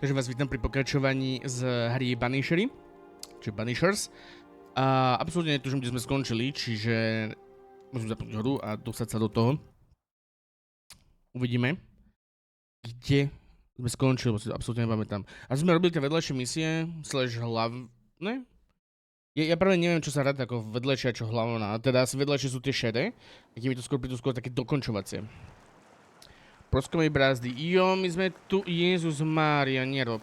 Takže vás vítam pri pokračovaní z hry Banishery, či Banishers. A absolútne netužím, kde sme skončili, čiže musím zapnúť hru a dostať sa do toho. Uvidíme, kde sme skončili, bo si to absolútne nepamätám. A sme robili tie vedľajšie misie, slash hlavné. Ja práve neviem, čo sa ráda ako vedľajšia, čo hlavná. Teda asi vedľajšie sú tie šedé, aký mi to skôr prídu skôr také dokončovacie. Proskovej brázdy. Jo, my sme tu, Jezus Mária, nerob.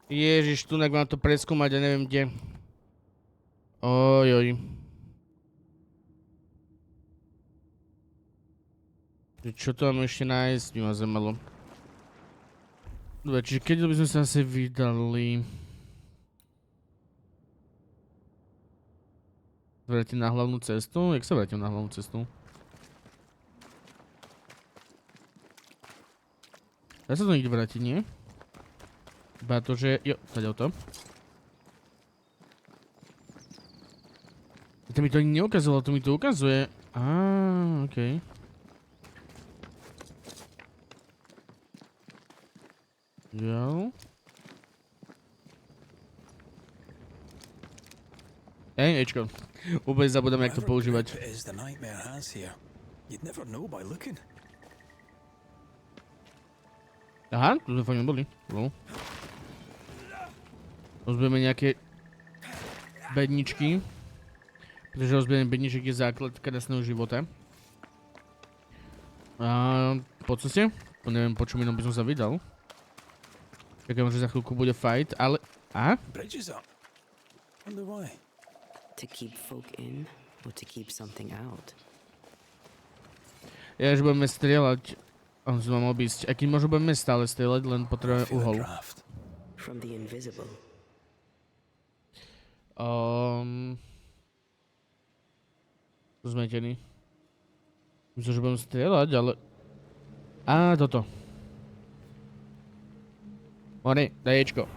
Ježiš, tunak mám to preskúmať a neviem kde. Ojoj. Čo to mám ešte nájsť, mi ma zemalo. Dobre, čiže keď by sme sa asi vydali... Vrátim na hlavnú cestu? Jak sa vrátim na hlavnú cestu? Dá sa to niekde vrátiť, nie? Iba to, že... Jo, tady o to. To mi to ani neukázalo, to mi to ukazuje. Á, okej. Jo. Ečko. Úplne zabudám, jak to používať. Aha, tu sme fakt neboli. Rozbijeme nejaké bedničky. Pretože rozbijeme bedniček je základ kadasného života. A po ceste? Neviem, po čom inom by som sa vydal. Čakám, že za chvíľku bude fight, ale... Aha? To keep folk in, or to keep something out. Ja, že budeme strieľať. On si mám obísť. Aký možno budeme stále strieľať, len potrebujeme uhol. From the invisible. Zmetený. Myslím, že budem strieľať, ale... Á, toto. One, daj Ečko.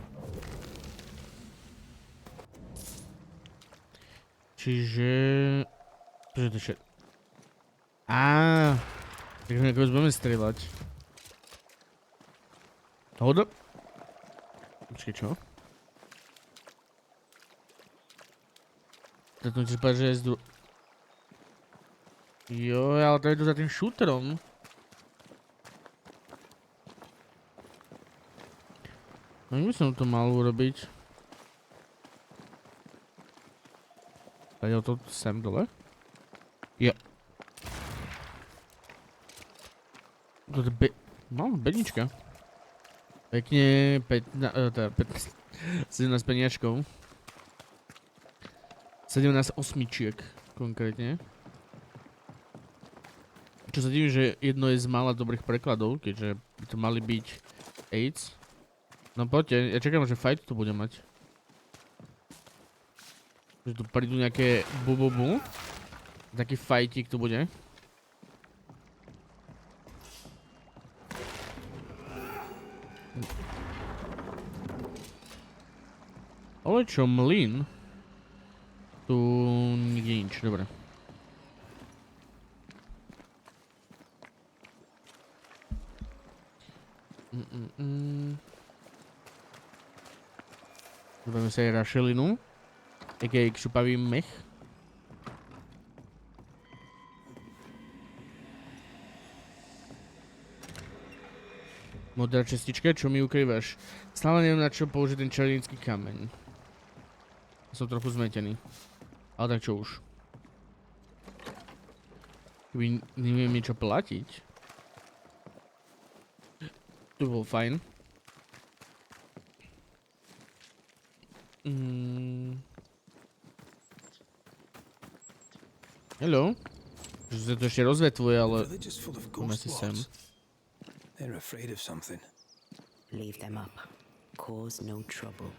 Čiže... Prečo to všetko? Á, takže nejako budeme strieľať. Hold up. Počkej, čo? To ti spáť, že je zdru... Jo, ale to je to za tým šúterom. No by som to mal urobiť. Tady o to sem dole? Jo. To je no, bednička. Pekne 17 peniažkov. 17 osmičiek konkrétne. Čo sa divím, že jedno je z mála dobrých prekladov, keďže by to mali byť AIDS. No poďte, ja čakám, že fight to bude mať. Že tu prídu nejaké bu. Taký fightík tu bude. Ale čo, mlyn? Tu nikde nič, dobre. Zoberieme sa aj rašelinu. A.k.a. kšupavý mech. Modrá čestička, čo mi ukrývaš? Stále neviem, na čo použiť ten čarodejnícky kameň. Som trochu zmetený. Ale tak čo už. Keby neviem niečo platiť. To bol fajn. Hello. Že sa to ešte rozvetvuje, ale... Poďme si sem. Leave them up. Cause no trouble.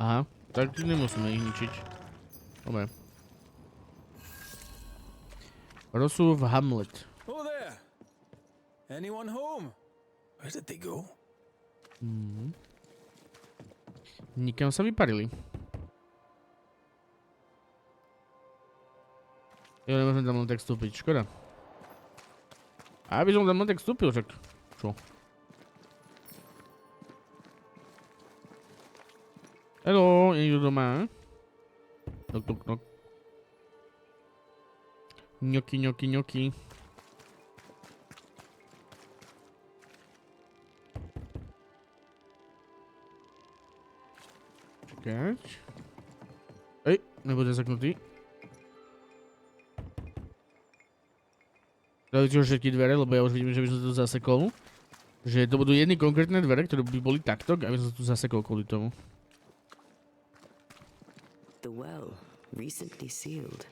Aha, tak nemusíme ich ničiť. Dobre. Rozsúv Hamlet. Oh there. Anyone home? Where did they go? Nikam sa vyparili. Jo, nemôžem tam len tak vstúpiť, škoda. A aby som tam tak vstúpil, však čo? Hello, je niekto doma? Tok, tok, tok. Ňoky, ňoky, ňoky. Čakať. Ej, nebude zaknutý. Dajte už všetky dvere, lebo ja už vidím, že by som to tu zasekol. Že to budú jedny konkrétne dvere, ktoré by boli takto, aby som tu zasekol kvôli tomu. The well, recently sealed.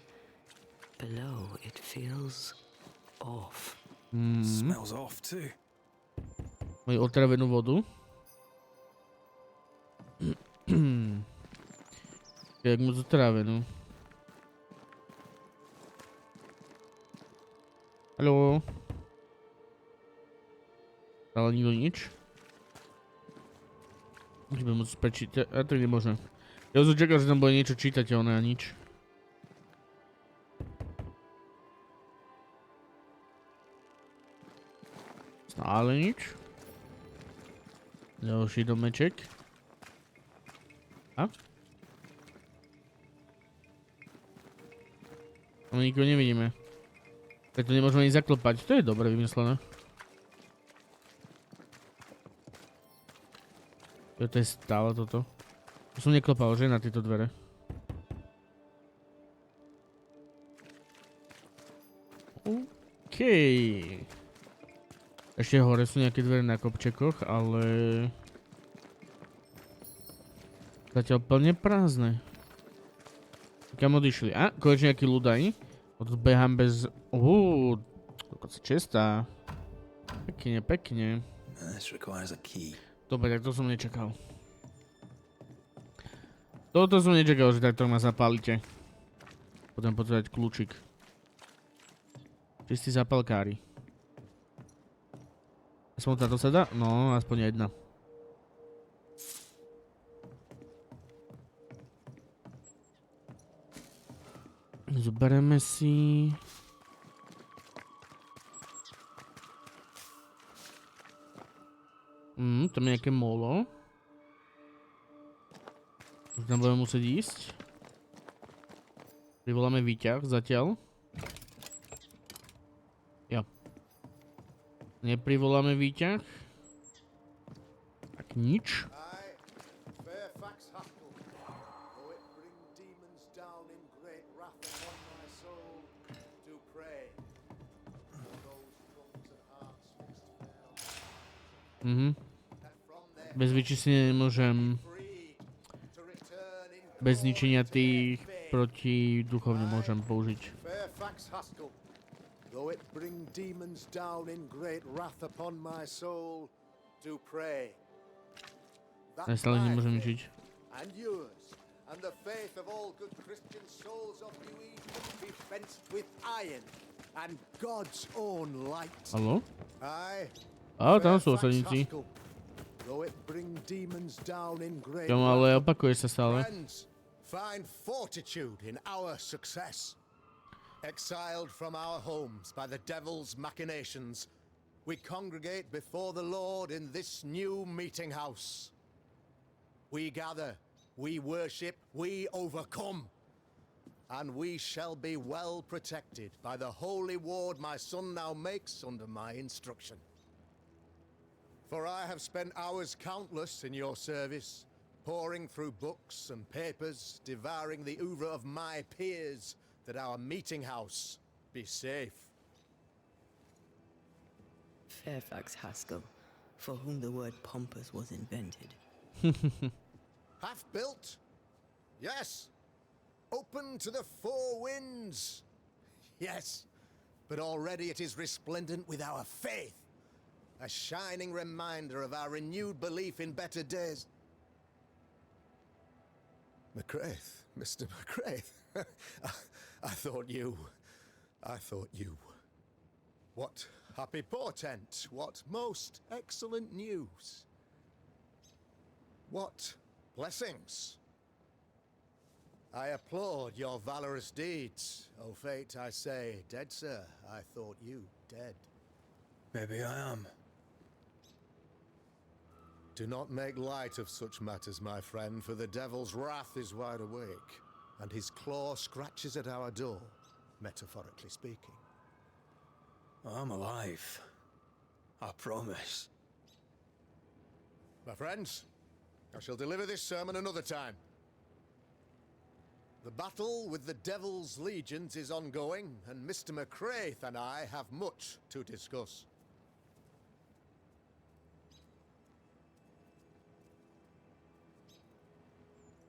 Below, it feels off. Smells off too. Majú otravenú vodu. Jak moc otravenú. Haló. Ale nikto nič. Musíme môcť prečítať. A to nemôžem. Ja som čakal, že tam bude niečo čítateľné a nič. Stále nič. Ďalší domeček. A? No nikoho nevidíme. Preto nemôžeme ani zaklopať. To je dobre vymyslené. To je stále toto. To som neklopal, že? Na tieto dvere. OK. Ešte hore sú nejaké dvere na kopčekoch, ale... Zatiaľ plne prázdne. Kam odišli? A, konečne nejaký ľudaj. Odbehám bez... dokonca čestá. Pekne, pekne. This requires a key. Dobre, tak to som nečakal. Toto som nečakal, že takto ma zapálite. Budem potrebovať kľúčik. Čistí zapalkári. Aspoň táto sa dá? No, aspoň jedna. Zoberieme si... tam je nejaké molo. Už tam budeme musieť ísť. Privoláme výťah zatiaľ. Jo. Neprivoláme výťah. Tak nič. Bez vyčistenia nemôžem. Bez zničenia tých proti duchovne môžem použiť. Ja stále nemôžem ničiť. Haló? Á, tam sú osadníci. Kam ale opakuje sa stále. Find fortitude in our success. Exiled from our homes by the devil's machinations, we congregate before the Lord in this new meeting house. We gather, we worship, we overcome. And we shall be well protected by the holy ward my son now makes under my instruction. For I have spent hours countless in your service, poring through books and papers, devouring the oeuvre of my peers, that our meeting house be safe. Fairfax Haskell, for whom the word pompous was invented. Half built? Yes. Open to the four winds? Yes. But already it is resplendent with our faith, a shining reminder of our renewed belief in better days. McCraith, Mr. McCraith. I thought you. What happy portent, what most excellent news. What blessings. I applaud your valorous deeds. Oh, fate, I say, dead, sir, I thought you dead. Maybe I am. Do not make light of such matters, my friend, for the devil's wrath is wide awake, and his claw scratches at our door, metaphorically speaking. I'm alive. I promise. My friends, I shall deliver this sermon another time. The battle with the devil's legions is ongoing, and Mr. McCraith and I have much to discuss.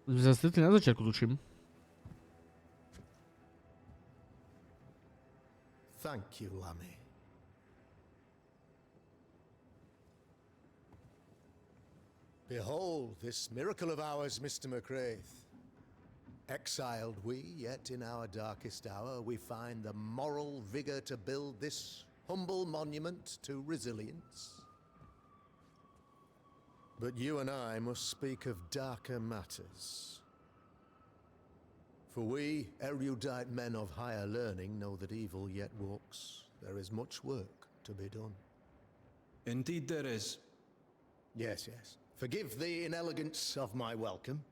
Zastety na začiatku tučím. Thank you, Lammy. Behold this miracle of ours, Mr. McCraith. Exiled we, yet in our darkest hour we find the moral vigor to build this humble monument to resilience. But you and I must speak of darker matters. For we, erudite men of higher learning, know that evil yet walks. There is much work to be done. Indeed there is. Yes, yes. Forgive the inelegance of my welcome.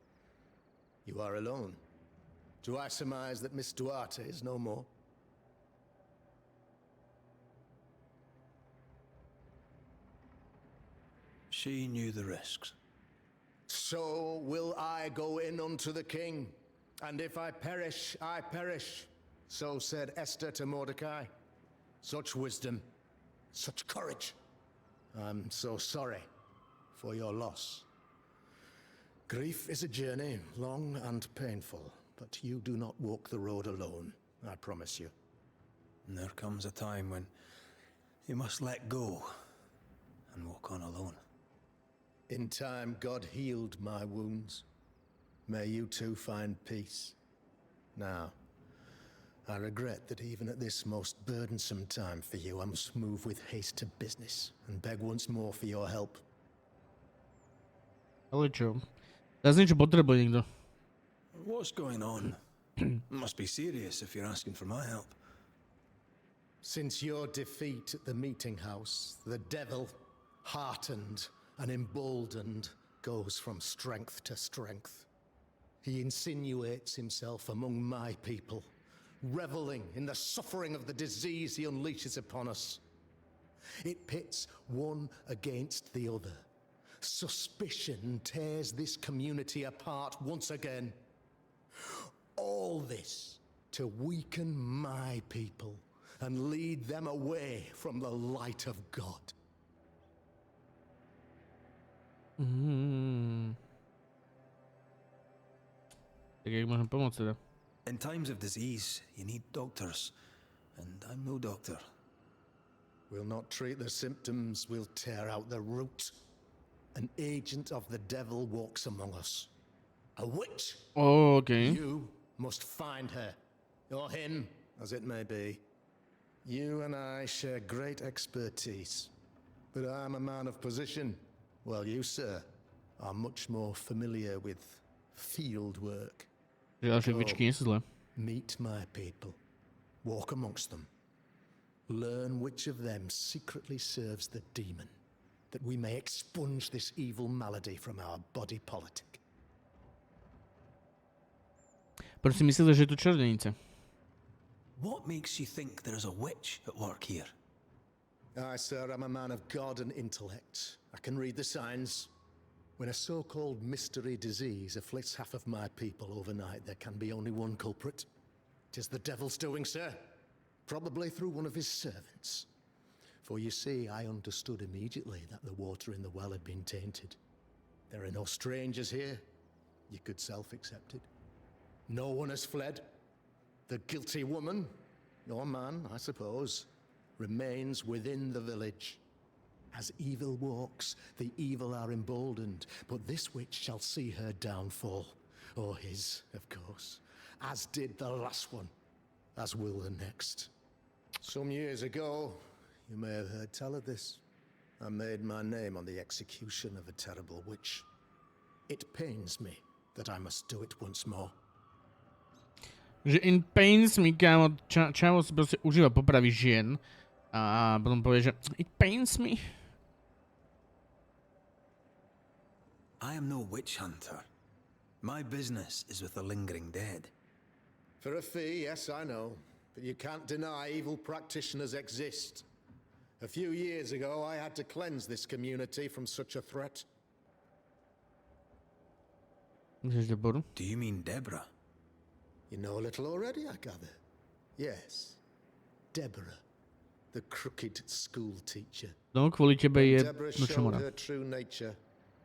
You are alone. Do I surmise that Miss Duarte is no more? She knew the risks. So will I go in unto the king, and if I perish, I perish. So said Esther to Mordecai. Such wisdom, such courage. I'm so sorry for your loss. Grief is a journey, long and painful, but you do not walk the road alone, I promise you. And there comes a time when you must let go and walk on alone. In time, God healed my wounds. May you too find peace. Now, I regret that even at this most burdensome time for you, I must move with haste to business and beg once more for your help. Ale čo? Teraz niečo potrebuje niekto. What's going on? Must be serious if you're asking for my help. Since your defeat at the meeting house, the devil, heartened and emboldened, goes from strength to strength. He insinuates himself among my people, reveling in the suffering of the disease he unleashes upon us. It pits one against the other. Suspicion tears this community apart once again. All this to weaken my people and lead them away from the light of God. Tak jak môžem pomôcť teda? In times of disease, you need doctors, and I'm no doctor. We'll not treat the symptoms, we'll tear out the root. An agent of the devil walks among us. A witch? Oh, okay. You must find her, or him, as it may be. You and I share great expertise, but I'm a man of position, while you, sir, are much more familiar with field work. Ďalšie kvičky nie sú zlé. Meet my people. Walk amongst them. Learn which of them secretly serves the demon, that we may expunge this evil malady from our body politic. Proč si myslíte, že je tu čarodejnica? What makes you think there's a witch at work here? I, sir, am a man of God and intellect. I can read the signs. When a so-called mystery disease afflicts half of my people overnight, there can be only one culprit. 'Tis the devil's doing, sir. Probably through one of his servants. For you see, I understood immediately that the water in the well had been tainted. There are no strangers here. You could self-accept it. No one has fled. The guilty woman, or man, I suppose, remains within the village. As evil walks, the evil are emboldened, but this witch shall see her downfall, or his, of course, as did the last one, as will the next. Some years ago, you may have heard tell of this, I made my name on the execution of a terrible witch. It pains me that I must do it once more. Že in pains mi, kámo, čavo si proste užíva popravy žien A potom povie, že it pains me. I am no witch hunter. My business is with the lingering dead. For a fee, yes, I know. But you can't deny evil practitioners exist. A few years ago, I had to cleanse this community from such a threat. Myslíš, že budu? Do you mean Deborah? You know a little already, I gather. Yes. Deborah, the crooked school teacher. No, kvôli tebe When je Deborah nočná showed mora. her true nature,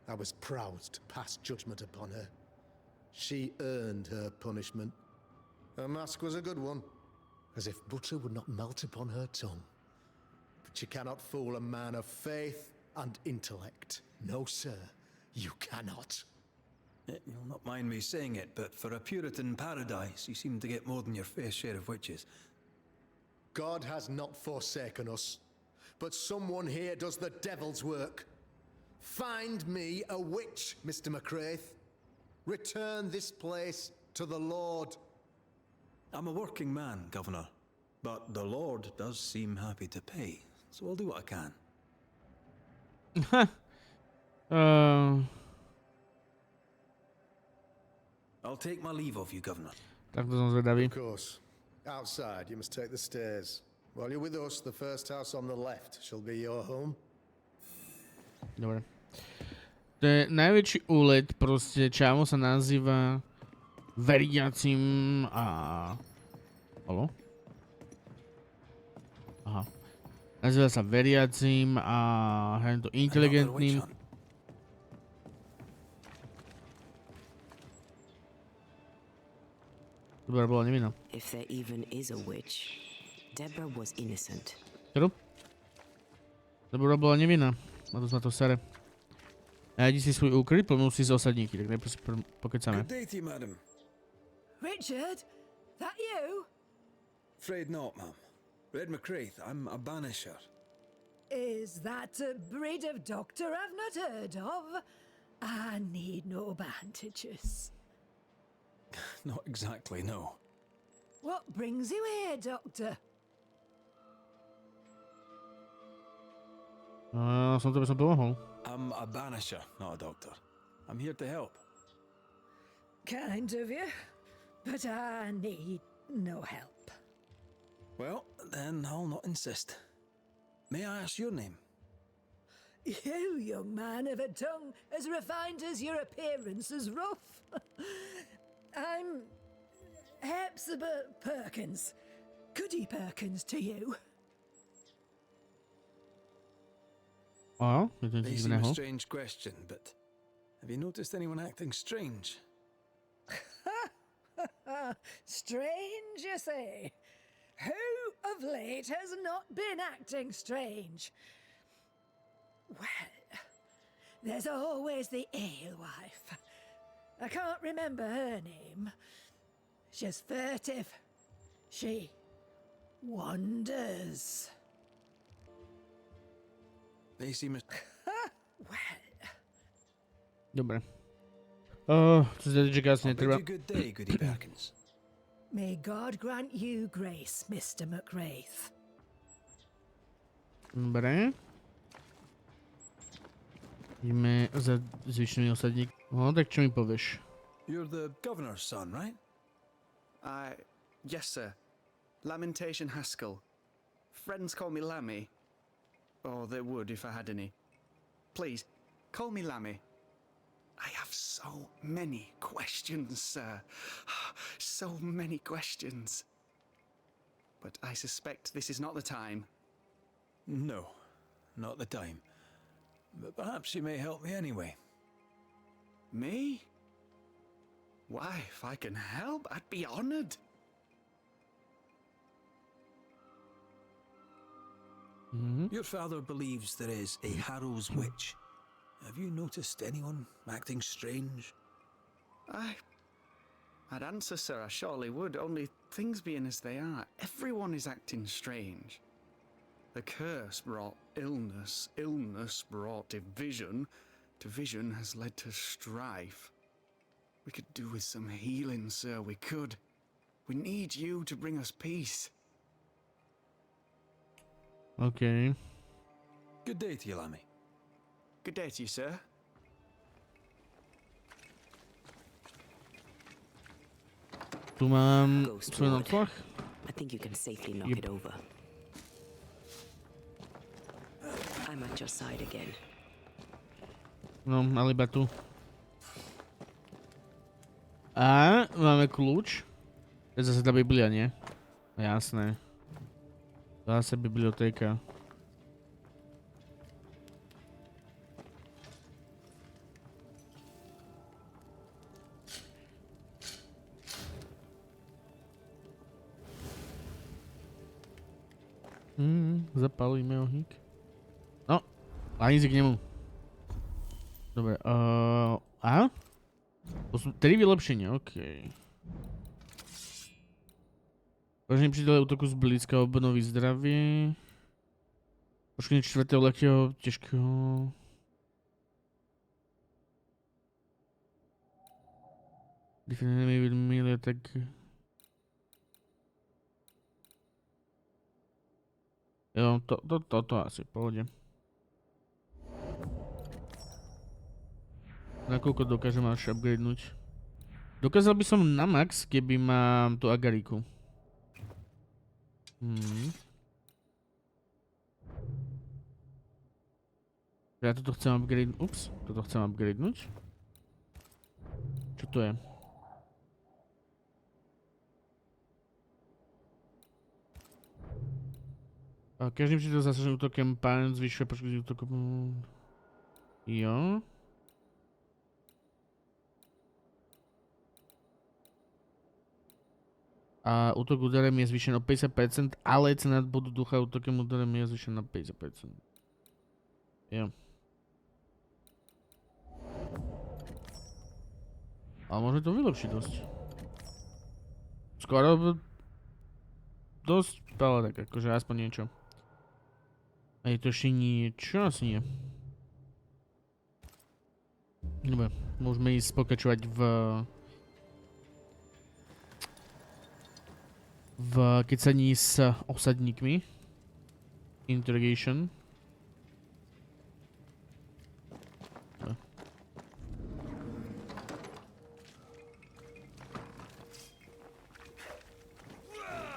I was proud to pass judgment upon her. She earned her punishment. Her mask was a good one, as if butter would not melt upon her tongue. But you cannot fool a man of faith and intellect. No, sir, you cannot. You'll not mind me saying it, but for a Puritan paradise, you seem to get more than your fair share of witches. God has not forsaken us, but someone here does the devil's work. Find me a witch, Mr. McCraith. Return this place to the Lord. I'm a working man, Governor, but the Lord does seem happy to pay, so I'll do what I can. I'll take my leave of you, Governor. Tak to som zvedavý. Of course. Outside, you must take the stairs. While you're with us, the first house on the left shall be your home. Dobre. To je najväčší úlet, proste čavo sa nazýva veriacim a... Halo? Aha. Nazýva sa veriacim a to inteligentným. Dobra bola nevinná. If there even is a witch, Deborah was innocent. Čo? Dobra bola nevinná. A to sa to sere. Nájdi si svoj úkryt, pomôž si z osadníky, tak najprv si pokecáme. Good day to you, madam. Richard, that you? Afraid not, ma'am. Red McCraith, I'm a banisher. Is that a breed of doctor I've not heard of? I need no bandages. Not exactly, no. What brings you here, doctor? Som to by som pomohol. I'm a banisher, not a doctor. I'm here to help. Kind of you, but I need no help. Well, then I'll not insist. May I ask your name? You, young man, have a tongue as refined as your appearance is rough. I'm Hepzibah Perkins. Goody Perkins to you. O, to jest May seem dziwnego. a strange question, but have you noticed anyone acting strange? Strange, you say? Who of late has not been acting strange? Well, there's always the alewife. I can't remember her name. She's furtive. She wanders. They seem a... Well, Dobre. Co sa týče I'll gasne, bid treba... you good day, Goody Perkins. may God grant you grace, Mr. McWraith. Dobre. Ideme za zvyšnými osadník. No, tak čo mi povieš? You're the governor's son, right? Yes, sir. Lamentation Haskell. Friends call me Lammy. Or they would if I had any. Please, call me Lammy. I have so many questions, sir. So many questions. But I suspect this is not the time. No, not the time. But perhaps you may help me anyway. Me? Why, if I can help, I'd be honored. Your father believes there is a Harrow's witch. Have you noticed anyone acting strange? I'd answer, sir, I surely would, only things being as they are, everyone is acting strange. The curse brought illness, illness brought division, division has led to strife. We could do with some healing, sir, we could. We need you to bring us peace. OK. Good day to you, Lammy. Good day to you, sir. Tu mám Ghost svoj ward. noclach. I think you can safely knock Yep. it over. I'm at your side again. No, ale iba tu. A máme kľúč. To je zase tá Biblia, nie? Jasné. Zase bibliotéka. Zapalíme ohník. No, ani si k nemu. Dobre, a? To sú 3 vylepšenia, okej. Vážne pridali útoku z blízka, obnoví zdravie. Poškodenie 4. ľahkého, ťažkého. Defend enemy with melee attack. Jo, to asi v pohode. Nakoľko dokážem až upgradenúť? Dokázal by som na max, keby mám tú agariku. Ja toto chcem upgradenúť. Ups, toto chcem upgradenúť. Čo to je? Každým si to zasaženým útokem pán zvyšuje poškodenie útoku. Jo. A útok úderem je zvýšený o 50%, ale cena bodu ducha útokem úderem je zvýšená na 50%. Jo. Ale môžeme to vylepšiť dosť. Skoro dosť, ale tak akože aspoň niečo. A je to ešte niečo? Asi nie. Dobre, môžeme ísť pokračovať v kecaní s osadníkmi. Interrogation.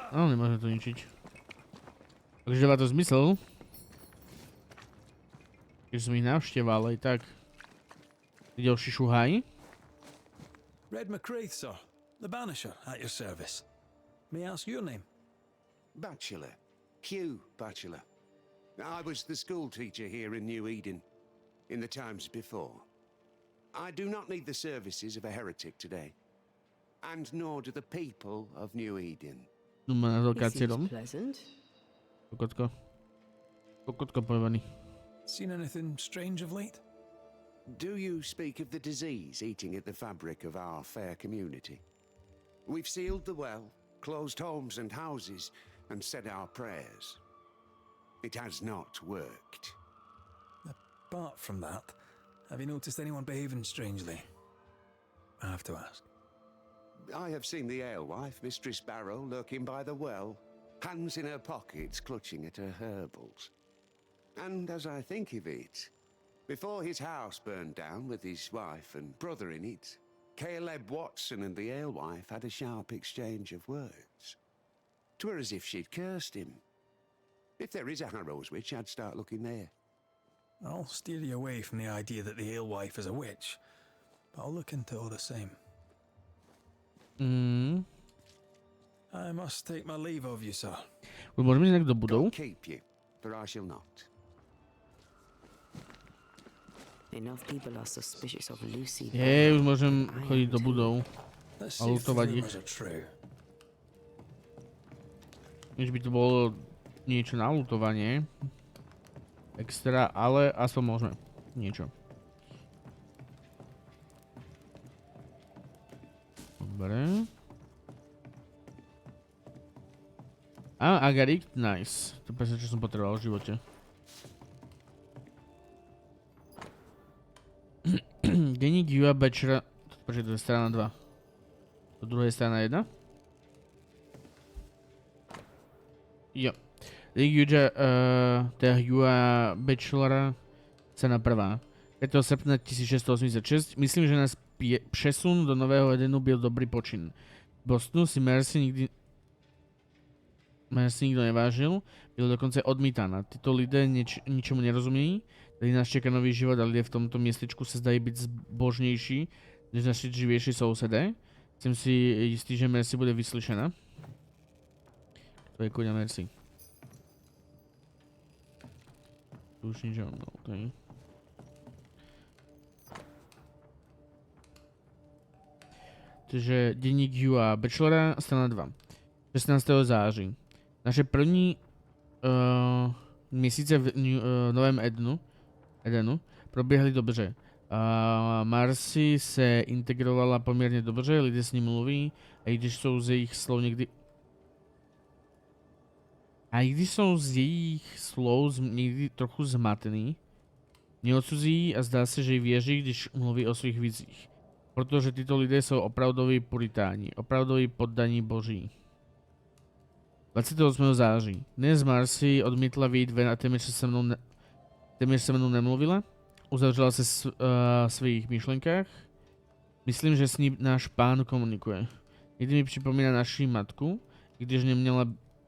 Ale nemôžeme to ničiť. Takže dáva to zmysel. Keď som ich navšteval aj tak. Ďalší šuhaj. Red McCraith, sir. The Banisher, at your service. May I ask your name? Bachelor. Hugh Bachelor. I was the school teacher here in New Eden, in the times before. I do not need the services of a heretic today, and nor do the people of New Eden. Tu má na This lokácie seems dom. pleasant. Kokotko. Kokotko povedaný. Seen anything strange of late? Do you speak of the disease eating at the fabric of our fair community? We've sealed the well, closed homes and houses, and said our prayers. It has not worked. Apart from that, have you noticed anyone behaving strangely? I have to ask. I have seen the alewife, Mistress Barrow, lurking by the well, hands in her pockets clutching at her herbals. And as I think of it, before his house burned down with his wife and brother in it, Caleb Watson and the alewife had a sharp exchange of words. 'Twere as if she'd cursed him. If there is a Harrow's witch, I'd start looking there. I'll steer you away from the idea that the alewife is a witch, but I'll look into all the same. I must take my leave of you, sir. Môžeme ísť nejak do budov? God keep you, for I shall not. Enough people are suspicious of Lucy. Hej, už môžem chodiť do budov. Let's I'll see if the lootovať ich. rumors are true. Než by to bolo niečo na lutovanie. Extra, ale aspoň môžeme. Niečo. Dobre. A, agarik, nice. To je presne, čo som potreboval v živote. Denník Jua Bachelora. Počkaj, to je strana 2. To druhá je strana 1? Jo. Hugha Bachelora, cena prvá. 5. srpna 1686. Myslím, že nás přesun do Nového Edenu byl dobrý počin. Bostonu si Mercy nikto nevážil, byl dokonce odmítaná. Títo lidé ničemu nerozumějí, tady nás čeká nový život a lidé v tomto městečku se zdají být zbožnější než naši živější sousedé. Jsem si jistý, že Mercy bude vyslyšena. To je koňa Mercy. Tu už nič nemám, okay. Takže denník Hugha Bachelora, strana 2. 16. září. Naše první měsíce v Novém Edenu proběhly dobře. Marcy se integrovala poměrně dobře, lidé s ním mluví, a i když jsou z jejich slov někdy trochu zmatený, neodsudzují a zdá se, že jí věří, když mluví o svých vizích. Protože tyto lidé jsou opravdoví puritáni, opravdoví poddaní boží. 28. září. Dnes Marcy odmítla vyjít ven a téměř se mnou nemluvila. Uzavřela se v svých myšlenkách. Myslím, že s ní náš pán komunikuje. Někdy mi připomíná naši matku, když neměla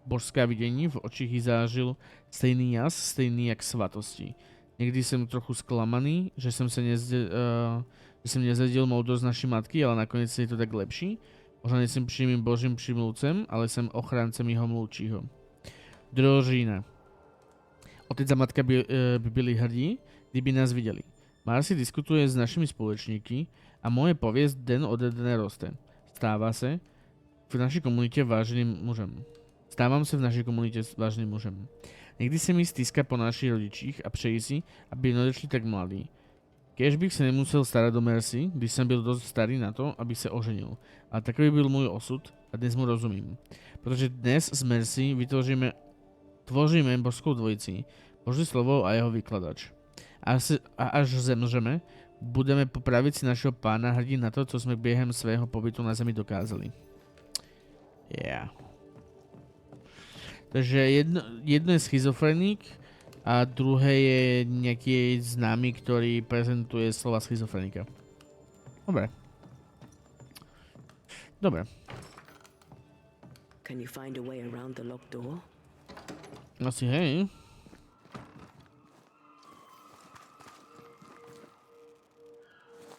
božská vidění, v očích jí zážil stejný jas, stejný jak svatosti. Někdy jsem trochu zklamaný, že jsem nezvedil moudrost naší matky, ale nakonec je to tak lepší. Možná nejsem přímým božím přimluvcem, ale jsem ochráncem jeho mluvčího. 2. října. Otec a matka by byli hrdí, kdyby nás viděli. Marcy diskutuje s našimi společníky a moje pověst den ode dne roste. Stávám se v naší komunitě váženým mužem. Někdy se mi stýská po našich rodičích a přeji si, aby neodešli tak mladí. Kéž bych se nemusel starat o Mercy, když jsem byl dost starý na to, aby se oženil. Ale takový byl můj osud a dnes mu rozumím. Protože dnes s Mercy tvoříme božskou dvojici, Boží slovo a jeho vykladač. A až zemřeme, budeme po pravici našeho pána hrdí na to, co jsme během svého pobytu na zemi dokázali. Yeah. Takže jedno je schizofrenik a druhé je nejaký známy, ktorý prezentuje slova schizofrenika. Dobre. Can you find a way around the locked door? Asi hej.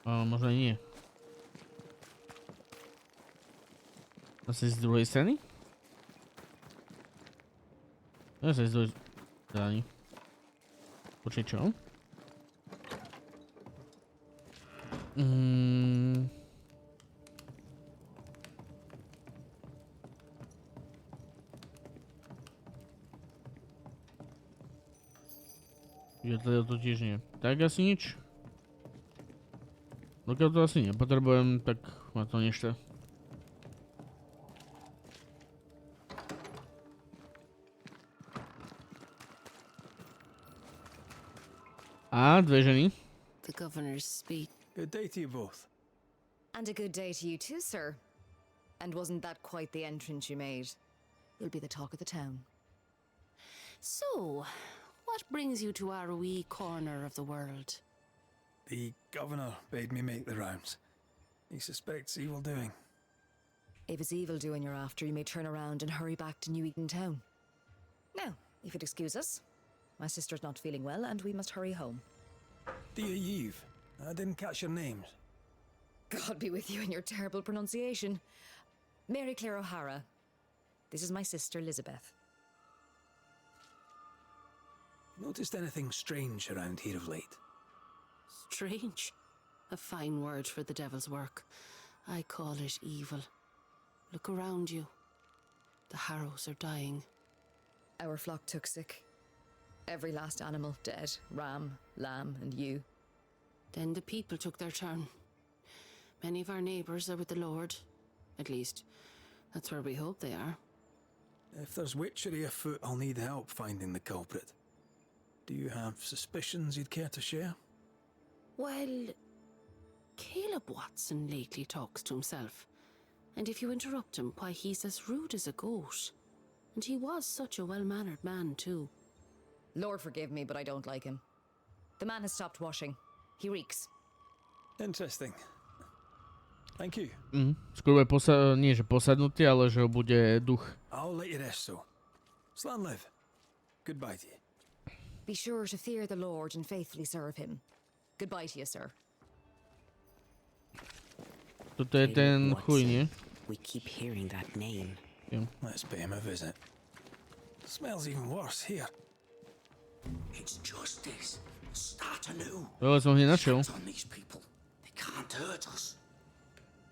Možno nie. Asi z druhej strany? Asi z druhej strany. Počkej, čo? Ja teda to tiež nie. Tak asi nič. Dokiaľ to asi nepotrebujem, tak ma to neštve. A dve ženy. The governor's speech. Good day to you both. And a good day to you too, sir. And wasn't that quite the entrance you made? You'll be the talk of the town. So, what brings you to our wee corner of the world? The governor bade me make the rounds. He suspects evil doing. If it's evil doing you're after, you may turn around and hurry back to New Eden town. Now, if you'd excuse us, my sister's not feeling well and we must hurry home. Dear Eve, I didn't catch your names. God be with you and your terrible pronunciation. Mary Claire O'Hara. This is my sister, Elizabeth. Noticed anything strange around here of late? Strange. A fine word for the devil's work. I call it evil. Look around you. The harrows are dying. Our flock took sick. Every last animal dead. Ram, lamb, and ewe. Then the people took their turn. Many of our neighbours are with the Lord. At least, that's where we hope they are. If there's witchery afoot, I'll need help finding the culprit. Do you have suspicions you'd care to share? Well, Caleb Watson lately talks to himself. And if you interrupt him, why, he's as rude as a goat. And he was such a well-mannered man, too. Lord forgive me, but I don't like him. The man has stopped washing. He reeks. Interesting. Thank you. Skôr bude nie že posadnutý, ale že ho bude duch. I'll let you rest, so. Slan live. Goodbye to you. Be sure to fear the Lord and faithfully serve him. Goodbye to you, sir. Toto je ten chuj, nie? We keep hearing that name. Let's pay him a visit. Smells even worse here. It's justice. Start anew. To som hneď našiel. On these people. They can't hurt us.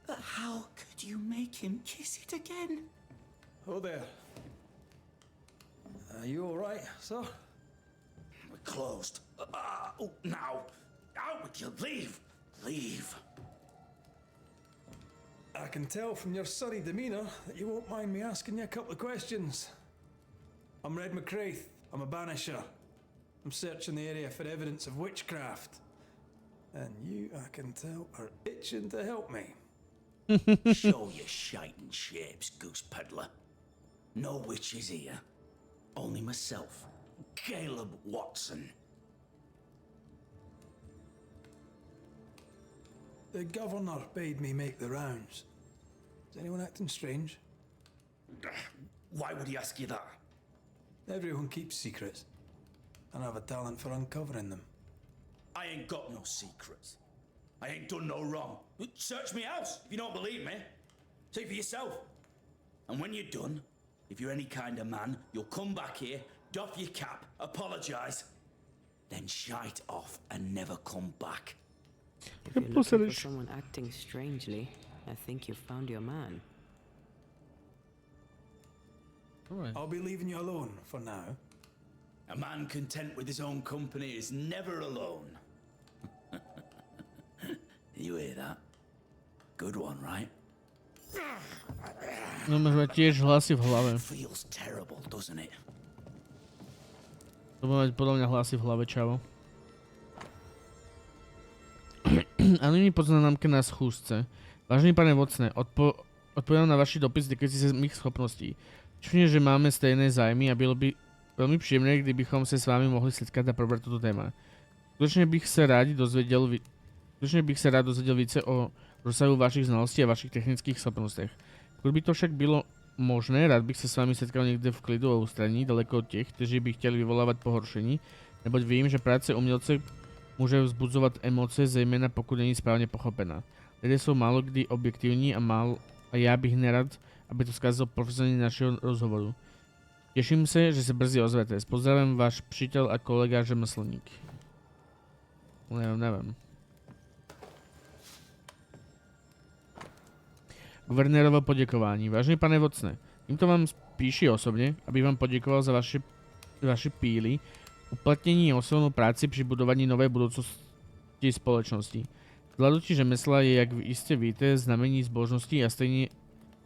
But how could you make him kiss it again? Oh there. Are you alright, sir? We're closed. Oh, now. Out with you. Leave. Leave. I can tell from your surly demeanour that you won't mind me asking you a couple of questions. I'm Red McCraith. I'm a Banisher. I'm searching the area for evidence of witchcraft. And you, I can tell, are itching to help me. Show your shiting shapes, goose peddler. No witches here. Only myself, Caleb Watson. The governor bade me make the rounds. Is anyone acting strange? Why would he ask you that? Everyone keeps secrets, and I have a talent for uncovering them. I ain't got no secrets. I ain't done no wrong. Search me house if you don't believe me. See for yourself. And when you're done, if you're any kind of man, you'll come back here, doff your cap, apologise, then shite off and never come back. If you're looking for someone acting strangely, I think you've found your man. Alright. I'll be leaving you alone for now. A man content with his own company is never alone. You hear that? Good one, right? No máš mať tiež hlasy v hlave. Feels terrible, doesn't it? To bude mať podľa mňa hlasy v hlave, čavo. Anonymní poznámka na schůzce. Vážený pane Vocne, odpovedám na vaši dopis týkající se mých schopností. Čuně, že máme stejné zájmy a bylo by velmi příjemné, kdybychom se s vámi mohli setkat a probrat toto téma. Skutečně bych se rád dozvěděl více o rozsahu vašich znalostí a vašich technických schopnostech. Pokud by to však bylo možné, rád bych se s vámi setkal někde v klidu a ústraní, daleko od těch, kteří by chtěli vyvolávat pohoršení, neboť vím, že práce umělce může vzbudzovat emoce, zejména pokud není správně pochopena. Lidé jsou málo kdy objektivní a já bych nerad, aby to zkazilo profesionální našeho rozhovoru. Těším se, že se brzy ozvete. S pozdravem váš přítel a kolega řemeslník. Nevím. Guvernérovo poděkování. Vážený pane Vocne, tímto vám píši osobně, aby vám poděkoval za vaše píly, uplatnění a osobnou práci při budování nové budoucnosti společnosti. Zvládnutí řemesla je, jak jistě víte, znamení zbožnosti a stejně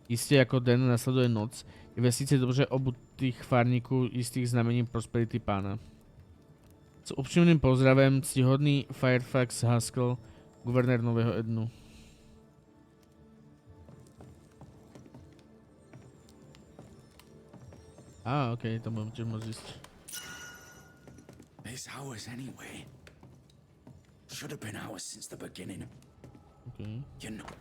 jistě jako den nasleduje noc, je ve vesnici dobře obutých fárníků jistých znamením prosperity pána. S upřímným pozdravem, ctihodný Fairfax Haskell, guvernér Nového Ednu. Okej, to budem tiež môcť ísť. It's ours anyway. Should have been ours since the beginning. Okay. You know.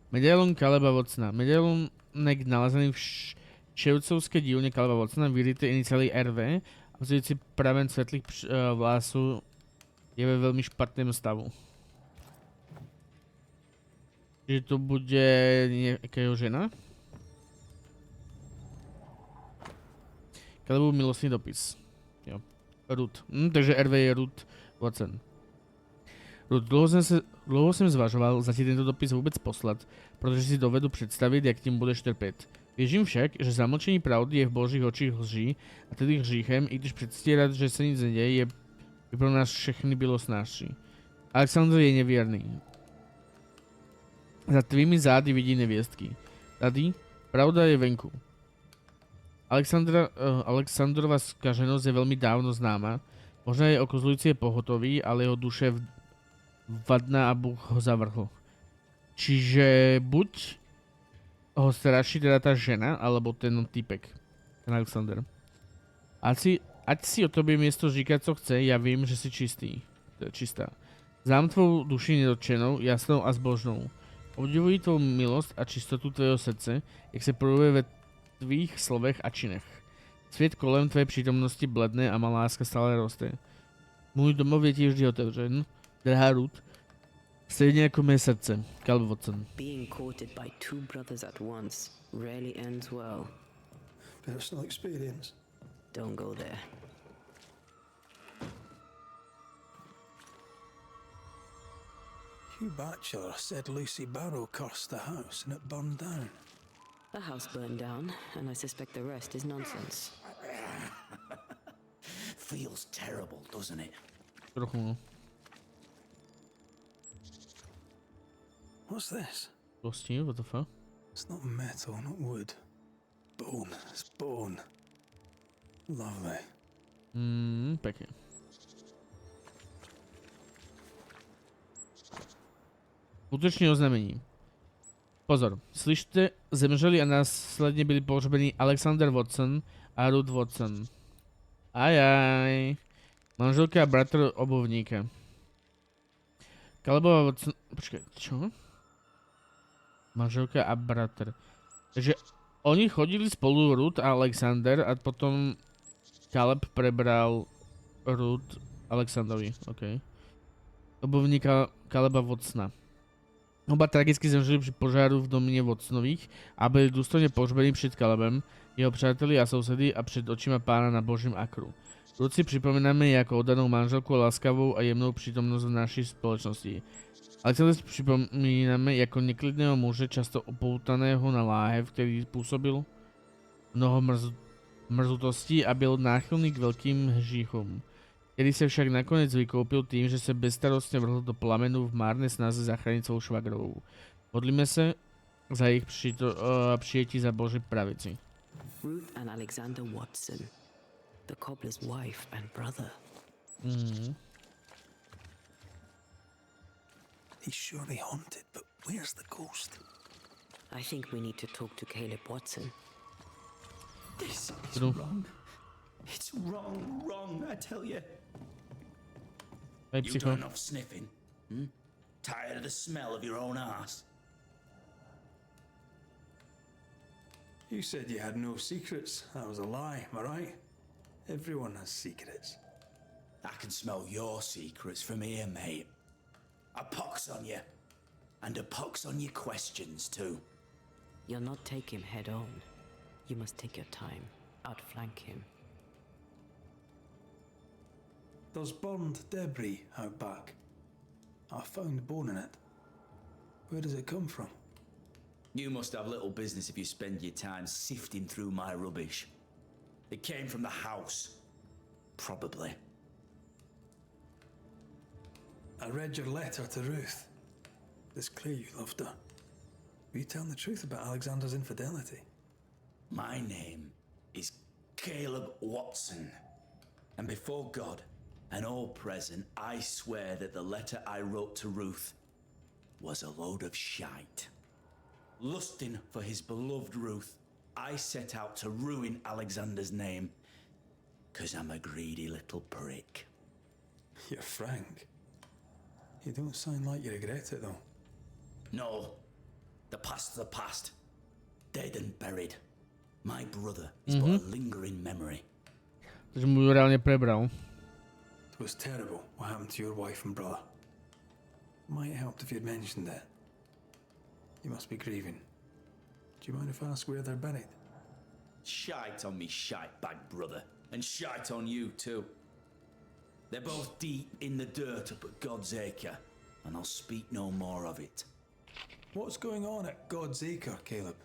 Medailon Caleba Vocna. Medailonek nalezený v ševcovské dílne Caleba Vocna, vyryté iniciály RV a vzdující pramen svetlých vlásů je ve velmi špatném stavu. Čiže to bude nejakého žena? Calebův milostný dopis. Jo. Ruth. Takže RV je Ruth Watson. Ruth, dlouho jsem zvažoval, zda ti tento dopis vůbec poslat, protože si dovedu představit, jak tím budeš trpět. Věřím však, že zamlčení pravdy je v božích očích lží a tedy hříchem, i když předstírat, že se nic neděje, by pro nás všechny bylo snazší. Alexander je nevěrný. Za tvými zády vidí nevěstky. Tady pravda je venku. Alexandrova zkaženost je velmi dávno známa. Možná je okozlující pohotový, ale jeho duše vadná a Bůh ho zavrhl. Čiže buď ho straší teda ta žena, alebo ten typek. ten Alexander. Ať si o tobě město říká, co chce, já vím, že jsi čistý. Čistá. Znám tvou duši nedotčenou, jasnou a zbožnou. Obdivuji tvou milost a čistotu tvého srdce, jak se projevuje ve tvých slovech a činech. Svět kolem tvé přítomnosti bledne a má láska stále roste. Můj domov je ti vždy otevřen, drahá Ruth, stejně jako mé srdce. Caleb Watson. Being courted by two brothers at once rarely ends well. Personal experience. Don't go there. Hugh Batchelor said Lucy Barrow cursed the house and it burned down. The house burned down, and I suspect the rest is nonsense. Feels terrible, doesn't it? Trochu, no. What's this? Kosti, what the fuck? It's not metal, not wood. Bone. It's bone. Lovely. Pekne. Útočné oznámení. Pozor, slyšte, zemřeli a následně byli pohřbeni Alexander Watson a Ruth Watson. Ajaj. Manželka a bratr obuvníka. Calebova Watson... Počkej, čo? Manželka a bratr. Takže oni chodili spolu, Ruth a Alexander, a potom Caleb prebral Ruth Alexandrovi, ok. Obuvníka Caleba Watsona. Oba tragicky zemřeli při požáru v domě Watsonových a byli důstojně pohřbeni před Calebem, jeho přáteli a sousedy a před očima Pána na božím akru. Ruth si připomínáme jako oddanou manželku, láskavou a jemnou přítomnost v naší společnosti. Alexander si připomínáme jako neklidného muže, často opoutaného na láhev, který působil mnoho mrzutostí a byl náchylný k velkým hříchům. Který se však nakonec vykoupil tím, že se bezstarostně vrhl do plamenu v márné snaze zachránit svou švagrovou. Modlíme se za jejich přijetí za Boží pravici. Ruth and Alexander Watson, the cobbler's wife and brother. He's surely haunted, but where's the ghost? I think we need to talk to Caleb Watson. This is wrong. It's wrong, I tell you. Hey, You've done enough sniffing? Tired of the smell of your own arse? You said you had no secrets. That was a lie, am I right? Everyone has secrets. I can smell your secrets from here, mate. A pox on you. And a pox on your questions, too. You'll not take him head on. You must take your time. Outflank him. There's burned debris out back. I found bone in it. Where does it come from? You must have little business if you spend your time sifting through my rubbish. It came from the house. Probably. I read your letter to Ruth. It's clear you loved her. Were you telling the truth about Alexander's infidelity? My name is Caleb Watson. And before God and all present, I swear that the letter I wrote to Ruth was a load of shite. Lusting for his beloved Ruth, I set out to ruin Alexander's name, 'cause I'm a greedy little prick. You're frank. You don't sound like you regret it, though. No, the past's the past. Dead and buried. My brother is but a lingering memory. Takže mu ju reálne prebral. It was terrible what happened to your wife and brother. Might have helped if you'd mentioned it. You must be grieving. Do you mind if I ask where they're buried? Shite on me shite bag brother, and shite on you too. They're both deep in the dirt up at God's Acre, and I'll speak no more of it. What's going on at God's Acre, Caleb?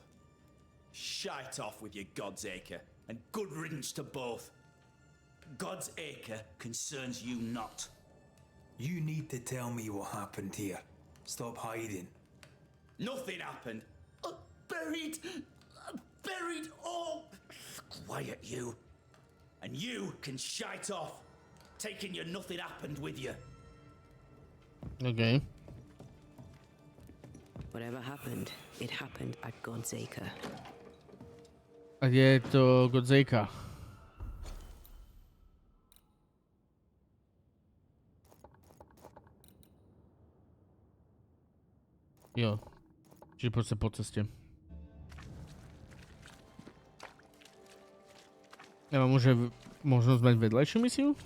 Shite off with your God's Acre, and good riddance to both. God's Acre concerns you not. You need to tell me what happened here. Stop hiding. Nothing happened. Buried all. Quiet you. And you can shite off, taking your nothing happened with you. Okay. Whatever happened, it happened at God's Acre. A je to Godzejka. Jo. Čiže poď sa po ceste. Ja mám už možnosť mať vedľajšiu misiu?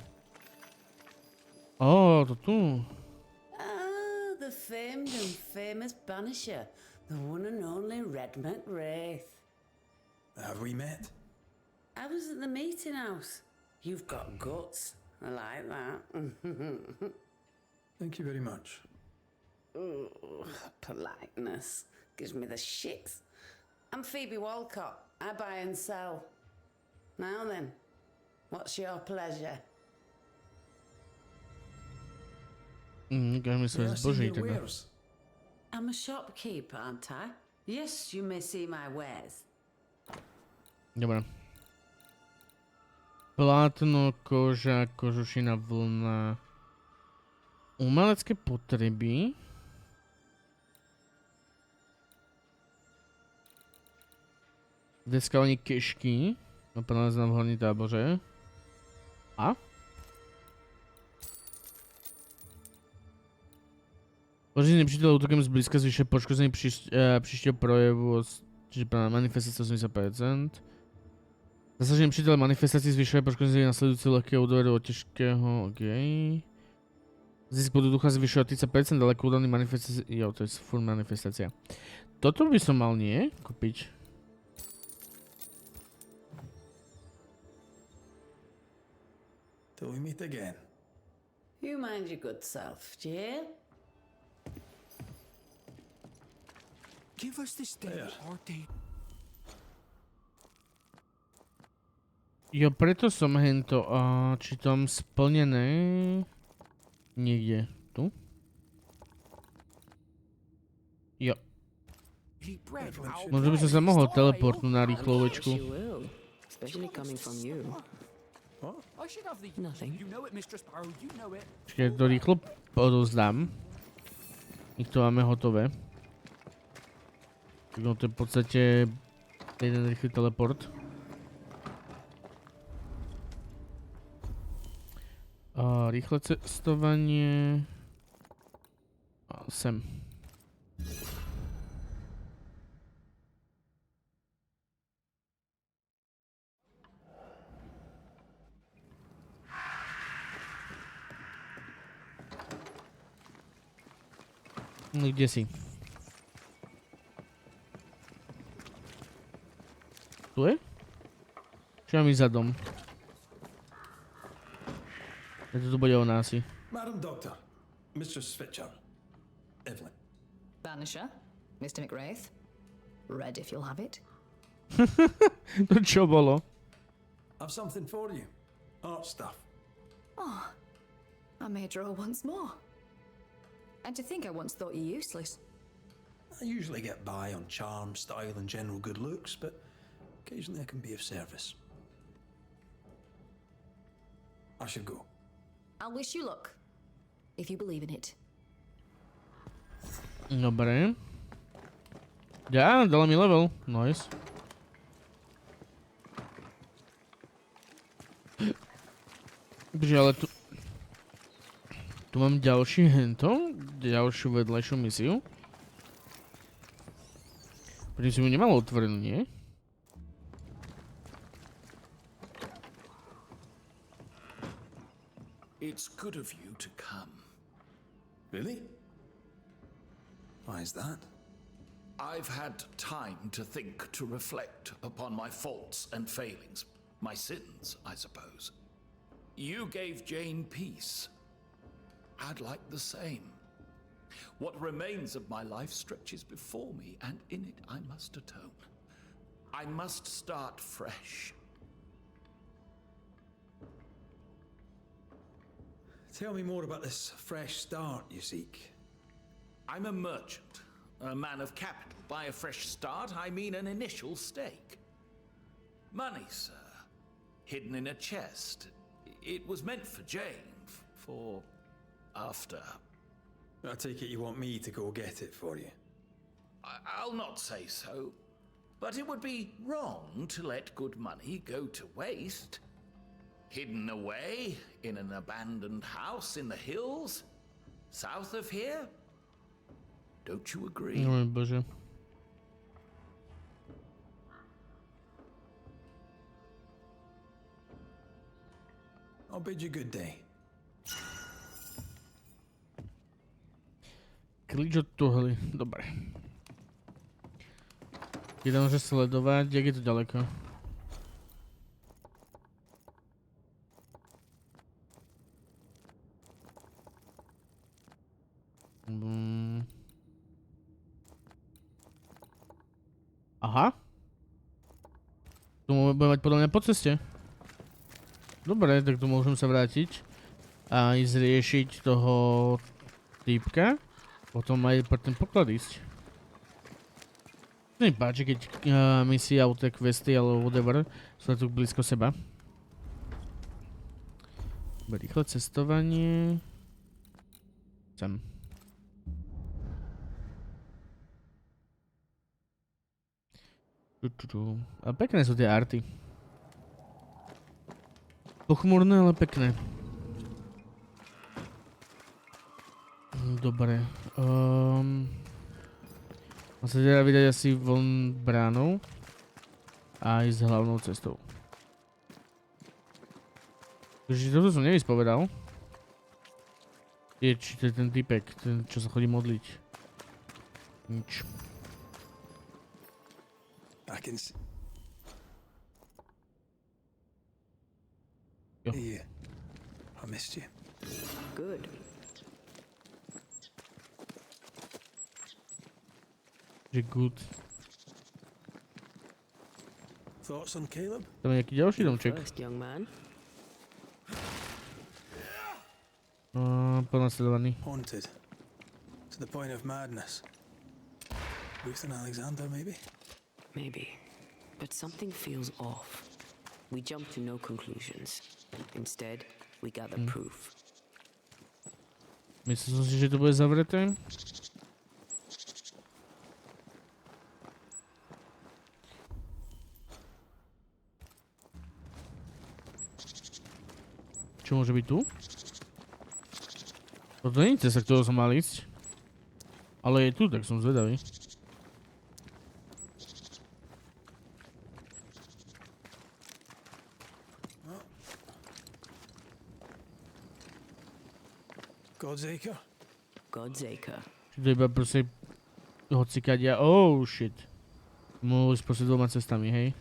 Ó, to tu. Ah, the famed and famous Banisher, the one and only Red McWraith. Have we met? I was at the meeting house. You've got guts. I like that. Thank you very much. Ooh, politeness gives me the shits. I'm Phoebe Walcott. I buy and sell. Now then, what's your pleasure? Ukážeme sa zboží teda. I'm a shopkeeper, aren't I? Yes, you may see my wares. Dobre. Plátno, koža, kožušina, vlna. Umelecké potreby. Deska oni kešky. Opravdu znám v horní táboře. A? Pořízení nepřítele útokem zblízka zvyšuje poškození příštího projevu, čiže manifestace 80%. Zasažení nepřítele manifestací zvyšuje poškození nasledující lehkého úderu od těžkého, OK. Zisk bodu ducha zvyšuje 30%, ale cooldown manifestace, jo, to je full manifestácia. Toto by som mal, nie? Kúpiť. Till we meet again. You mind your good self, do you hear? Give us this day or day. Jo, preto som hento, či tam splnené niekde, tu? Jo. Možno by som sa mohol teleportnúť na rýchlovečku. You will, especially coming from you. Nothing. Čiže to rýchlo odovzdám. Ich to máme hotové. No to je v podstate jeden rýchly teleport. Rýchle cestovanie. Sem. No kde si? Tu je? Čo mám ísť za dom? Ja to tu bude ona asi. Madam Doctor, Mistress Fitcher, Evelyn. Banisher, Mr. McWraith. Red if you'll have it. To čo bolo? I've something for you. Art stuff. Oh, I may draw once more. And to think I once thought you useless. I usually get by on charm, style, and general good looks, but occasionally I can be of service. I should go. I'll wish you luck, if you believe in it. Dobre. Ja, dala mi level. Nice. Bože, ale tu... Tu mám ďalší hento, ďalšiu vedľajšiu misiu. Predtým som ju nemal otvorenú, nie? It's good of you to come. Really? Why is that? I've had time to think, to reflect upon my faults and failings. My sins, I suppose. You gave Jane peace. I'd like the same. What remains of my life stretches before me, and in it I must atone. I must start fresh. Tell me more about this fresh start you seek. I'm a merchant, a man of capital. By a fresh start, I mean an initial stake. Money, sir, hidden in a chest. It was meant for Jane, for after. I take it you want me to go get it for you. I'll not say so. but it would be wrong to let good money go to waste. Hidden away in an abandoned house in the hills, south of here? Don't you agree? O mój Boże. I'll bid you good day. Klíč od tuhly. Dobre. Kde môže sledovať? Jak je to ďaleko? Aha. Tu budeme mať podľa mňa po ceste. Dobre, tak tu môžem sa vrátiť a ísť riešiť toho týpka. Potom aj pre ten poklad ísť. To mi páči, keď misie, auto, questy alebo whatever sú tu blízko seba. Rýchle cestovanie. Sem. A pekné sú tie arty. Pochmurné, ale pekné. Dobre. Mám sa teda vydať asi von bránou a ísť hlavnou cestou. Takže toto som nevyspovedal. Či to je ten typek, ten čo sa chodí modliť. Nič. Jo. Hey, I missed you. Good. Že good. Thoughts on Caleb? Tam je nejaký ďalší domček. First, young man. Pronasledovaný. Haunted. To the point of madness. Ruth and Alexander, maybe? Maybe. But something feels off. We jump to no conclusions. Instead, we gather proof. Myslel som si, že to bude zavreté. Čo môže byť tu? Toto nie je cesta, ktorou som mal ísť. Ale je tu, tak som zvedavý. God's Acre? God's Acre. Či to iba proste hocikadia. Oh shit. Mohol ísť proste dvoma cestami, hej.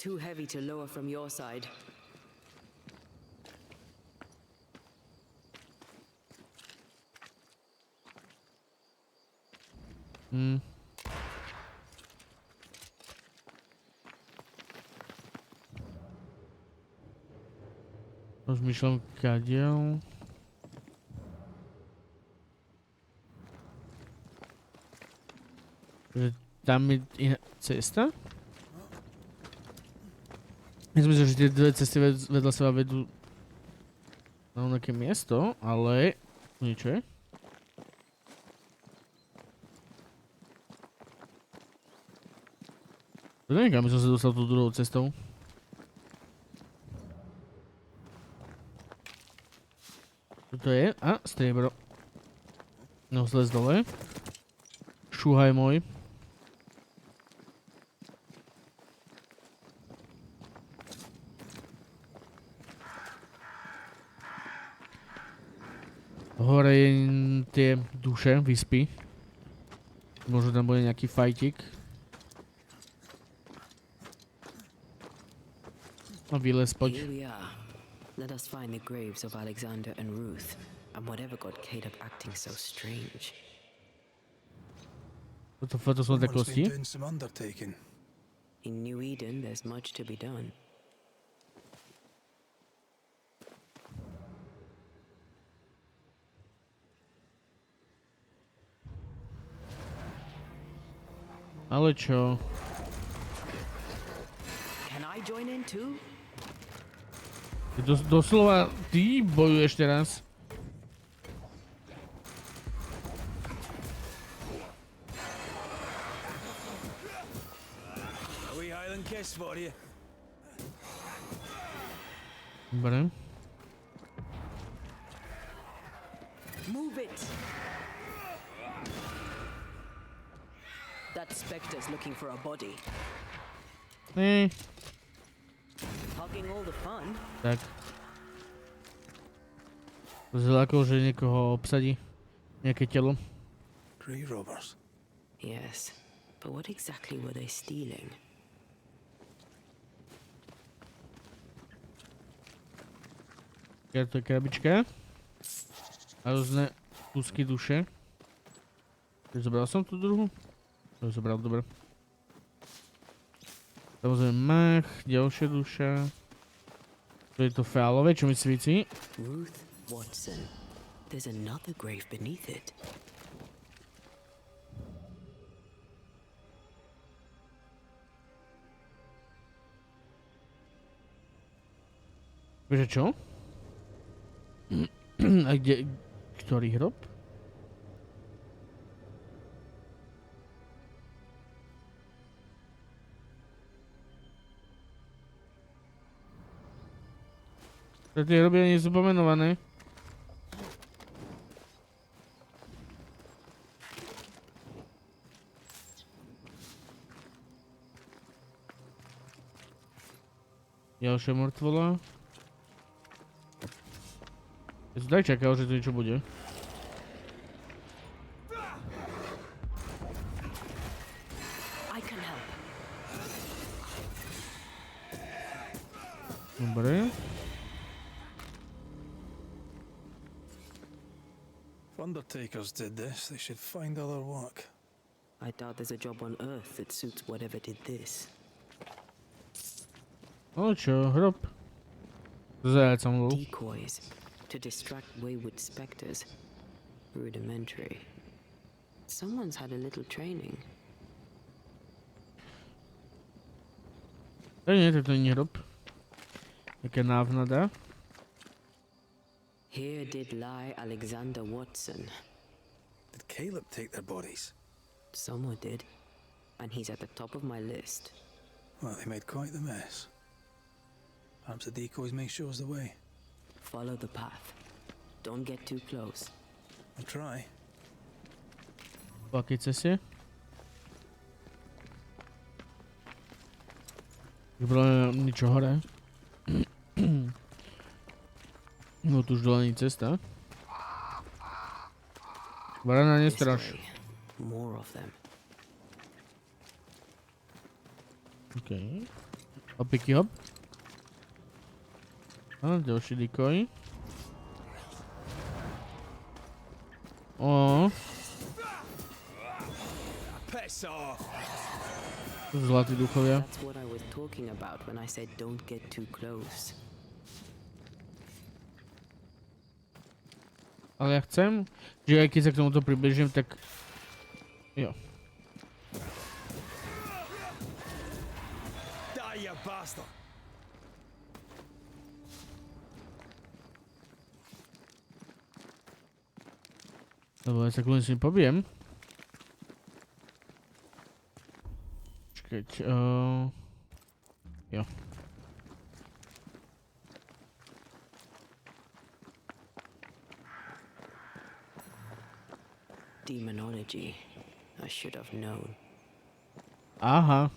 Too heavy to lower from your side. Rozmýšľam kadiaľ. Že tam je iná cesta? Ja som myslel, že tie dve cesty vedľa seba vedú na nejaké miesto, ale niečo je. To neviem, kam som sa dostal tú druhou cestou. Čo to je? A, striebro. No, zles dole. Šúhaj môj. Hore je tie duše, vyspy. Možno tam bude nejaký fajtik. A vylez, poď. Here we are. Let us find the graves of Alexander and Ruth, and whatever got Caleb acting so strange. Toto sú tie kosti. In New Eden, there's much to be done. Ale čo? Can I join in too? Doslova ty bojuješ teraz. this for you. Dobre. Move it! That specter's looking for a body. Hogging all the fun. Tak. Zle ako, že niekoho obsadí. Nejaké telo. Grey robbers. Yes, but what exactly were they stealing? To je krabička. A rôzne kúsky duše. Zobral som tú druhú? To zobral, dobre. Samozrejme mach, ďalšia duša. To je to fálové, čo mi svíci. Ruth Watson. There's another grave beneath it. Vieš čo? A kde... Ktorý hrob? Tie hroby nie sú pomenované. Ďalšia mŕtvola. Ja som tak čakal, že to niečo bude. Dobre. If undertakers did this, they should find other work. I doubt there's a job on Earth that suits whatever did this. O čo, hrob. Zajac som bol. Decoys to distract wayward specters. Rudimentary. Someone's had a little training. Nie, to nie hrob. Jaká návnada. Here did lie Alexander Watson. Did Caleb take their bodies? Someone did. And he's at the top of my list. Well, they made quite the mess. Perhaps the decoys may show us the way. Follow the path. Don't get too close. I'll try. Plakice si. Vybrali niečo hore. No tu už dole nie cesta. Barana nestraš. More of them. Okej. Hopiky hop. A ďalší decoy. O. Zlatí duchovia. That's what I was talking about when I said don't get too close. Ale ja chcem, že aj keď sa k tomuto približím, tak... Jo. Die, you bastard! Dobre, ja sa kľudne s ním pobijem. Čakať, jo. Demonology. I should have known. Aha.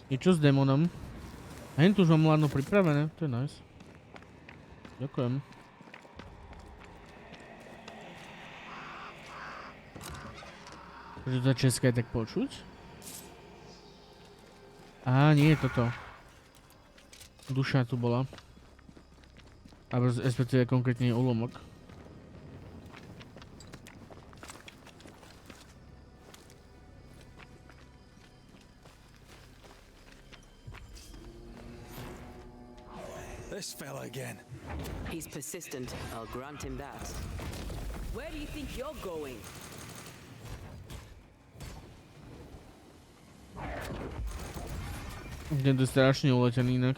Niečo s démonom. A jen tu už mám ladno pripravené, to je nice. Ďakujem. Že to české je tak počuť? Á, nie je toto. Duša tu bola. Alebo respektíve konkrétne úlomok. This fella again. He's persistent. I'll grant him that. Where do you think you're going? Ten to je strašne uletený inak.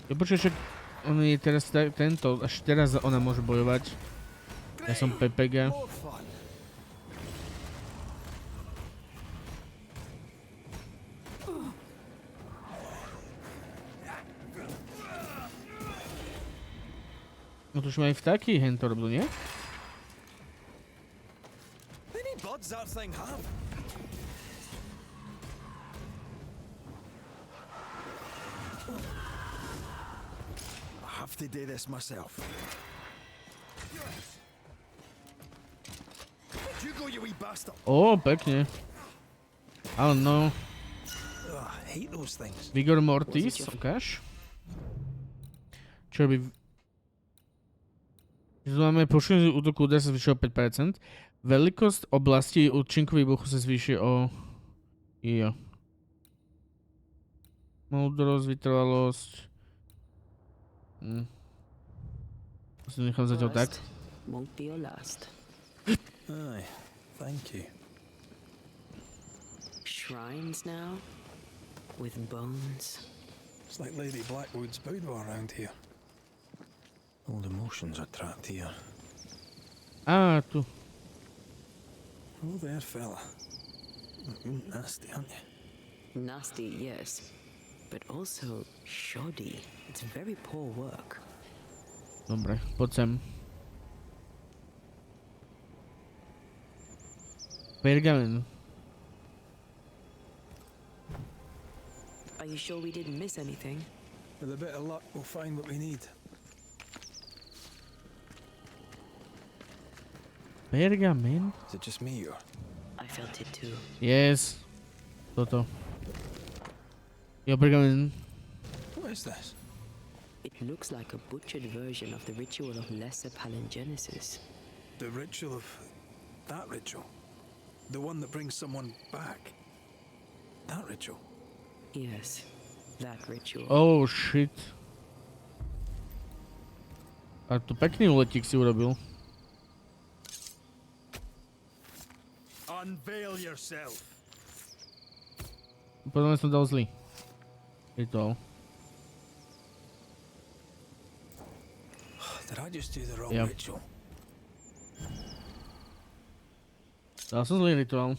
Ja počujem, že on je teraz tento, až teraz ona môže bojovať. Ja som PPG. No tuším aj vtáky hen to robil, nie? Many buds that thing have? I have to do this myself. Where'd you go, you wee bastard? Ó, pekne. Áno. Ugh, I hate those things. Vigor Mortis, ukáž. Čo robí... Tu máme poškodenie útoku úder sa zvýši o 5%. Veľkosť oblasti účinku výbuchu sa zvýši o... Jo. Múdrosť, vytrvalosť... To si nechám zatiaľ tak. Won't be your last. Aye, thank you. Shrines now? With bones? It's like Lady Blackwood's boudoir around here. Old emotions are trapped here. Á, tu. Oh, there, fella. You're nasty, aren't you? Nasty, yes. But also shoddy. It's very poor work. Dobre, poď sem. Pergamen. Are you sure we didn't miss anything? With a bit of luck, we'll find what we need. Pergamen? Is it just me, or? I felt it too. Yes. Toto. Jo, pergamen. What is this? It looks like a butchered version of the ritual of Lesser Palingenesis. The ritual of... that ritual? The one that brings someone back? That ritual? Yes, that ritual. Oh, shit. A tu pekný letík si urobil. Unveil yourself! Podľa mňa som dal zlý. Rituál. Did I just do the wrong Yep. ritual? Dal som zlý rituál.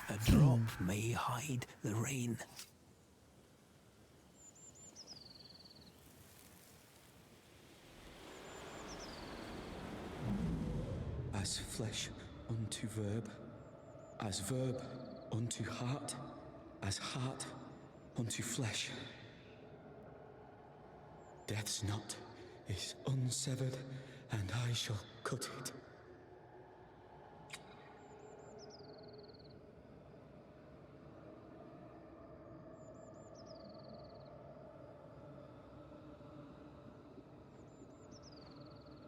A drop may hide the rain. As flesh unto verb, as verb unto heart, as heart unto flesh. Death's knot is unsevered, and I shall cut it.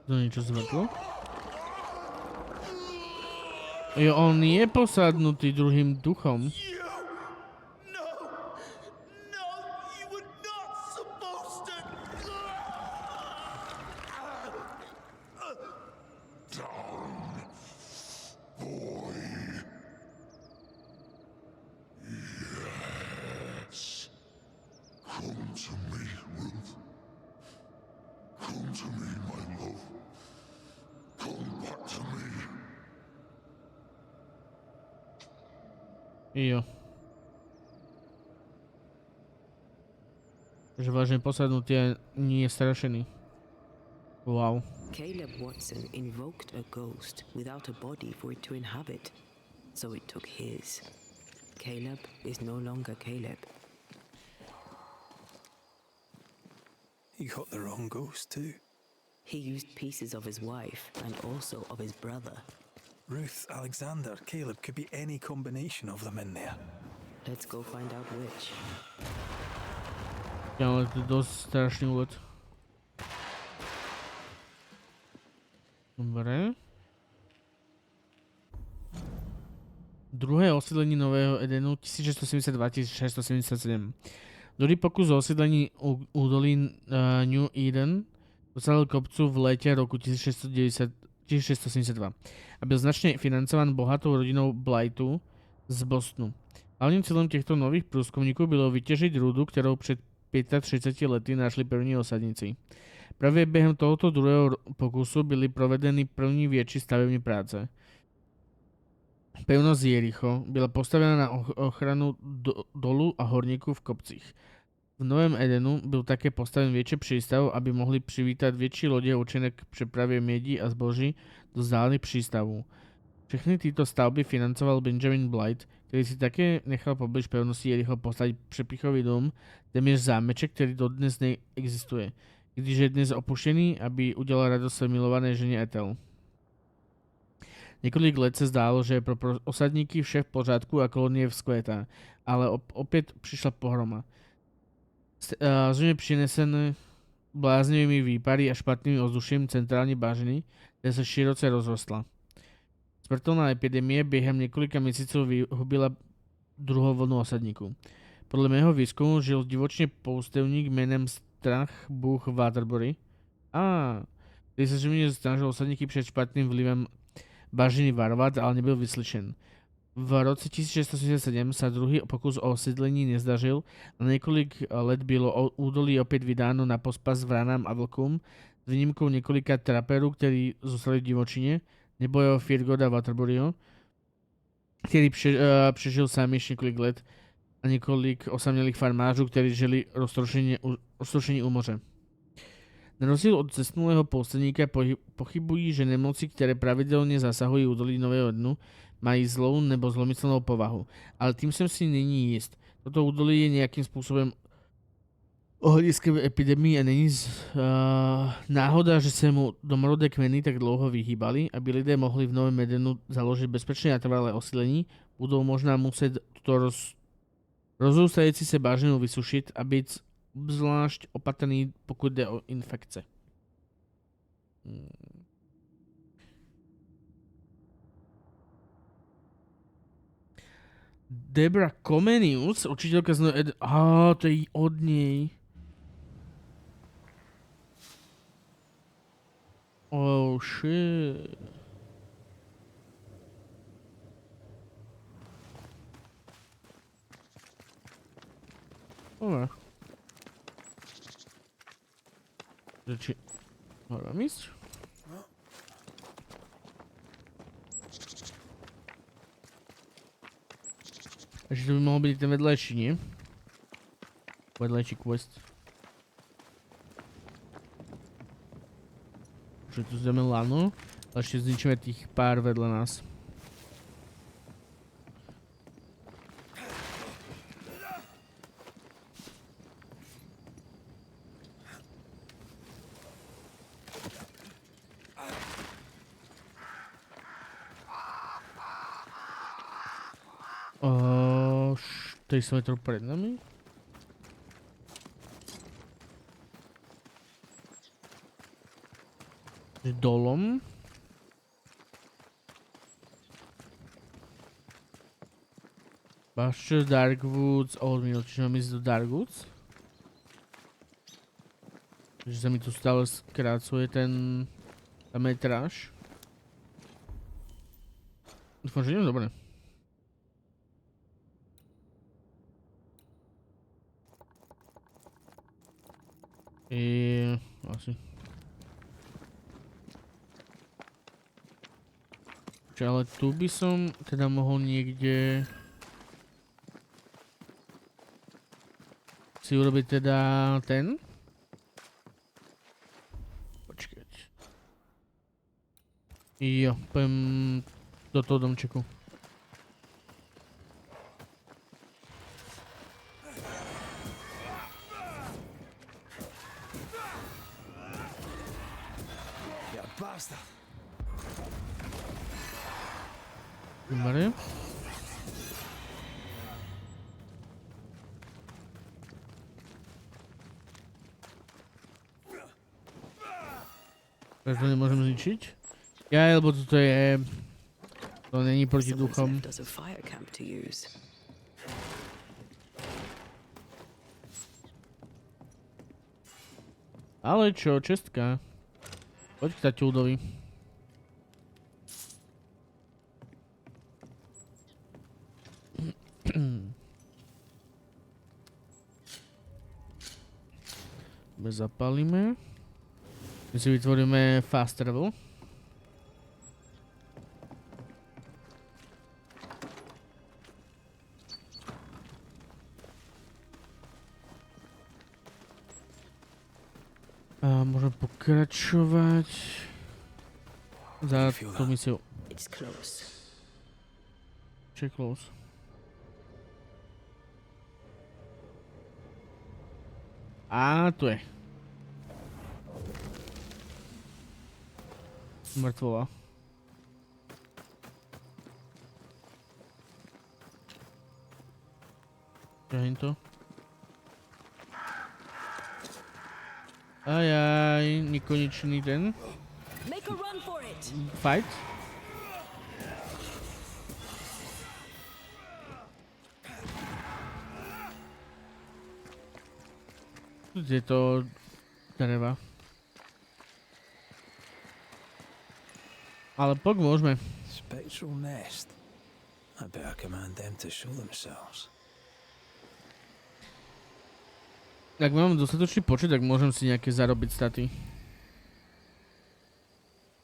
To niečo zvrtlo? Jo, on je posadnutý druhým duchom. Jo. Takže vážne posadnutý a nie je strašený. Wow. Caleb Watson invoked a ghost without a body for it to inhabit, so it took his. Caleb is no longer Caleb. He got the wrong ghost too. He used pieces of his wife and also of his brother. Ruth, Alexander, Caleb, could be any combination of them in there. Let's go find out which. Ja, ale to je dosť strašný úvod. Dobre. Druhé osídlenie Nového Edenu 1672-1677. Druhý pokus o osídlení údolí New Eden dosáhol kopcu v lete roku 1672 a byl značne financován bohatou rodinou Blightu z Bostonu. Hlavným cieľom týchto nových prúskumníkov bylo vyťažiť rúdu, ktorou pred 35 lety našli první osadníci. Práve během tohoto druhého pokusu byly provedeny první větší stavební práce. Pevnosť Jericho byla postavená na ochranu dolu a horníků v kopcích. V Novém Edenu byl také postaven větší přístav, aby mohli přivítat větší lodě určené k přepravě mědi a zboží do vzdálených přístavů. Všechny tyto stavby financoval Benjamin Blight, který si také nechal poblíž pevnosti Jericho postavit přepichový dům, téměř zámeček, který dodnes neexistuje, když je dnes opuštěný, aby udělal radost své milované ženě Ethel. Několik let se zdálo, že je pro osadníky vše v pořádku a kolonie vzkvétá, ale opět přišla pohroma. Zřejmě přinesené bláznivými výpary a špatným ovzduším centrální bažiny, kde se široce rozrostla. Smrtelná epidemie během několika měsíců vyhubila druhou vlnu osadníků. Podle mého výzkumu žil divočně poustevník jménem Strach Bůh Waterbury, který se zřejmě snažil osadníky před špatným vlivem bažiny varovat, ale nebyl vyslyšen. V roce 1677 sa druhý pokus o osídlení nezdařil a několik let bylo údolí opět vydáno na pospas vranám a vlkům s výjimkou několika traperů, kteří zůstali v divočině, nebo jeho Firgoda Waterburyho, který přežil sám ještě několik let, a několik osamělých farmářů, kteří žili roztroušení u moře. Na rozdíl od zesnulého poustevníka pochybují, že nemoci, které pravidelně zasahují údolí Nového dnu, mají zlou nebo zlomyslnou povahu, ale tím jsem si není jist. Toto údolí je nějakým způsobem ohniskem epidemii a není náhoda, že se mu domorodé kmeny tak dlouho vyhýbali, aby lidé mohli v Novém Edenu založit bezpečné a trvalé osídlení, budou možná muset tuto rozrůstající se bažinu vysušit a být obzvlášť opatrný, pokud jde o infekce. Debra Comenius, učiteľka z Nového Edenu. To je od nej. Oh shit. Dobre. Či... Môžem ísť? Takže to by mohol byť ten vedlejší, nie? Vedlejší quest. Že tu zjeme lano, ale ešte zničíme tých pár vedľa nás. Tady jsou metru před nami. Dolom. Banishers, Darkwoods, Old Mill, čiže mám ísť do Darkwoods. Takže sa mi tu stále skrácuje tá metráž. Dúfam, že idem dobre. Asi. Čiže ale tu by som teda mohol niekde si urobiť teda ten. Počkať. Jo, pojem do toho domčeku. Dobre. Takže to nemôžem zničiť? Ja, lebo toto je... To není proti duchom. Ale čo, čestka. Poď k taťuldovi. Zapálime. My si vytvoríme fast travel. A môžem pokračovať za tú misiu. It's close. Check close. A tu je. Mŕtvola. Ťahnem to. Ajaj, nekonečný ten. Make a run for it. Fight. Je to dreva. Ale pomôžeme. Spectral nest. I better command them to show themselves. Ak mám dostatočný počet, tak môžem si nejaké zarobiť staty.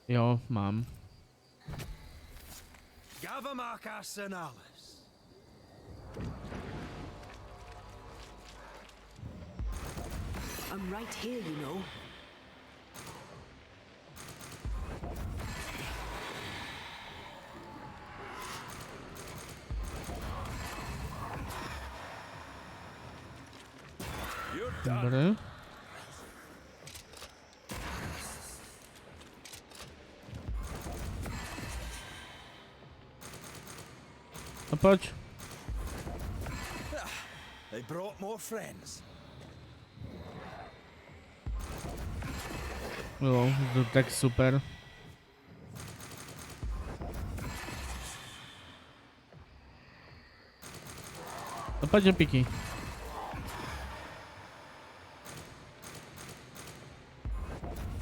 Jo, mám. I'm right here, you know. Dobre. No poď. They brought more friends. Jo, to tak super. No poď, opiky.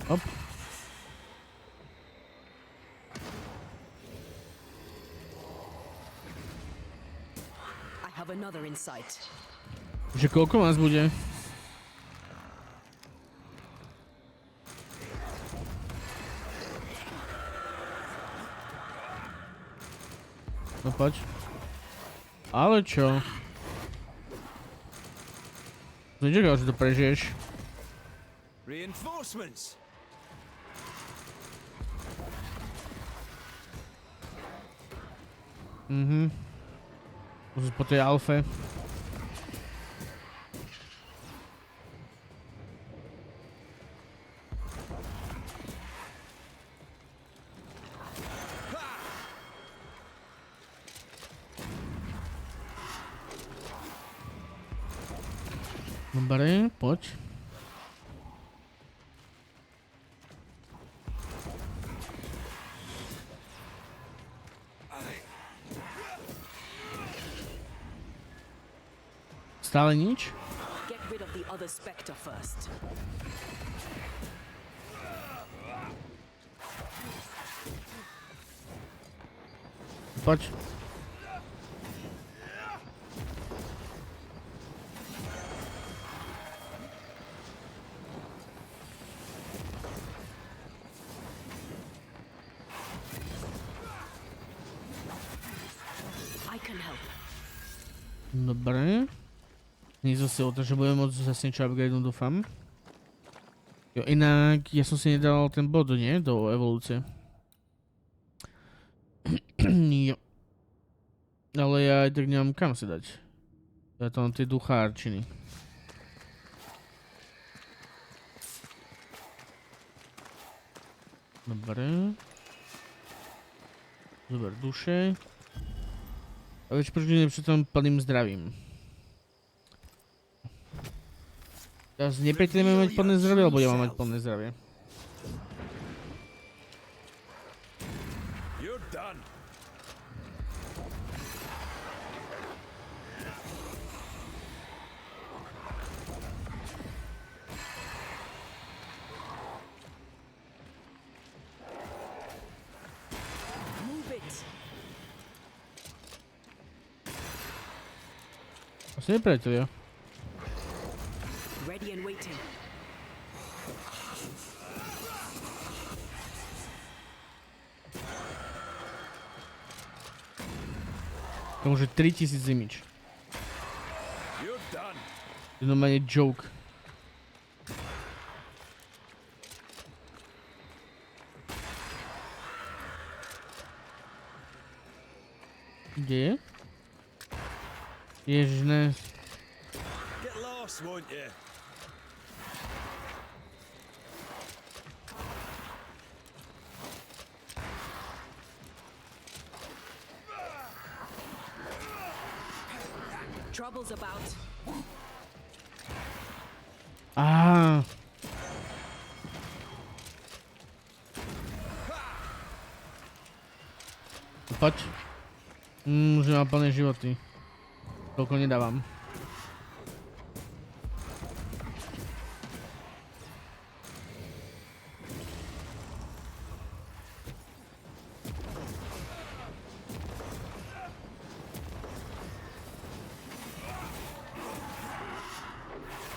Hop. I have another in sight. Že koľko nás bude? No poď. Ale čo? Nečakal, že to prežiješ. Reinforcements. Môžeš po tej alfe. Dobre, poď. Stále nič? Get rid of the other spectre first. Poď. I can help. Dobre. Nie zase o to, že budeme môcť zase niečo upgradenúť, dúfam. Jo, inak ja som si nedal ten bod, nie? Do evolúcie. Jo. Ale ja aj tak nemám kam si dať. Ja to mám tie duchárčiny. Dobre. Zober duše. A veď prečo nie pritom plným zdravím. Teraz nepriateľi majú mať plné zdravie, alebo ja mám mať plné zdravie? Asi nepriateľia. Ready and waiting. To už je 3000 image. To je normálne joke. Kde je? Ježiš, ne. Get lost, won't you? Trouble's about. Á. Poď. Už mám plné životy. Toľko nedávam.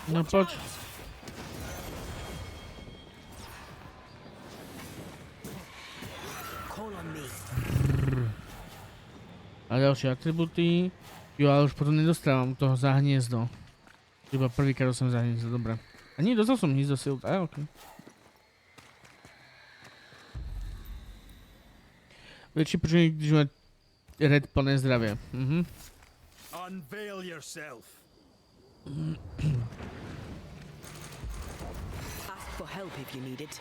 No poď. A ďalšie atributy. Jo, ale už potom nedostávam toho za hniezdo. Iba prvýkrát som za hniezdo, dobre. A nie, dostal som hniezdo silt, aj okej. Väčší počujem, když má red plné zdravie. Unveil yourself. Ask for help if you need it.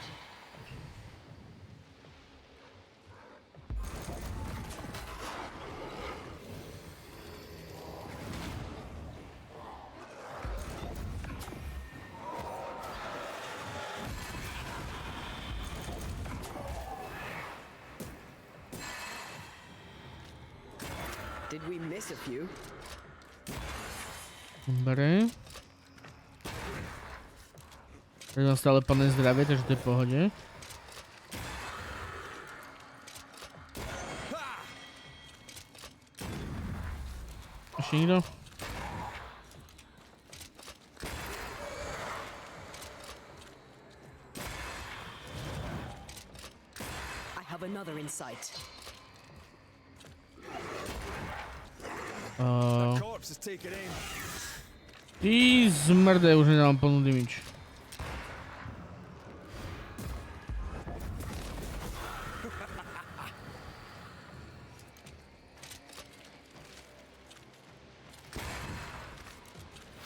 Did we miss a few? Dobre. Ja mám stále plné zdravie, takže to je v pohode. Ešte nikto? I have another in sight. Corpse is taken aim. Ty zmrde, už nedávam plnú damage.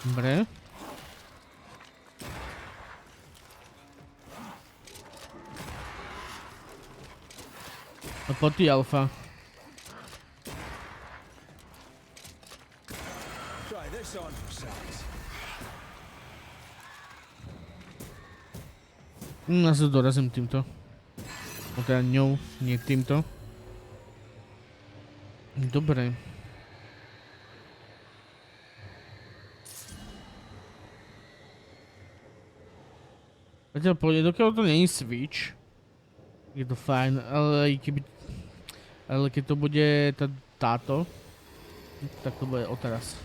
Dobre. A poď ty, alfa. Try this on for size. Ja sa dorazím týmto. O teda ňou, nie týmto. Dobre. Zatiaľ pôjde, dokiaľ to nie je switch. Je to fajn, ale keby... Ale keď to bude táto, tak to bude odteraz.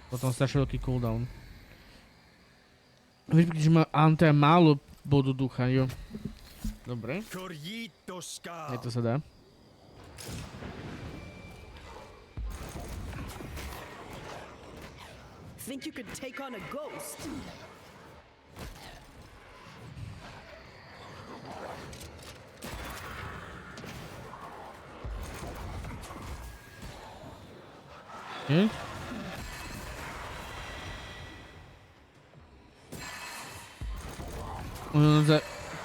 Potom strašne veľký cooldown. Víš, že má Anta málo bodu ducha, jo. Dobre. Je to sa dá. Think you could take on a ghost? Okay.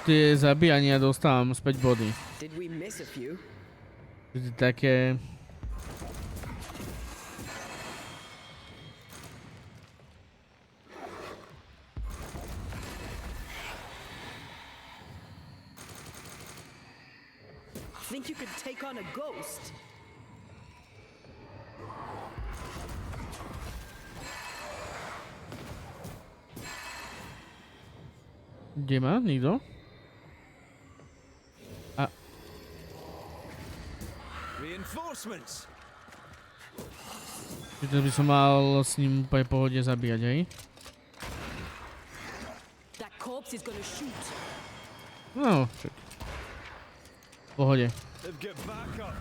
Tie zabíjania dostávam späť body. Did we miss a few? Také... Think you could take on a ghost? Kde má? Nikto? A... Reinforcements. Čiže by som mal s ním úplne v pohode zabíjať, hej? That corpse is gonna shoot. No, však. V pohode. They've got backup.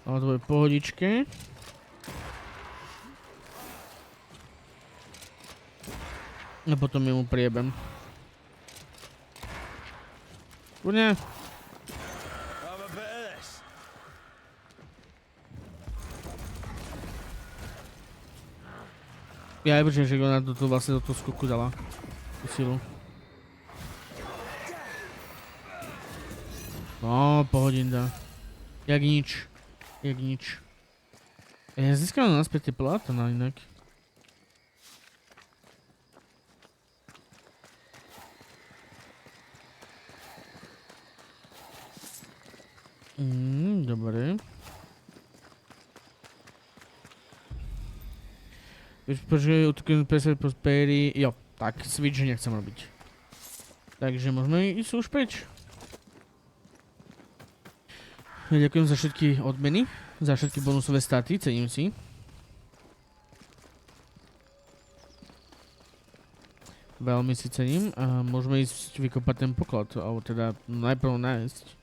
Ale to bude pohodičke. A potom mu priebem. Kúrne. Ja aj počujem, že ona do toho vlastne do toho skoku dala tú silu. No, pohodinda. Jak nič. Jak nič. Ja získam naspäť tie plátna inak. Dobre. Počkaj, utokujem presať po spéry. Jo, tak switch nechcem robiť. Takže môžeme ísť už preč. Ďakujem za všetky odmeny, za všetky bonusové staty, cením si. Veľmi si cením a môžeme ísť vykopať ten poklad, alebo teda najprv nájsť.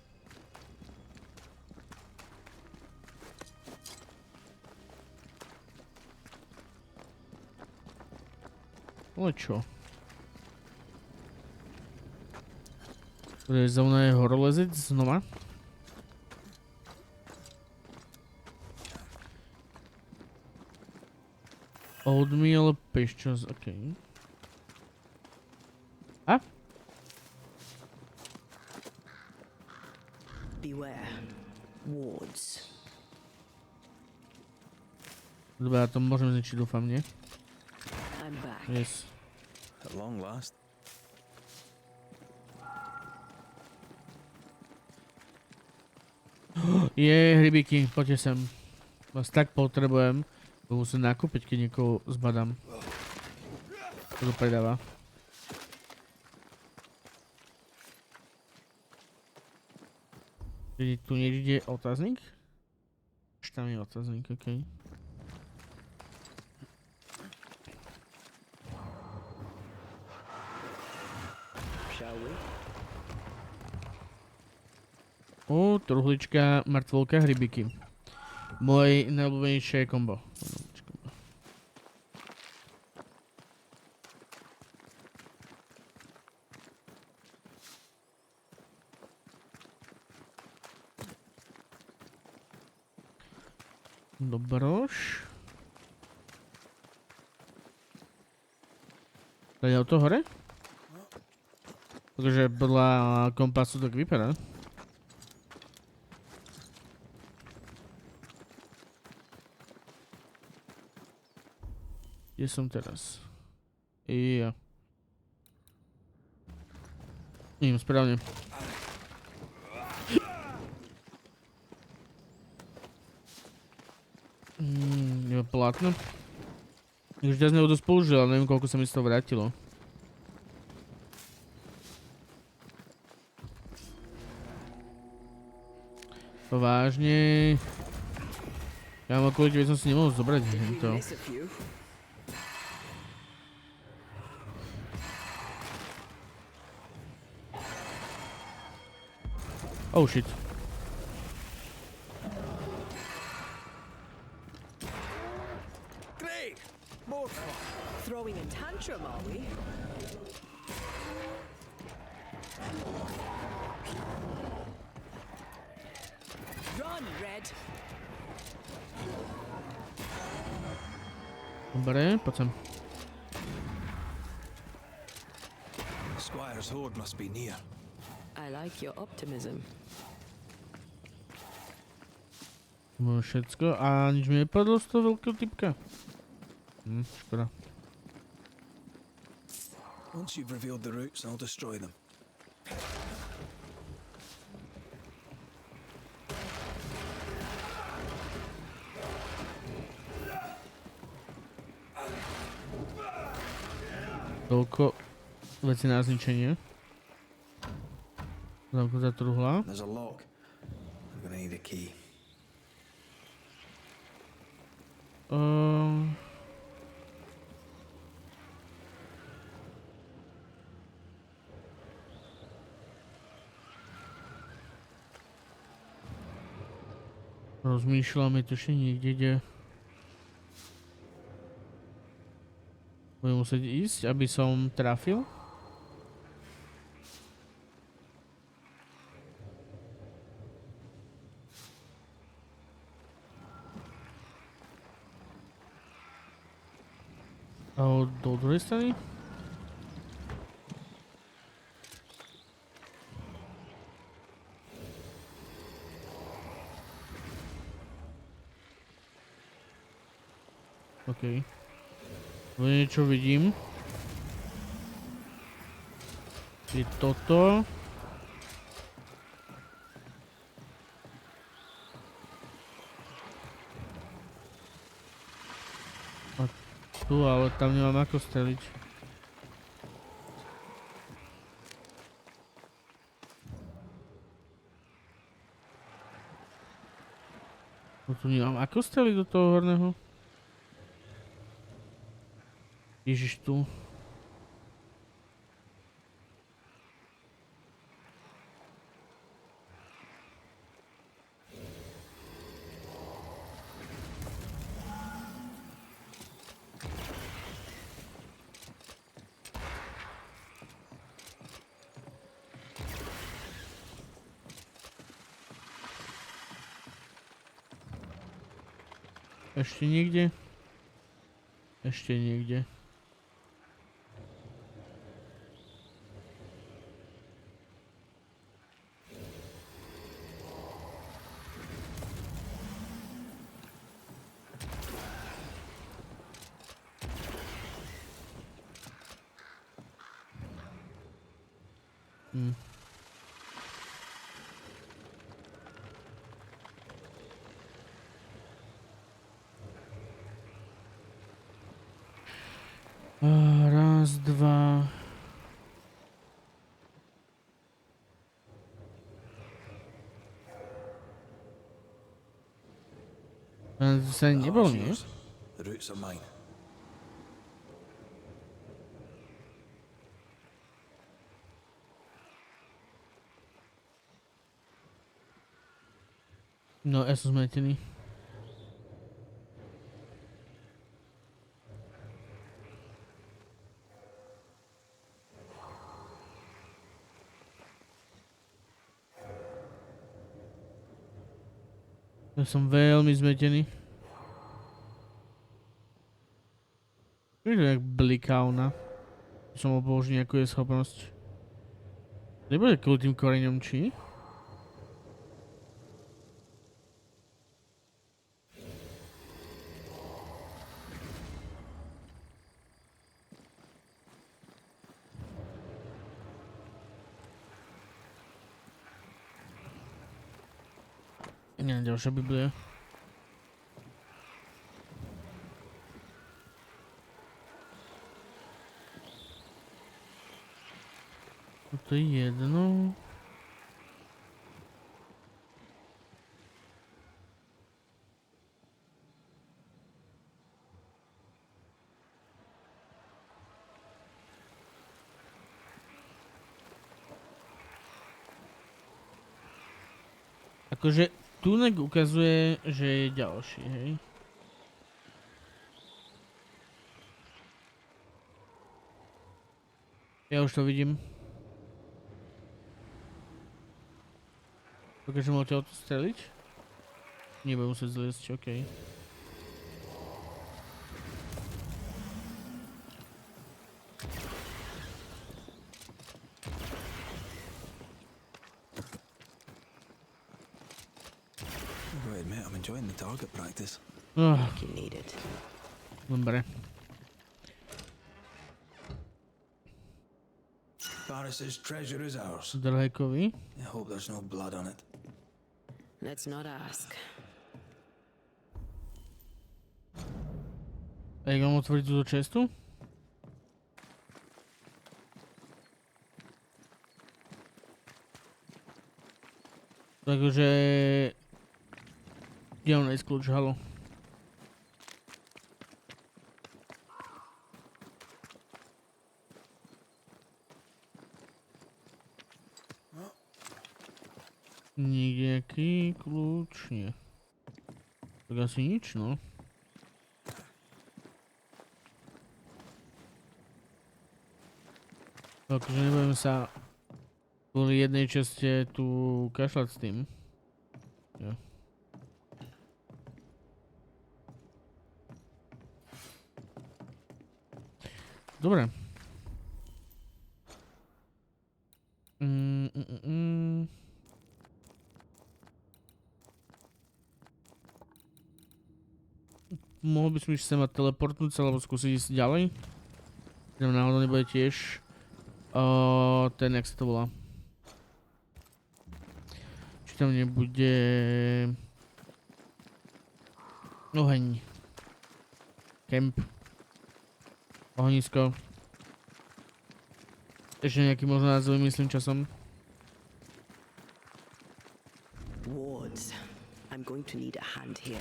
Ale čo? Bude za mnou je horolezec znova. Oatmeal pastures, okej. A? Beware. Wards. Dobre, ja to môžem zničiť, dúfam, nie? I'm back. Yes. At long last. Hrybiky, poďte sem. Vás tak potrebujem. To musím nakúpiť, keď niekoho zbadám. To predáva. Tu niekde otáznik? Už tam je otáznik, okej. Truhlička, mŕtvolka, hrybiky. Moje najobľúbenejšie kombo. Dobroš. To je auto hore? Takže podľa kompasu tak vypadá. Kde som teraz? Ja. Idem správne. Je plátno. Už teraz neho dosť použil, ale neviem koľko sa mi z toho vrátilo. To vážne. Ja mám kvôli, že som si nemohol zobrať to. Oh shit. Great! More fun. Throwing a tantrum, are we? Run, Red! Dobre, poď sem. Squire's horde must be near. I like your optimism. Všetko a nič mi nepadlo z toho veľkého typka. Škoda. Once you've revealed the roots, I'll destroy them. Toľko veci na zničenie. Zamku za truhla. There's a lock. I'm gonna need a key. Rozmýšľam, je to ešte niekde, kde... Budem Budem musieť ísť, aby som trafil. A do druhej strany? OK. Niečo vidím. Je toto. A tu, ale tam nemám ako streliť. Tu nemám ako streliť do toho horného. Ježiš, tu. Ešte niekde? Ešte niekde. Raz, dva. Sa nebol, nie? The roots are mine. No, ja som zmetený. Ja som veľmi zmetený. Je to jak bliká ona. Som mu použil nejakú jej schopnosť. Nebude kvôli tým koreňom, či? Nie, ďalšia Biblia. Toto je jedno. Akože Tunek ukazuje, že je ďalší, hej. Ja už to vidím. Dokážem ho odtiaľto streliť? Nebudem musieť zliesť, okej. Go ahead, mate. I'm enjoying the target practice. Like you need it. Dobre. Barris's treasure is ours. Drhekovi. I hope there's no blood on it. Let's not ask. A jak mám otvoriť túto čestu? Takže... Kde on nájsť kľúč, halo? Nejaký kľúč, nie. Tak asi nič, no. Takže nebudem sa kvôli jednej česte tu kašľať s tým. Jo. Dobre. Mohol by som ešte sa ma teleportnúť alebo skúsiť ísť ďalej. Keď náhodou nebude tiež ten, jak sa to volá. Či tam nebude oheň. Kemp. Ohnisko. Ešte nejaký možno názov vymyslím časom. Wards, I'm going to need a hand here.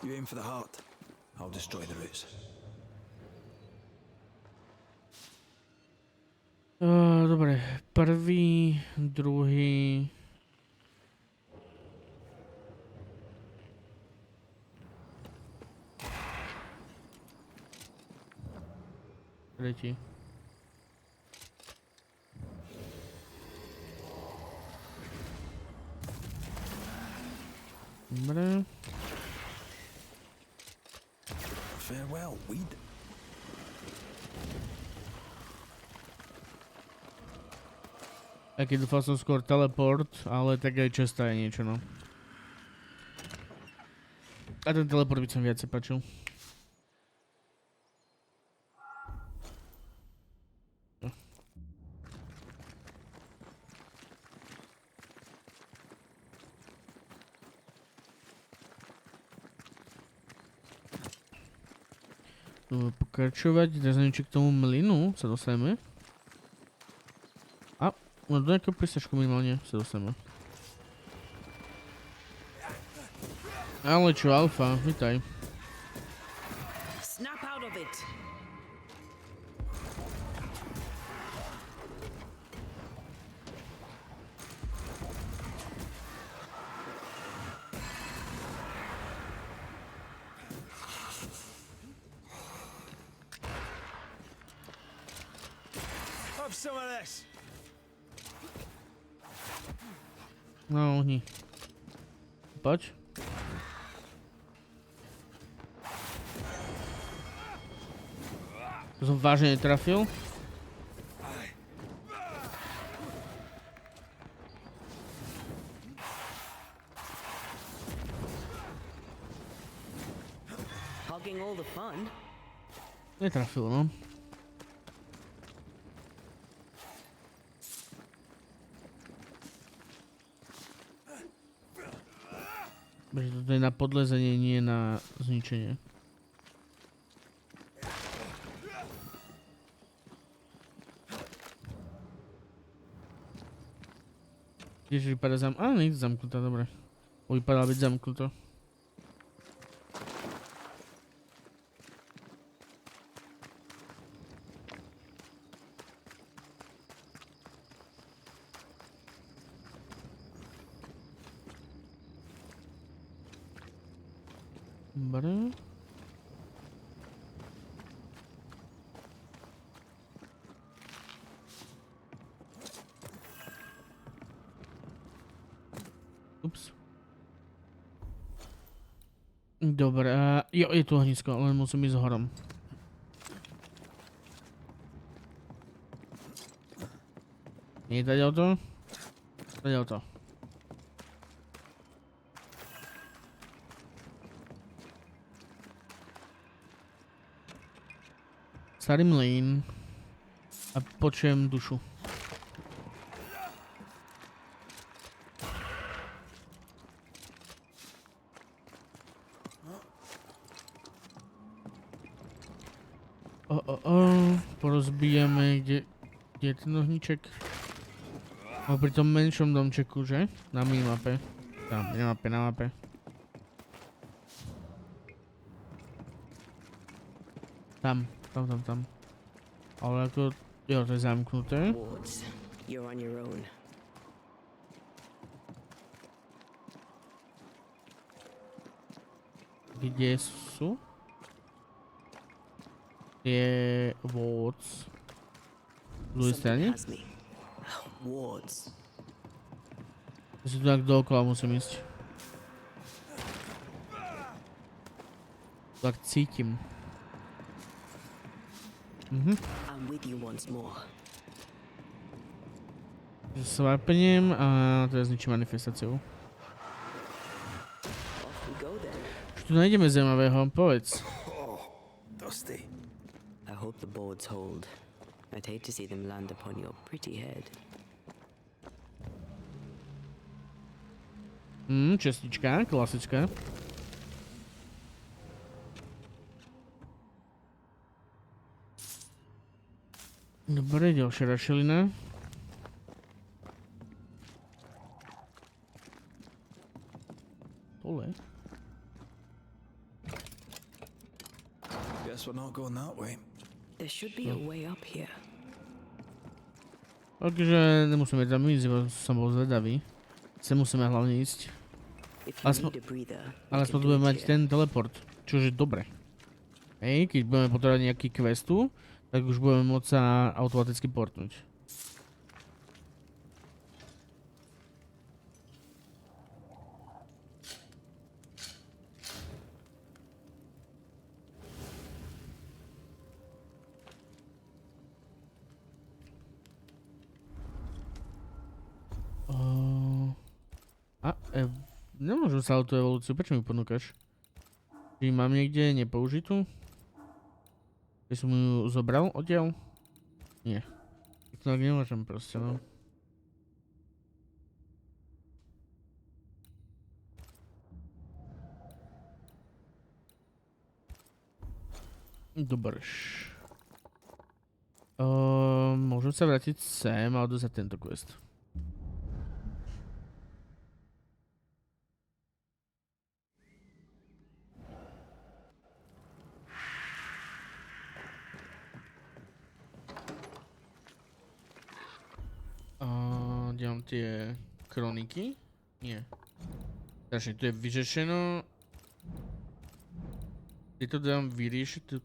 You aim for the heart. I'll destroy the roots. Dobre, prvý, druhý... Tretí. Dobre. Farewell, weed. Aj keď dúfal som skôr teleport, ale tak aj česta je niečo, no. A ten teleport by som viacej páčil. Pokračovať, teraz neviem, či k tomu mlynu sa dostaneme. A, no do nejakého prístažku minimálne sa dostaneme. Ale čo, Alfa, vítaj. Snap out of it. Have some of this. No, ohni. Poď. To som vážne netrafil. Hogging all the fun. Netrafil, no. Bože, toto je na podlezenie, nie na zničenie. Tiež vypadá ale nie je zamknutá, dobre. Vypadá byť zamknutá. Dobre. Ups. Dobre, jo, je tu ohnisko, len musím ísť horom. Nie je tady o to? Tady o to. Starý mlyn a počujem dušu. Porozbijeme, kde je ten ohníček? O, pri tom menšom domčeku, že? Na minimape. Tam, na mape. Tam. Ale ako... Jo, to je zamknuté. Wards, you're on your own. Kde sú? Je wards. Z druhej strany? Has me. Wards. Ja si tu tak dookola musím ísť. Tak cítim. I'm with you once more. Svapnem a teraz ničím manifestáciou. Off we go then. Čo tu nájdeme zaujímavého? Povedz. Dusty. I hope the boards hold. I'd hate to see them land upon your pretty head. Čestička, klasická. Dobre, ďalšia rašelina. Dole. Guess we're not going that way. There should be a way up here. Takže nemusíme tam ísť, bo som bol zvedavý. Sem musíme hlavne ísť. Ale aspoň tu budeme mať ten teleport, čo je dobre. Hej, keď budeme potrebovať nejaký questu, tak už budeme môcť sa automaticky portnúť. Nemôžem sa o tú evolúciu, prečo mi ponúkaš? Či mám niekde nepoužitú? Keď som ju zobral odtiaľ? Nie. Tak nemôžem proste, no. Dobrš. Môžem sa vrátiť sem a odozať tento quest. Kde mám tie kroniky? Nie. Takže tu je vyřešeno. Tieto dám vyriešiť.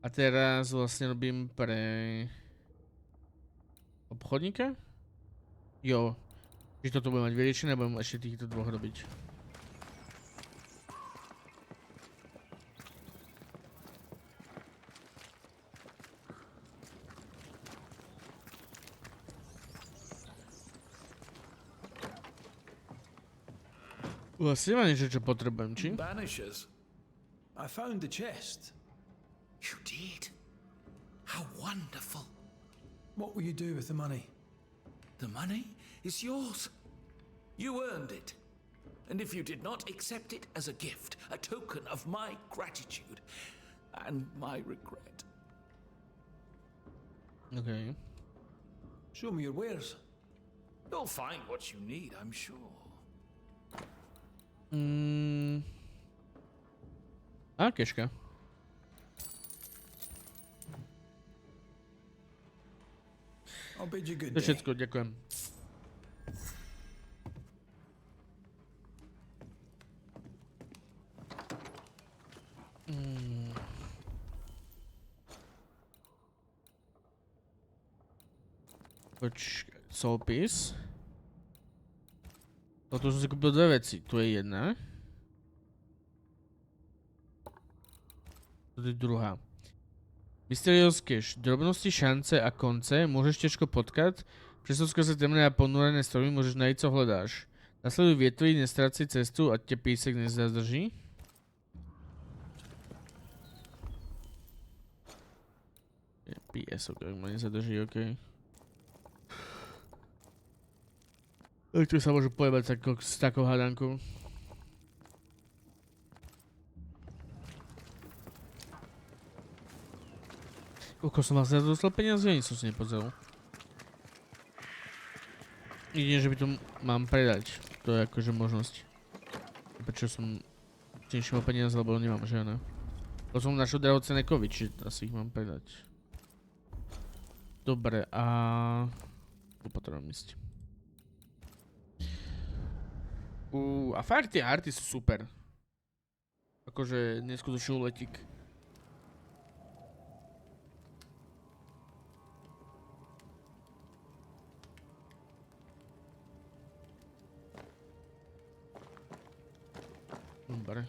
A teraz vlastne robím pre obchodníka? Jo. Čiže toto budem mať vyriešené a budem ešte týchto dvoch robiť. Vlastne ma niečo, čo potrebujem, či? Banishers. I found the chest. You did? How wonderful. What will you do with the money? The money is yours. You earned it. And if you did not accept it as a gift, a token of my gratitude and my regret. Okay. Show me your wares. You'll find what you need, I'm sure. Keška. I'll bid you good To day. všetko, ďakujem. Počkaj, soulpiece. Toto som si kúpil dve veci. Tu je jedna. Tu je druhá. Mysterious cache. Drobnosti, šance a konce môžeš ťažko potkať. Přesto skrze temné a ponurené stromy môžeš nájsť, co hledáš. Nasleduj vietvy, nestráci cestu a te písek nezazdrží. PS, ok, ma nezadrží, ok. Tu sa môžu pojebať s takou hadankou. Koľko som vlastne dostal peniaze, ani som si nepozrel. Jedine, že by to mám predať. To je akože možnosť. Prečo som si nešiel peniaze, lebo nemám žiadne. To som našiel drahocenné kovy, čiže asi ich mám predať. Dobre, a... Tu potrebujem ísť. A fakt tie arty sú super. Akože neskutočný letík. Super.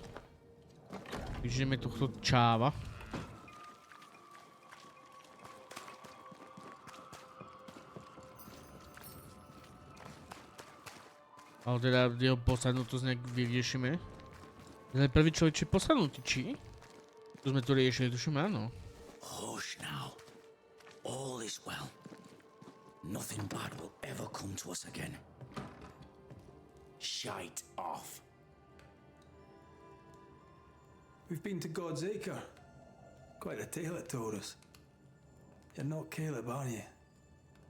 Vyžijeme tohto čáva. Ale teda jeho posadnutosť nejak vyriešime. Je prvý človek, či je posadnutý, či? To sme tu riešili, tuším áno. Hush now. All is well. Nothing bad will ever come to us again. Shite off. We've been to God's Acre. Quite a tale it told us. You're not Caleb, are you?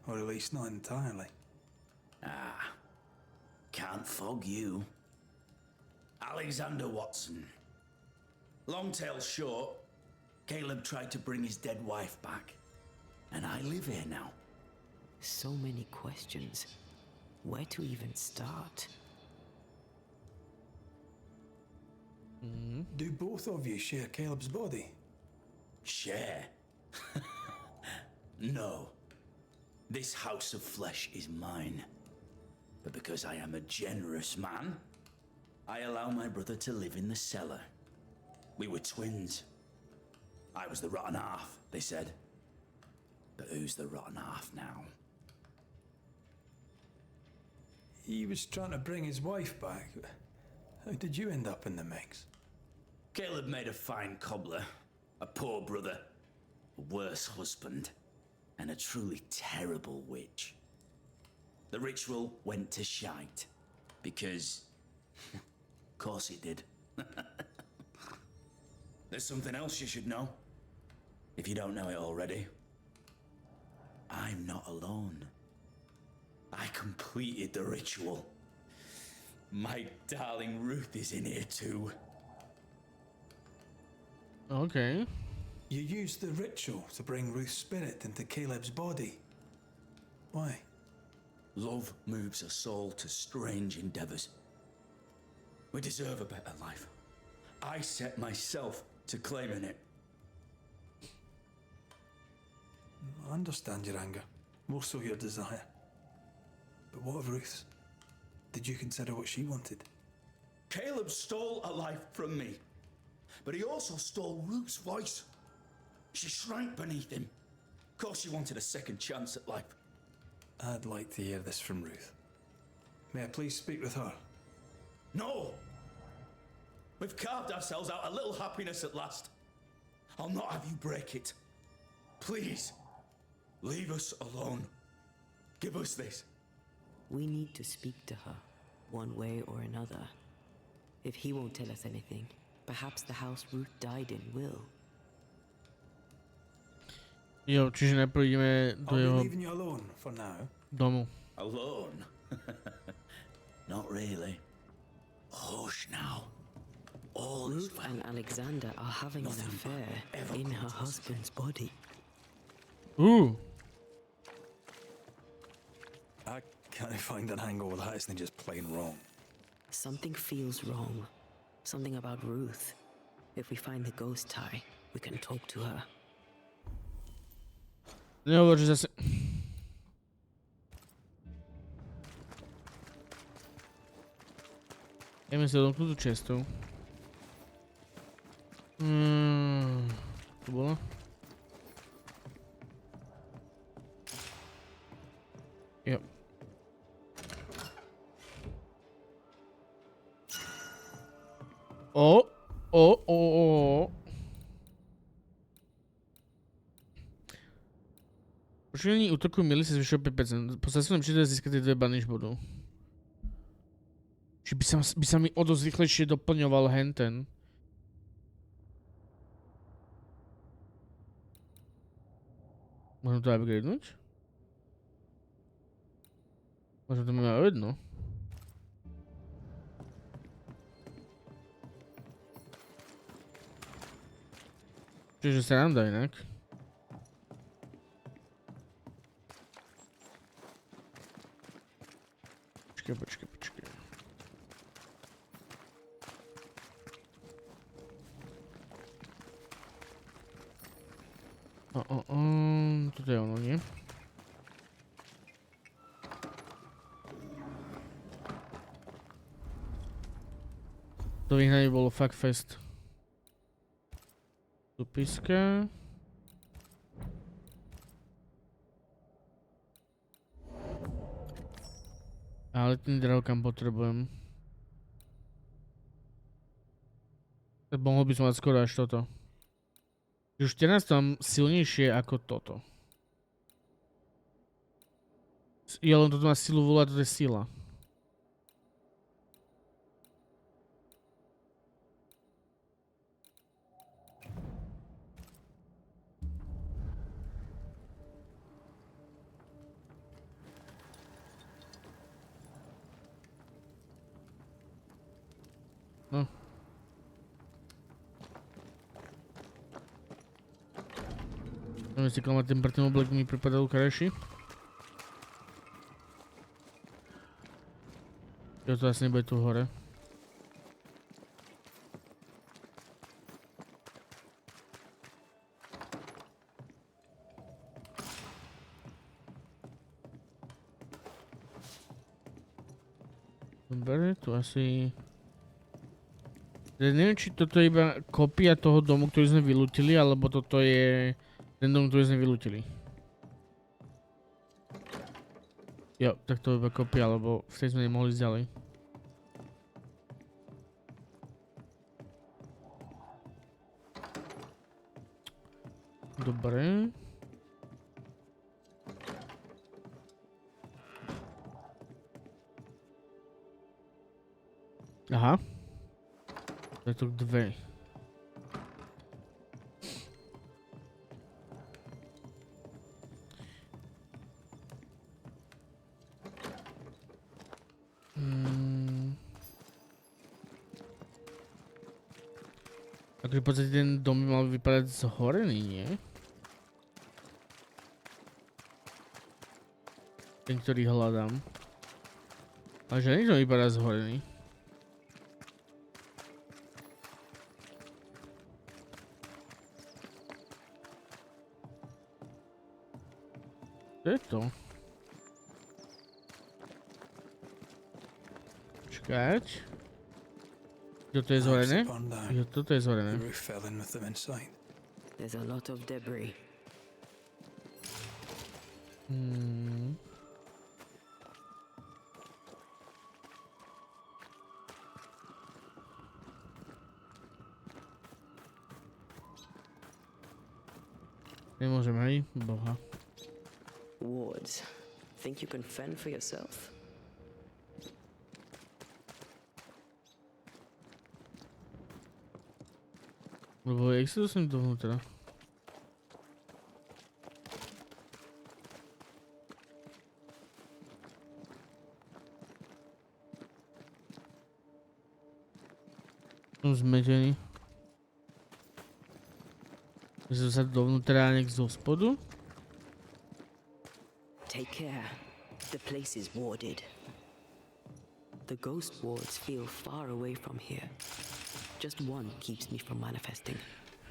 Or at least not entirely. Ah. Can't fog you. Alexander Watson. Long tale short, Caleb tried to bring his dead wife back. And I live here now. So many questions. Where to even start? Do both of you share Caleb's body? Share? No. This house of flesh is mine. But because I am a generous man, I allow my brother to live in the cellar. We were twins. I was the rotten half, they said. But who's the rotten half now? He was trying to bring his wife back. How did you end up in the mix? Caleb made a fine cobbler, a poor brother, a worse husband, and a truly terrible witch. The ritual went to shite, because, of course it did. There's something else you should know, if you don't know it already. I'm not alone. I completed the ritual. My darling Ruth is in here too. Okay. You used the ritual to bring Ruth's spirit into Caleb's body. Why? Love moves a soul to strange endeavors. We deserve a better life. I set myself to claiming it. I understand your anger, more so your desire. But what of Ruth's? Did you consider what she wanted? Caleb stole a life from me, but he also stole Ruth's voice. She shrank beneath him. Of course she wanted a second chance at life. I'd like to hear this from Ruth. May I please speak with her? No! We've carved ourselves out a little happiness at last. I'll not have you break it. Please, leave us alone. Give us this. We need to speak to her, one way or another. If he won't tell us anything, perhaps the house Ruth died in will. Jo, čiže najprv ideme do I'll jeho be leaving you alone for now. domu. Alone? Not really. Hush now. All is Ruth well. and Alexander are having an Nothing affair ever in her comes. husband's body. Ooh. I can't find an angle with that, isn't it just plain wrong? Something feels wrong. Something about Ruth. If we find the ghost tie, we can talk to her. Nehovor, že zase... Ideme sa domknúť tú čestu. To bolo? Jo. O. Poškodení útoku mily sa zvyšuje 5%. Posledným či to je získať 2 banish bodov. Či by sa mi o dosť rýchlejšie doplňoval henten. Môžem to upgradenúť? Možno to máme o jedno. Čiže sa nám dá inak. Počkaj. Toto je ono, nie? To vyhnanie bolo fakt fest. Tupiska. Ale ten dravkam potrebujem. Mohol by som mať skoro až toto. Už 14 mám silnejšie ako toto. Jo, len toto má silu vôľa, toto je sila. No. Neviem si klamať, ten ten oblek mi pripadal krajší. Jo, to asi nebude tu hore. Dobre, tu asi... Ja neviem, či toto je iba kopia toho domu, ktorý sme vylútili, alebo toto je ten dom, ktorý sme vylútili. Jo, tak to je iba kopia, lebo v tej sme nemohli ísť ďalej. Dobre. Aha. To je tu dve. Takže v podstate ten dom by mal vypadať zhorený, nie? Ten, ktorý hľadám. Ale že nikto vypadá zhorený. Čo je to? Počkať. Toto je zhorené? Jo, toto je zhorené. There's a lot of debris. Nemôžem, hej? Boha. Wards, think you can fend for yourself? Lebo jak sa dostanem dovnútra? Som zmetený. Že sa dovnútra nejak zo spodu? Take care. The place is warded. The ghost wards feel far away from here. Just one keeps me from manifesting.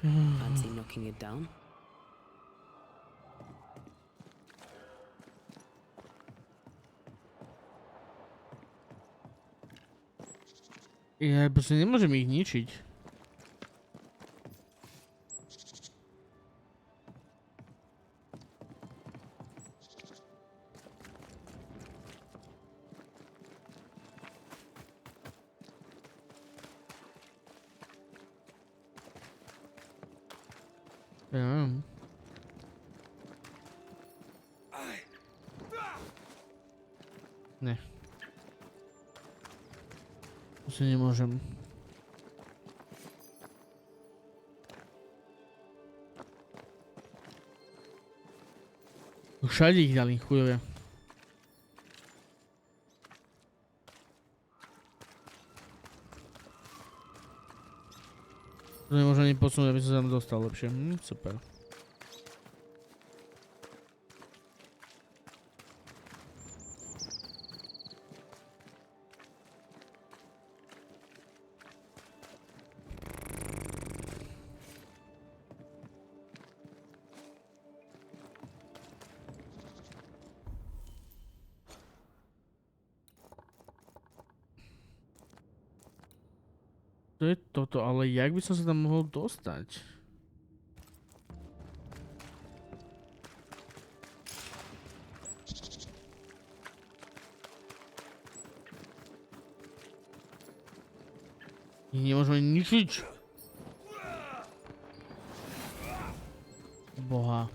Fancy knocking it down? Ja proste nemôžem ich ničiť. Ja. Ne. To si nemôžem. Všade ich dali, chujovia. To nemôžem ani posunúť, aby som sa tam dostal lepšie. Super. To je toto, ale jak by som sa tam mohol dostať? Nemôžeme ničiť. Boha.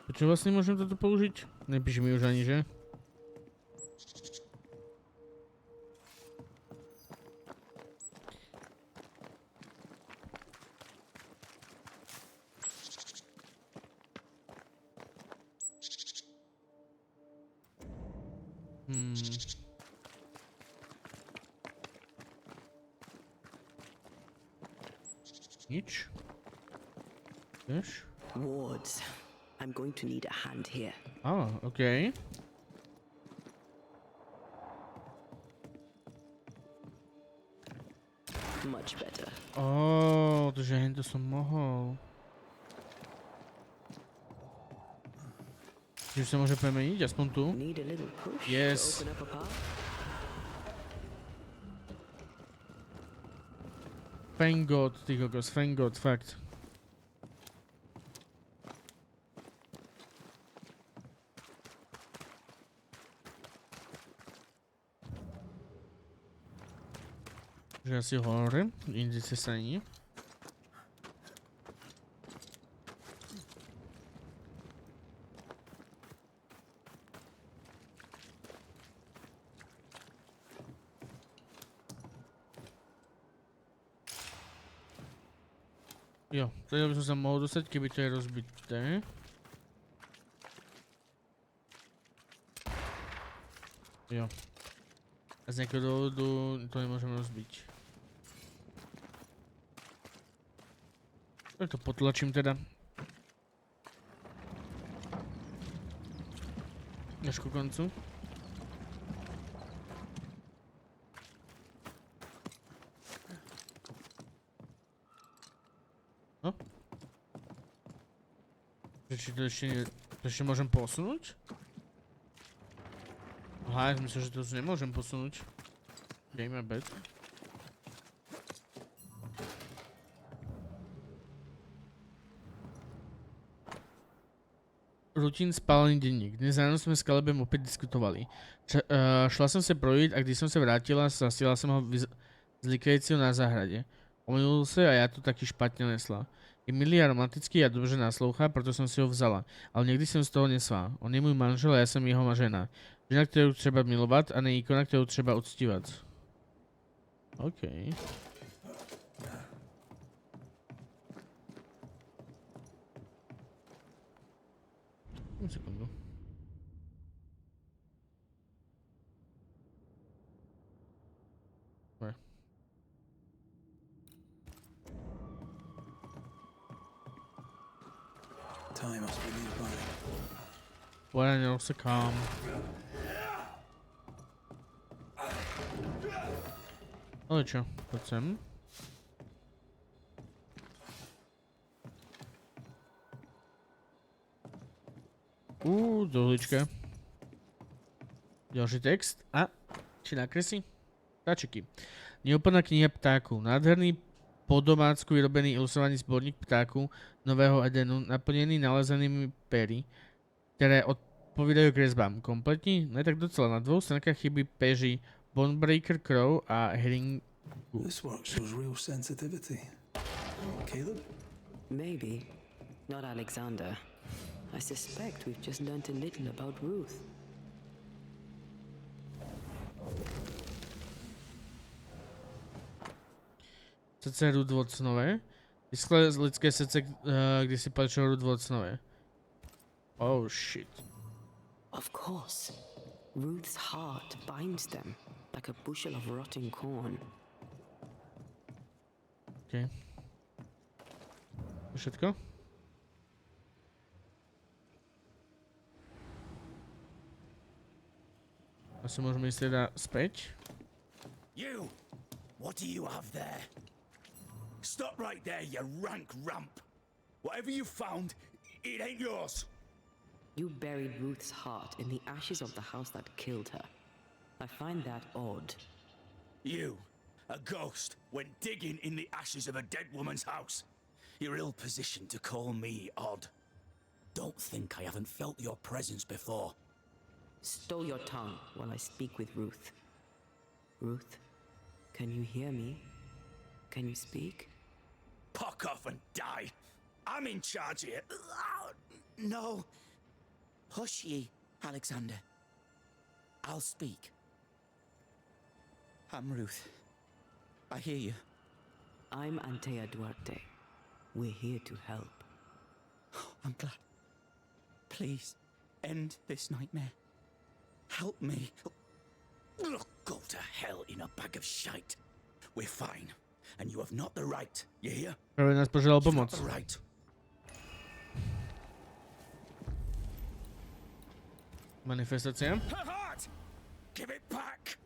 Prečo vlastne môžem toto použiť? Nepíše mi už ani, že? Nič. Vieš? Wards. I'm going to need a hand here. Á, okej. Much better. Ó, takže hento som mohol. Čiže sa môže premeniť, aspoň tu. Need a little push Yes. to open up a path. Thank God, ty kokos, thank God, fakt. Že asi hore, inde sa nie. Jo, teda by som sa mohol dostať, keby to je rozbité. Jo. A z nejakého dôvodu to nemôžem rozbiť. Tak to potlačím teda. Až ku koncu. No. Či to ešte môžem posunúť? Aha, ja som myslel, že to už nemôžem posunúť. Dej ma bed. Rutín spálený denník. Dnes ráno sme s Kalebem opäť diskutovali. Šla som sa projít a když som sa vrátila, zastila som ho s likejciou na záhrade. Omylil sa a ja to taky špatne nesla. Je milý a romantický a dobře naslouchá, proto som si ho vzala. Ale niekdy som z toho nesla. On je môj manžel a ja som jeho žena. Žena, ktorú treba milovať a ne ikona, ktorú treba uctívať. OK. Sekundu. Dobre. Time must be nearby. Poradil sa kam. Ale čo, poď sem. Do ulička. Ďalší text. A, či nakresí? Ptáčiky. Neúplná kniha ptáku. Nádherný po domácku vyrobený ilustrovaný zborník ptáku Nového Edenu, naplnený nalezenými pery, ktoré odpovídajú kresbám. Kompletní? Ne tak docela. Na dvou stránkach chybí peži Bonebreaker Crow a Herring. This work shows real sensitivity. Caleb? Maybe. Not Alexander. I suspect we've just learnt a little about Ruth. Srdce Ruth Watsonové. Vyschlé lidské srdce, kdy si patřilo Ruth Watsonové. Oh shit. Of course. Ruth's heart binds them like a bushel of rotting corn. Okay. To všetko? Asi môžeme ísť teda späť. You! What do you have there? Stop right there, you rank ramp! Whatever you found It ain't yours. You buried Ruth's heart in the ashes of the house that killed her. I find that odd. You, a ghost, went digging in the ashes of a dead woman's house. You're ill-positioned to call me odd. Don't think I haven't felt your presence before. Stow your tongue while I speak with Ruth. Ruth, can you hear me? Can you speak? Puck off and die. I'm in charge here. No. Hush ye, Alexander. I'll speak. I'm Ruth. I hear you. I'm Antea Duarte. We're here to help. I'm glad. Please, end this nightmare. Help me. Go to hell in a bag of shite. We're fine. And you have not the right. You hear? Prawie nas pożelał You've not pomoc. the right. Manifestacja. Her heart! Give it back!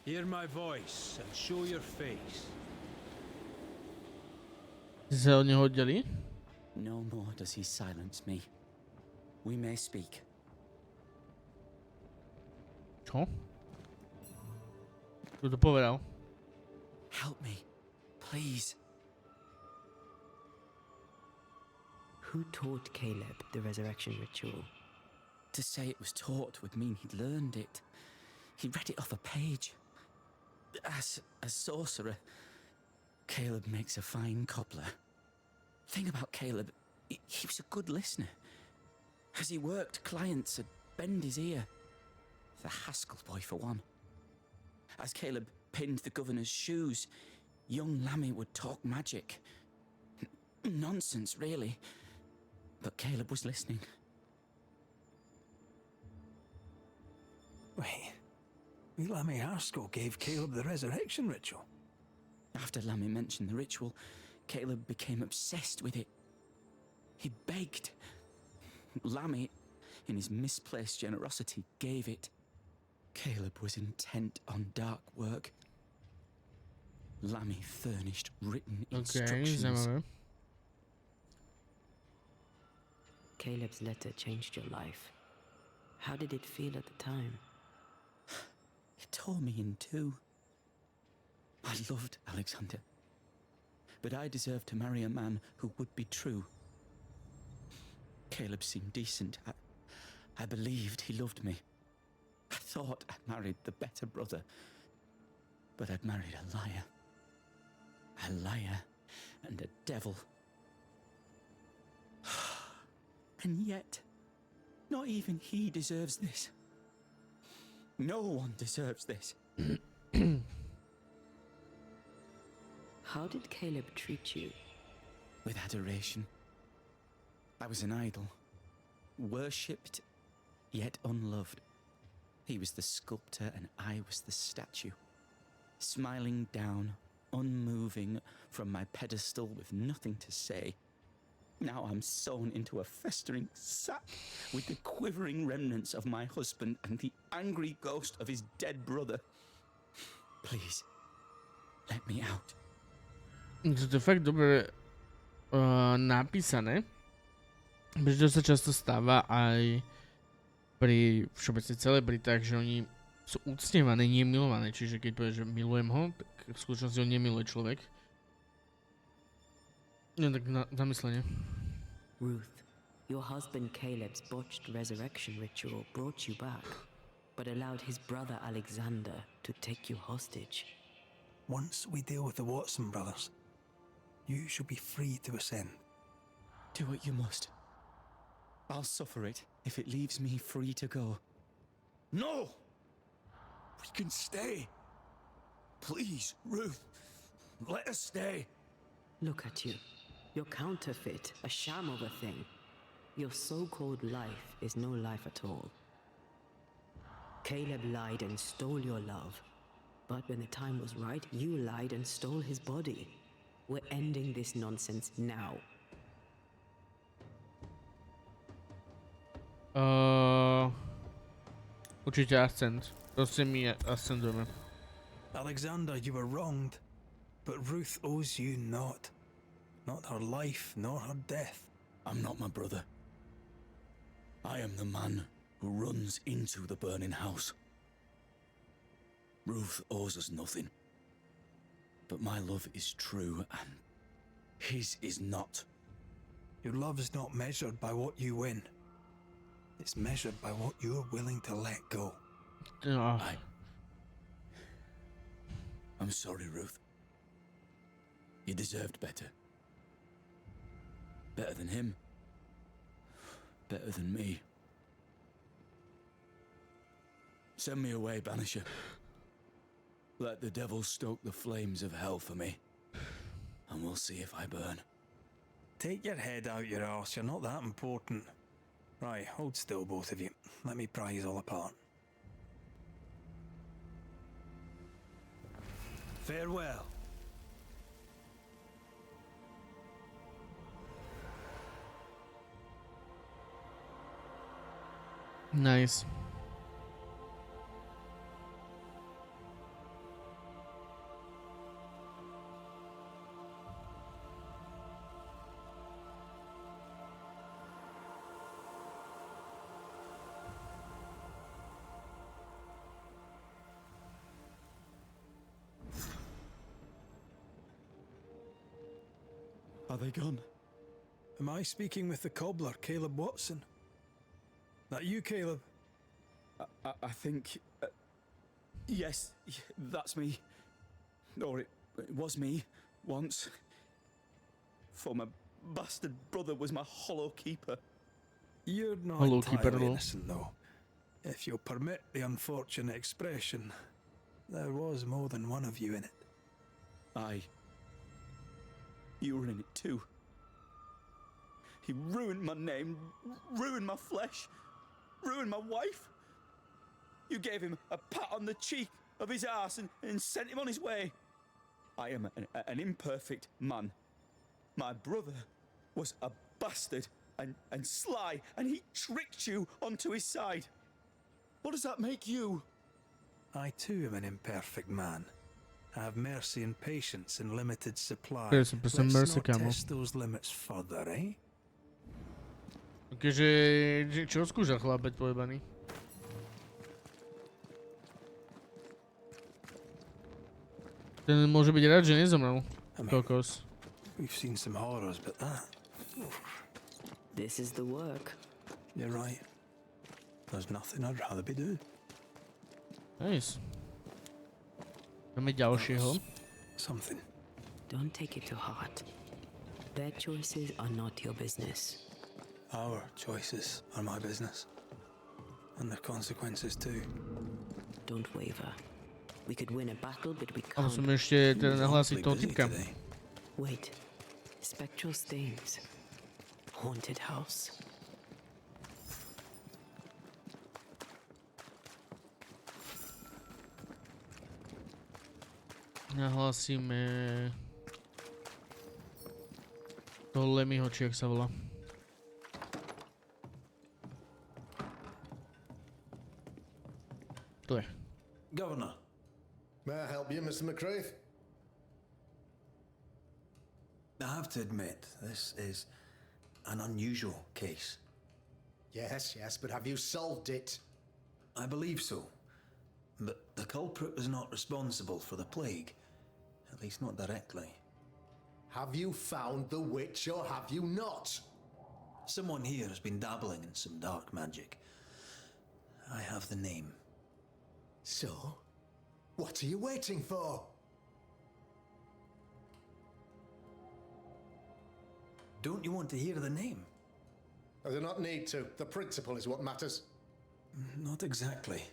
Hear my voice and show your face. Se od neho oddeli? No more does he silence me. We may speak. Čo? Kto to povedal? Help me, please. Who taught Caleb the resurrection ritual? To say it was taught would mean he'd learned it. He read it off a page. As a sorcerer, Caleb makes a fine cobbler. Thing about Caleb, he was a good listener. As he worked, clients would bend his ear. The Haskell boy, for one. As Caleb pinned the governor's shoes, young Lammy would talk magic. Nonsense, really. But Caleb was listening. Wait, Lammy Haskell gave Caleb the resurrection ritual. After Lammy mentioned the ritual, Caleb became obsessed with it. He begged. Lammy, in his misplaced generosity, gave it. Caleb was intent on dark work. Lammy furnished written instructions. Zaujímavé. Caleb's letter changed your life. How did it feel at the time? It tore me in two. I loved Alexander. But I deserved to marry a man who would be true. Caleb seemed decent. I believed he loved me. I thought I married the better brother. But I'd married a liar. A liar and a devil. And yet, not even he deserves this. No one deserves this. How did Caleb treat you? With adoration. I was an idol. Worshipped, yet unloved. He was the sculptor and I was the statue. Smiling down, unmoving from my pedestal with nothing to say. Now I'm sewn into a festering sack with the quivering remnants of my husband and the angry ghost of his dead brother. Please, let me out. To je fakt dobre napísané, pretože to sa často stáva aj pri všeobecne celebritách, že oni sú uctievané, nie milované, čiže keď povieš, že milujem ho, tak v skutočnosti ho nemiluje človek. No tak na zamyslenie. Ruth, your husband Caleb's botched resurrection ritual brought you back, but allowed his brother Alexander to take you hostage. Once we deal with the Watson brothers, you shall be free to ascend. Do what you must. I'll suffer it if it leaves me free to go. No! We can stay. Please, Ruth, let us stay. Look at you. You're counterfeit, a sham of a thing. Your so-called life is no life at all. Caleb lied and stole your love. But when the time was right, you lied and stole his body. We're ending this nonsense now. Určite Ascent. Proste my ascendujeme. Alexander, you were wronged, but Ruth owes you naught. Not her life, nor her death. I'm not my brother. I am the man who runs into the burning house. Ruth owes us nothing. But my love is true, and his is not. Your love is not measured by what you win. It's measured by what you're willing to let go. I'm sorry, Ruth. You deserved better. Better than him. Better than me. Send me away, Banisher. Let the devil stoke the flames of hell for me, and we'll see if I burn. Take your head out your arse, you're not that important. Right, hold still, both of you. Let me pry you all apart. Farewell. Nice. Are they gone? Am I speaking with the cobbler, Caleb Watson? That you, Caleb? I think... yes, that's me. Or it was me, once. For my bastard brother was my hollow keeper. You're not Hollow keeper, entirely no. innocent, though. If you'll permit the unfortunate expression, there was more than one of you in it. Aye. You were in it too. He ruined my name, ruined my flesh, ruined my wife. You gave him a pat on the cheek of his arse and sent him on his way. I am an imperfect man. My brother was a bastard and sly, and he tricked you onto his side. What does that make you? I too am an imperfect man. I have mercy and patience in limited supply. Presne Let's mercy, not kámo. test those limits further, eh? Takže, čo skúša chlapec pojebaný? Ten môže byť rád, že nezomrel. Kokos. We've seen some horrors, but that... This is the work. You're right. There's nothing I'd rather be doing. Nice. Máme ďalšieho. Something. Don't take it to heart. Their choices are not your business. Our choices are my business. And their consequences too. Don't waver. We could win a battle, but we A can't. musíme ešte teda nahlásiť toho typka. Wait. Spectral stains. Haunted house. Nahlásime... toho Lemmyho, či jak sa volá. To je. Governor. May I help you, Mr. McCraith? I have to admit, this is an unusual case. Yes, but have you solved it? I believe so. But the culprit was not responsible for the plague. At least not directly. Have you found the witch or have you not? Someone here has been dabbling in some dark magic. I have the name. So, what are you waiting for? Don't you want to hear the name? I do not need to. The principle is what matters. Not exactly.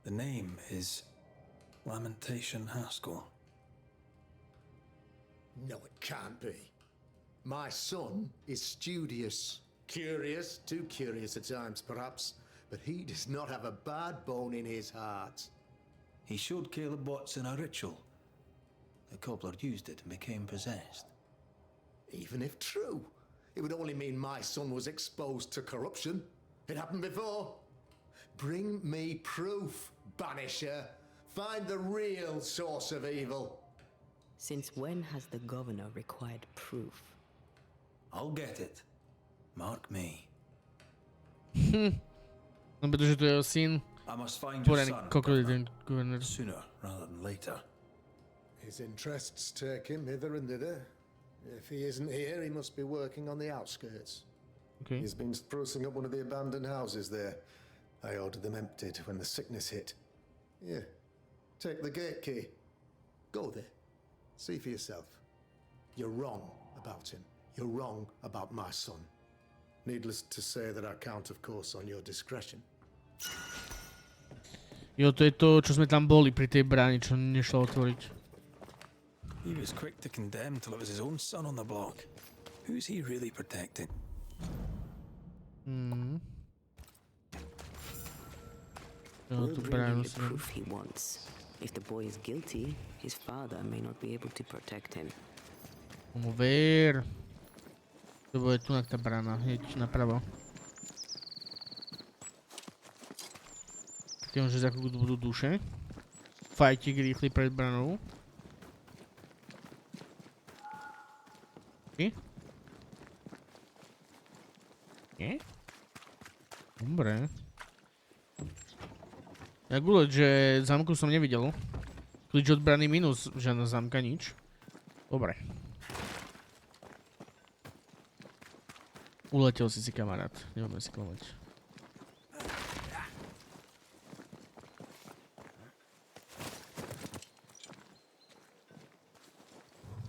The name is Lamentation Haskell. No, it can't be. My son is studious. Curious, too curious at times, perhaps. But he does not have a bad bone in his heart. He showed Caleb Watson a ritual. The cobbler used it and became possessed. Even if true, it would only mean my son was exposed to corruption. It happened before. Bring me proof, Banisher. Find the real source of evil. Since when has the governor required proof? I'll get it. Mark me. No pretože to je jeho syn. I must find your Poraný son, kokot je Governor. ten guvernér. Sooner rather than later. His interests take him hither and thither. If he isn't here, he must be working on the outskirts. Okay. He's been sprucing up one of the abandoned houses there. I ordered them emptied when the sickness hit. Here, take the gate key. Go there. See for yourself. You're wrong about him. You're wrong about my son. Needless to say that I count, of course, on your discretion. Jo, to je to, čo sme tam boli pri tej bráni, čo nešlo otvoriť. He was quick to condemn till it was his own son on the block. Who's he really protecting? Jo, We'll tú bring him bránu the si... proof he wants. If the boy is guilty, his father may not be able to protect him. Vamos ver. To bude tu na tá brána, hneď napravo. Keď že za chvíľu budú duše. Fajtík rýchly pred branou. Okay. Nie? Dobre. Jak uleť, že zámku som nevidel. Klič od brany minus, žiadna zámka, nič. Dobre. Uletel si kamarát, nemáme si klamať.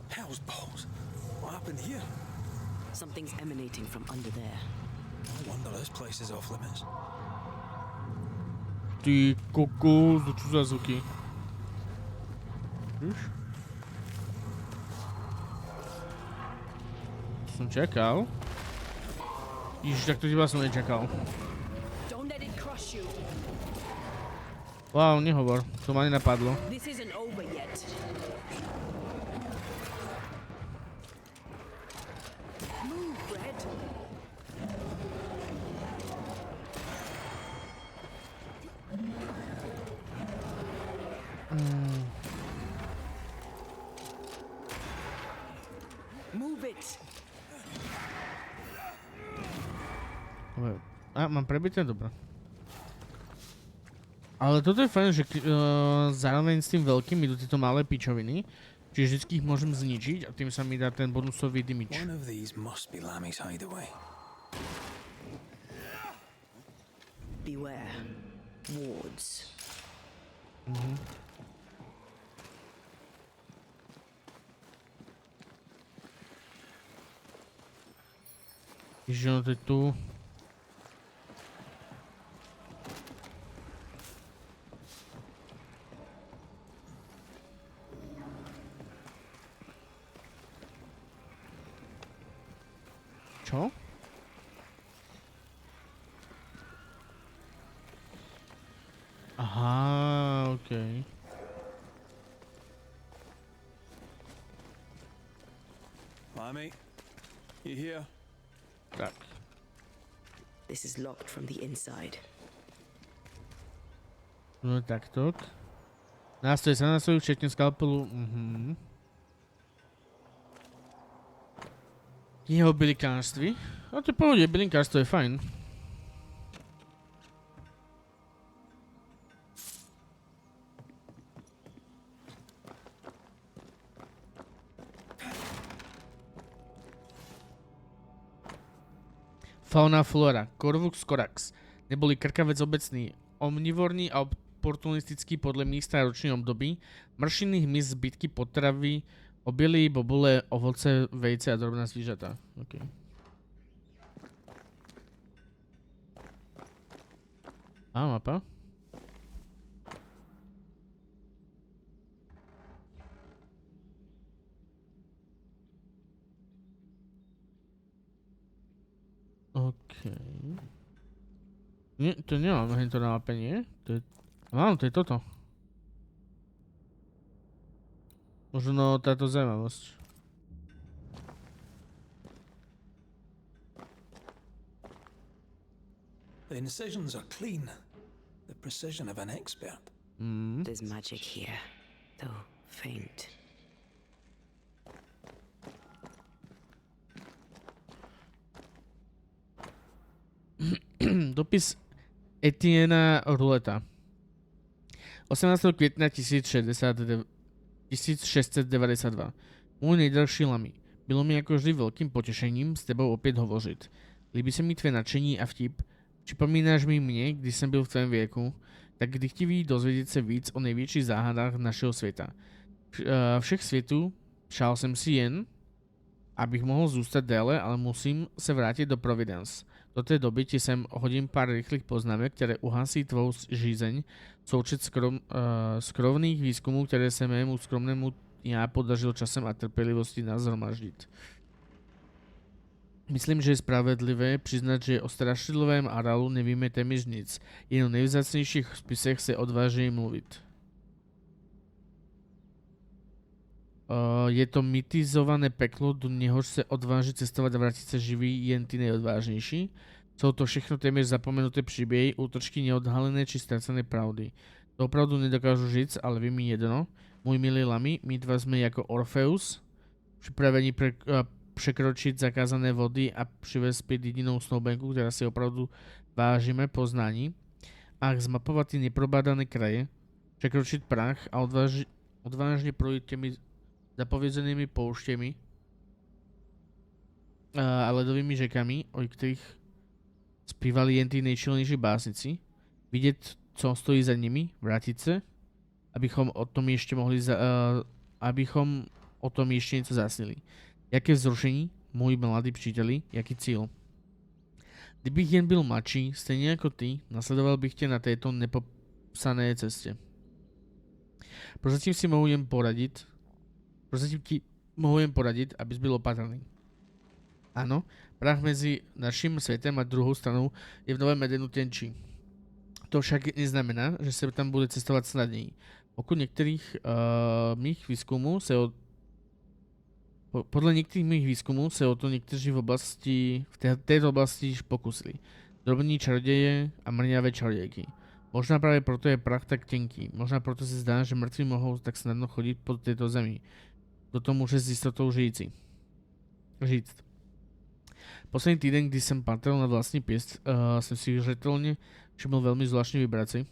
Hell's balls. What happened here? Something's emanating from under there. No wonder this place is off limits. Ty kokos, to čo za zvuky? Víš? Som čakal. Ježiš, tak to teba som nečakal. Don't let it crush you. Wow, nehovor, to ma nenapadlo. This isn't over yet. Move, Red. Move it. Mám prebité? Dobre. Ale toto je fajn, že zároveň s tým veľkým idú tieto malé pičoviny. Čiže vždycky ich môžem zničiť a tým sa mi dá ten bonusový damage. One of these must be Lammy's hideaway. Beware. Wards. Ježiš, ono to je tu. Čo? Aha, okej. Lammy, you here? Tak. This is locked from the inside. No takto. Nástroje sa nástrojujú, včetne skalpelu. Jeho bylinkárství. No to je pohode, bylinkárstvo je fajn. Fauna a flora. Corvus corax. Neboli krkavec obecný, omnivorný a oportunistický podľa místa a ročnej období. Mršiny, hmyz, zbytky potravy, obilí, bobule, ovoce, vejce a drobná zvířata. OK. A mapa. OK. Nie, to nemám hneď to na mape, nie? To je... Áno, to je toto. Možno táto zaujímavosť. The incisions are clean. The precision of an expert. There's magic here, though faint. Dopis Etiena Ruleta. 18. května 1692. Můj nejdražší Lami, bylo mi jako vždy velkým potěšením s tebou opět hovořit. Líbí se mi tvé nadšení a vtip. Připomínáš mi mě, když jsem byl v tvém věku, tak dychtivý dozvědět se víc o největších záhadách našeho světa. Všech světů přál jsem si jen, abych mohl zůstat déle, ale musím se vrátit do Providence. Do té doby ti sem hodím pár rychlých poznámek, které uhasí tvou žízeň, součet skrovných výzkumů, které se mému skromnému já podařilo časem a trpělivostí nazhromaždit. Myslím, že je spravedlivé přiznat, že o strašidlovém areálu nevíme téměř nic, jen o nejvzácnějších spisech se odváží mluvit. Je to mytizované peklo, do něhož se odváží cestovat a vrátit se živí jen ty nejodvážnější. Jsou to všechno téměř zapomenuté příběhy, útočky neodhalené či ztracené pravdy. To opravdu nedokážu říct, ale vím mi jedno. Můj milý Lami, my dva jsme jako Orpheus, připraveni překročit zakázané vody a přivést zpět jedinou snoubenku, která si opravdu vážíme poznání. A zmapovat ty neprobádané kraje, překročit prach a odvážně projít těmi zapovězenými pouštěmi a ledovými řekami, o kterých zpívali jen ty nejšilnější básnici, vidět, co stojí za nimi, vrátit se, abychom o tom ještě něco zasnili. Jaké vzrušení, můj mladý příteli, jaký cíl. Kdybych jen byl mladší, stejně jako ty, nasledoval bych tě na této nepopsané cestě. Prozatím ti mohu jen poradit, abys byl opatrný. Ano, prach mezi naším světem a druhou stranou je v Novém Edenu tenčí. To však neznamená, že se tam bude cestovat snadněji. Podle některých mých výzkumů se o to někteří v této oblasti již pokusili. Drobní čaroděje a mrňavé čarodějky. Možná právě proto je prach tak tenký. Možná proto se zdá, že mrtví mohou tak snadno chodit po této zemi. Do toho může s jistotou říct. Poslední týden, kdy jsem patral na vlastní pěst, jsem si zřetelně všiml velmi zvláštní vibraci,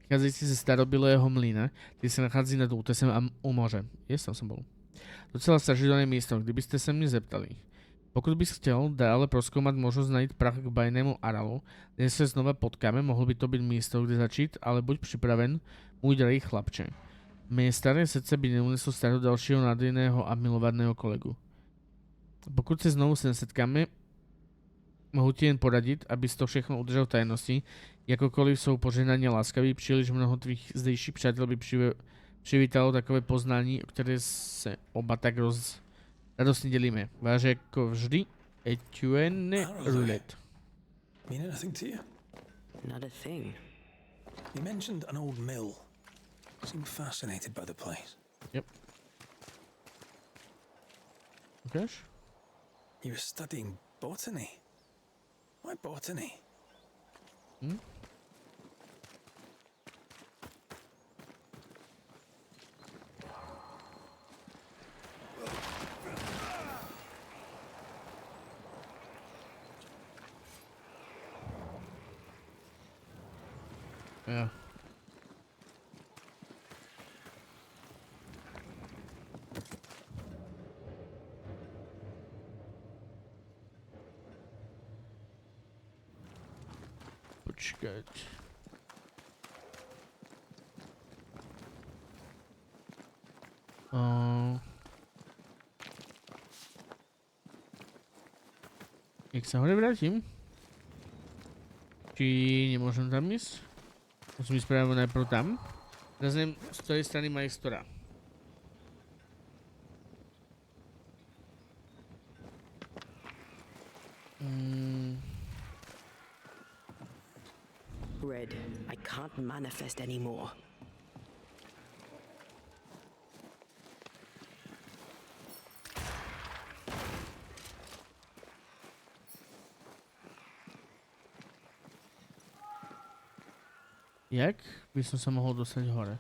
vycházející ze starobilého mlýna, který se nachází nad útesem a u moře. Tam jsem byl. Docela strašidelné místo, kdybyste se mě zeptali. Pokud bys chtěl dále prozkoumat možnost najít prach k bajnému areálu, dnes se znova potkáme, mohlo by to být místo, kde začít, ale buď připraven, můj drahý chlapče. Mé staré srdce by neuneslo starého dalšího nádherného a milovaného kolegu. Pokud se znovu setkáme, mohu ti jen poradit, abys to všechno udržel v tajnosti, jakokoliv jsou požehnaně láskaví, příliš mnoho tvých zdejších přátel by přivítalo takové poznání, o které se oba tak radostně dělíme. Váže jako vždy, Etienne Roulette. Mean anything to you? Not a thing. You mentioned an old mill. Seemed fascinated by the place. Yep. Ukáž? You were studying botany. Why botany? Yeah. Počkat. Jak se hore vrátím? Či nemůžem tam jít? Musím jít právě najprv tam. Zazním z té strany majstora. Red, I can't manifest anymore. Jak by som sa mohol dostať hore?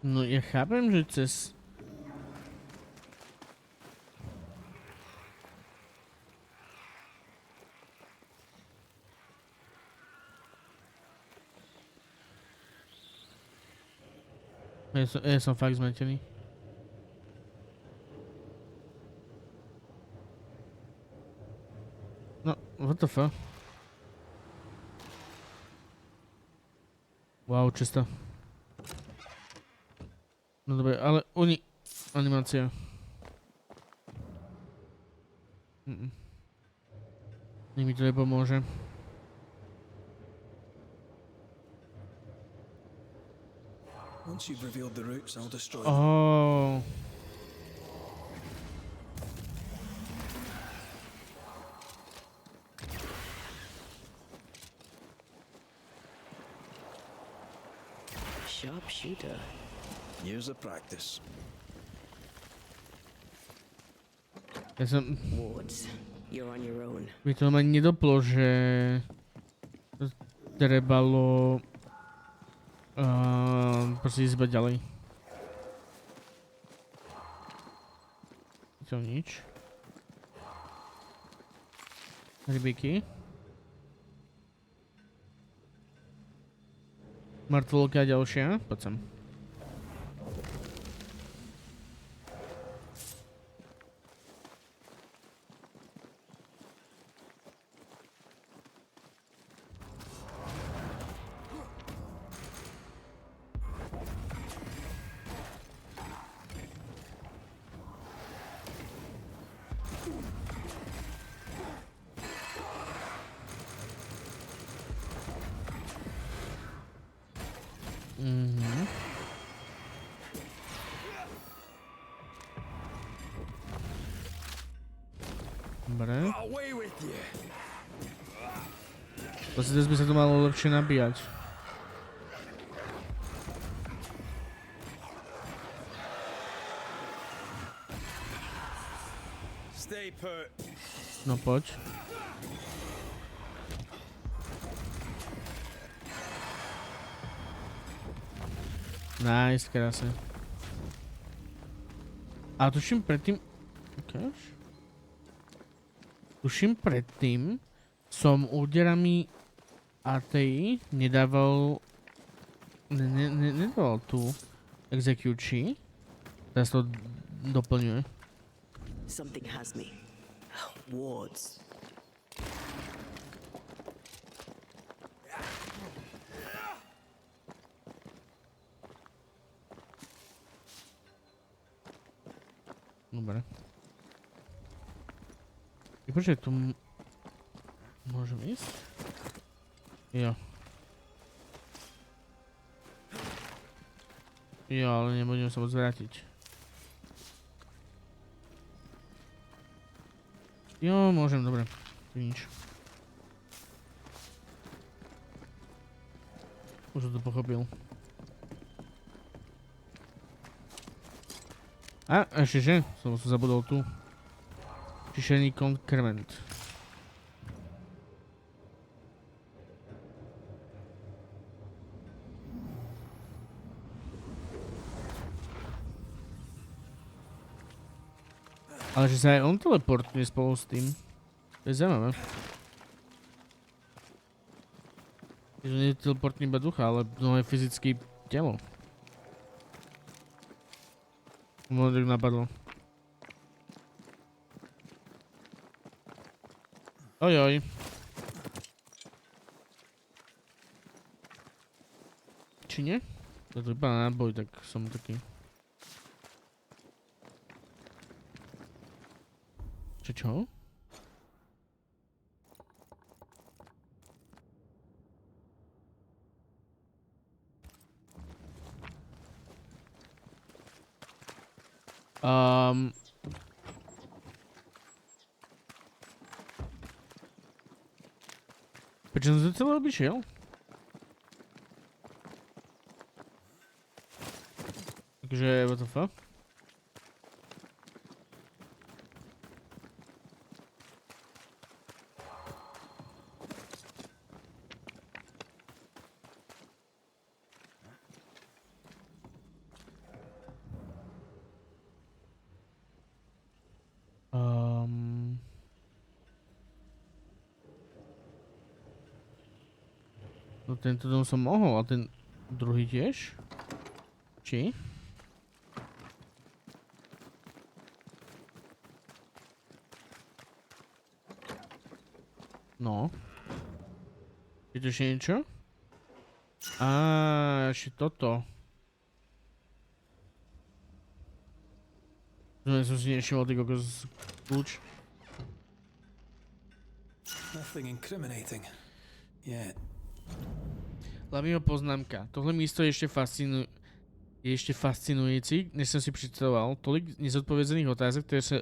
No ja chápem, že cez... Ja som fakt zmetený. No, what the fuck? Wow, čisto. No dobre, ale animácia. Nech mi to nepomôže. Once you've revealed the roots, I'll destroy them. Oh. Sharpshooter. Years of practice. Ja som... Wards, you're on your own. Mi to ani nedoplo, že... Trebalo... proste ísť iba ďalej. To nič. Rybiky. Mŕtvolka ďalšia. Poď sem. Dobre. Vlastne dnes by sa to malo lepšie nabíjať. No poď. Nice, krásne. A tuším predtým... Ukáž? Tuším predtým som úderami ATI nedával... Nedával tú execution. Teraz to doplňuje. Something has me. Wards. Dobre. Počkaj, tu... Môžem ísť? Jo. Jo, ale nebudem sa môcť vrátiť. Jo, môžem, dobre. Nič. Už som to pochopil. A, ešte že? Som zabudol tu. Čišený konkrement. Ale že sa aj on teleportuje spolu s tým. To je zaujímavé. Že nie je teleportný iba ducha, ale aj fyzicky telo. Možno tak napadlo. Ojoj. Či nie? To vypadá na boj, tak som taký. Čo? Prečo som to celé obyšiel? Ok, Takže, what the fuck? No tento dom som mohol, a ten druhý tiež? Či? No. Je to ešte niečo? Ešte toto. Som si nevšimol, ty kokos, kľúč. Nothing incriminating. Yet. Hlavného poznámka. Tohle místo je ešte fascinujúci, než som si predstavoval. Tolik nezodpovedených otázok, ktoré sa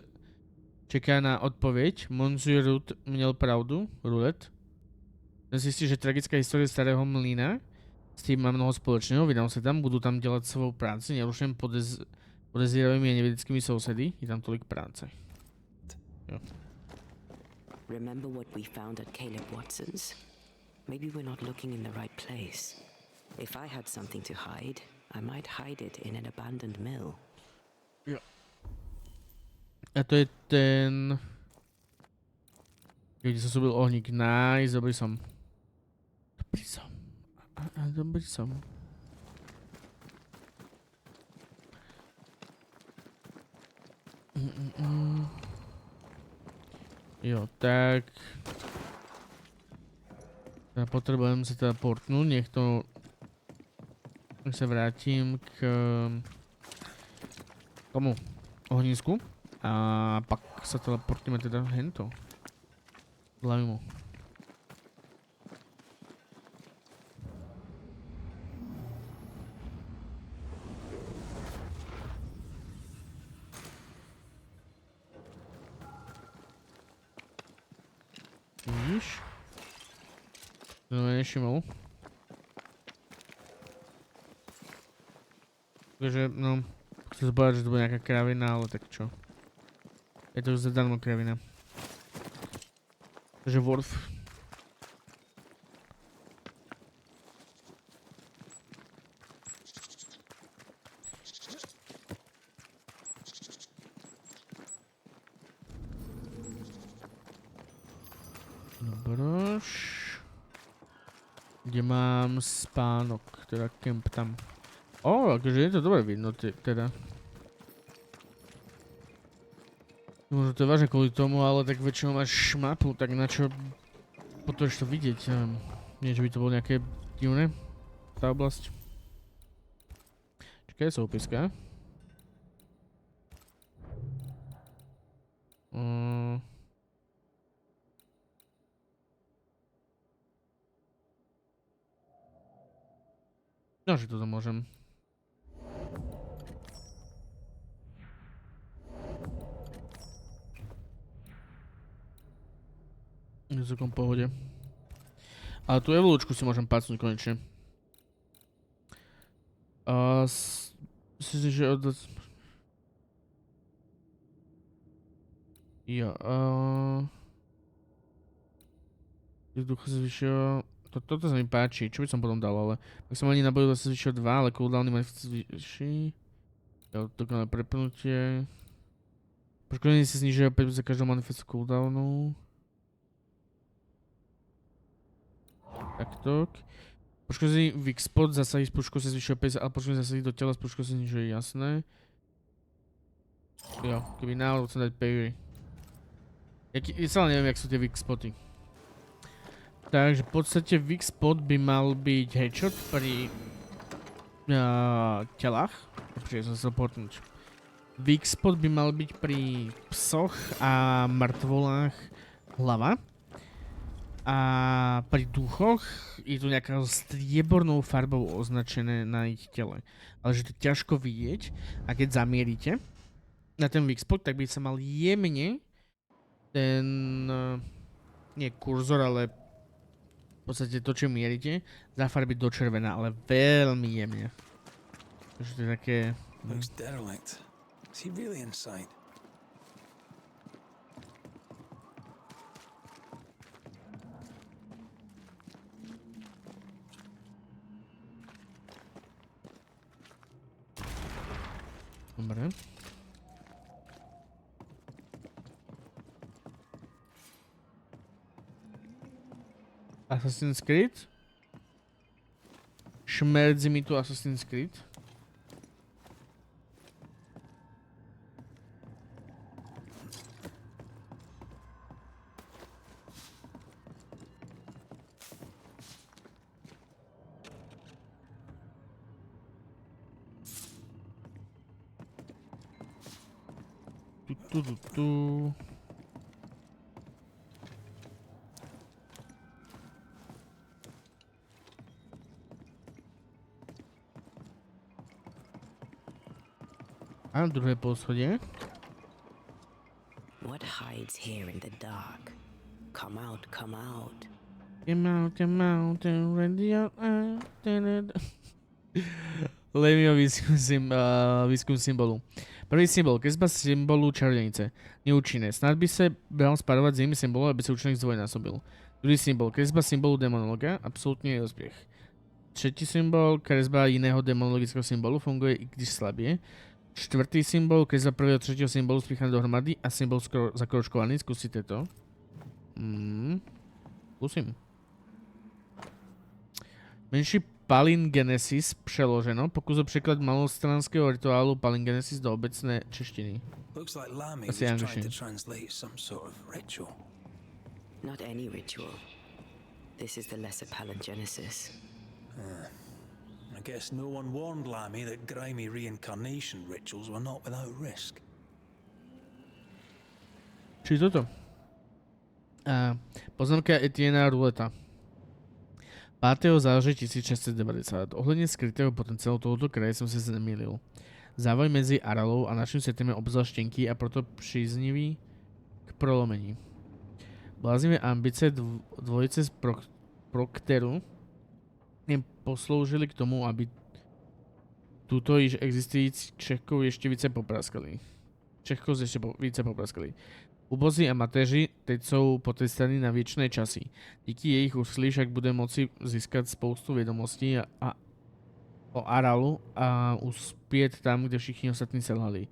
čaká na odpoveď. Monsieur Root měl pravdu. Roulette. Som si istý, že tragická história starého mlyna s tým má mnoho spoločného. Vydám sa tam, budú tam delať svoju prácu, nerušujem podezíravými a nevedeckými sousedy. Je tam tolik práce. Jo. Remember what we found at Caleb Watson's? Maybe we're not looking in the right place. If I had something to hide, I might hide it in an abandoned mill. Jo. A to je ten... Kde som sobil ohník. Nice, dobrý som. Dobrý som. Jo, tak... Ja potrebujem sa teda portnúť, nech sa vrátim k tomu ohnisku a pak sa teleportíme teda hento. Hlavimo. Vidíš? To nevšimol. Takže, no, chcem sa povedať, že to bude nejaká kravina, ale tak čo. Je to už zadarmo kravina. Takže worth. Dobroš. Kde mám spánok, teda kemp tam. Akože je to dobre vidno teda. Možno to je vážne kvôli tomu, ale tak väčšinou máš mapu, tak na čo potrebuješ to vidieť? Nie, že by to bolo nejaké divné, tá oblasť. Čakaj, soupiska. No, že toto môžem. Je celkom pohode. Ale tú evolúčku si môžem pacnúť konečne. Myslím si, že od... Jo, ducha sa zvyšilo... Toto sa mi páči, čo by som potom dal, ale... Tak som ani na boju sa zvyšilo 2, ale cooldowny manifest zvyší. Jo, dokonalé prepnutie. Poškodenie si znižuje 5 za každého manifestu cooldownu. Takto. Poškodenie weak spot, zasahy z pušku sa zvyšuje 5, ale poškodenie zasahy do tela z pušku sa znižuje, jasné. Jo, keby náhodou chcem dať parry. Ja celé neviem, jak sú tie weak spoty. Takže v podstate weak spot by mal byť headshot pri telách. Počkej, som sa chcel portnúť. Weak spot by mal byť pri psoch a mŕtvolách hlava. A pri duchoch je to nejaká striebornou farbou označené na ich tele. Ale že to je ťažko vidieť a keď zamierite na ten weak spot, tak by sa mal jemne ten nie kurzor, ale v podstate to, čo mierite, zafarbiť do červená, ale veľmi jemne. Takže to je také Looks derelict. Is he really inside? Dobre. Assassin's Creed? Šmerdzi mi tu Assassin's Creed. Tu. A druhé poschodie. What hides here in the dark? Come out, come out. Come out, and ready out. Levio výskum symbolu. Prvý symbol, kresba symbolu čarodejnice. Neúčinné. Snad by sa dal sparovať s inými symbolom, aby sa účinok zdvojnásobil. Druhý symbol, kresba symbolu demonologa. Absolútne neúspech. Tretí symbol, kresba iného demonologického symbolu, funguje i když slabie. Štvrtý symbol, kresba prvého a tretieho symbolu spíchané dohromady a symbol zakročkovaný. Skúsite to. Skúsim. Menší palingenesis přeloženo. Pokus o překlad malostranského rituálu palingenesis do obecné češtiny. Looks like Lammy was trying to translate some sort of ritual. Not any ritual. This is the lesser palingenesis. I guess no one warned Lammy that grimy reincarnation rituals were not without risk. Či toto? Poznámka Etiena Ruleta. 5. záleží 1690. Ohledne skrytého potenciálu tohoto kraje som sa nemýlil. Závoj medzi Aralou a našim svetom je obzvlášť tenký a proto příznivý k prolomení. Bláznivé ambice dvojice z Prokteru im posloužili k tomu, aby túto již existující Čechov ešte více popraskali. Ubozí amatéři teď jsou potrestaní na věčné časy. Díky jejich úsilí však bude moci získat spoustu vědomostí o Aralu a uspět tam, kde všichni ostatní selhali.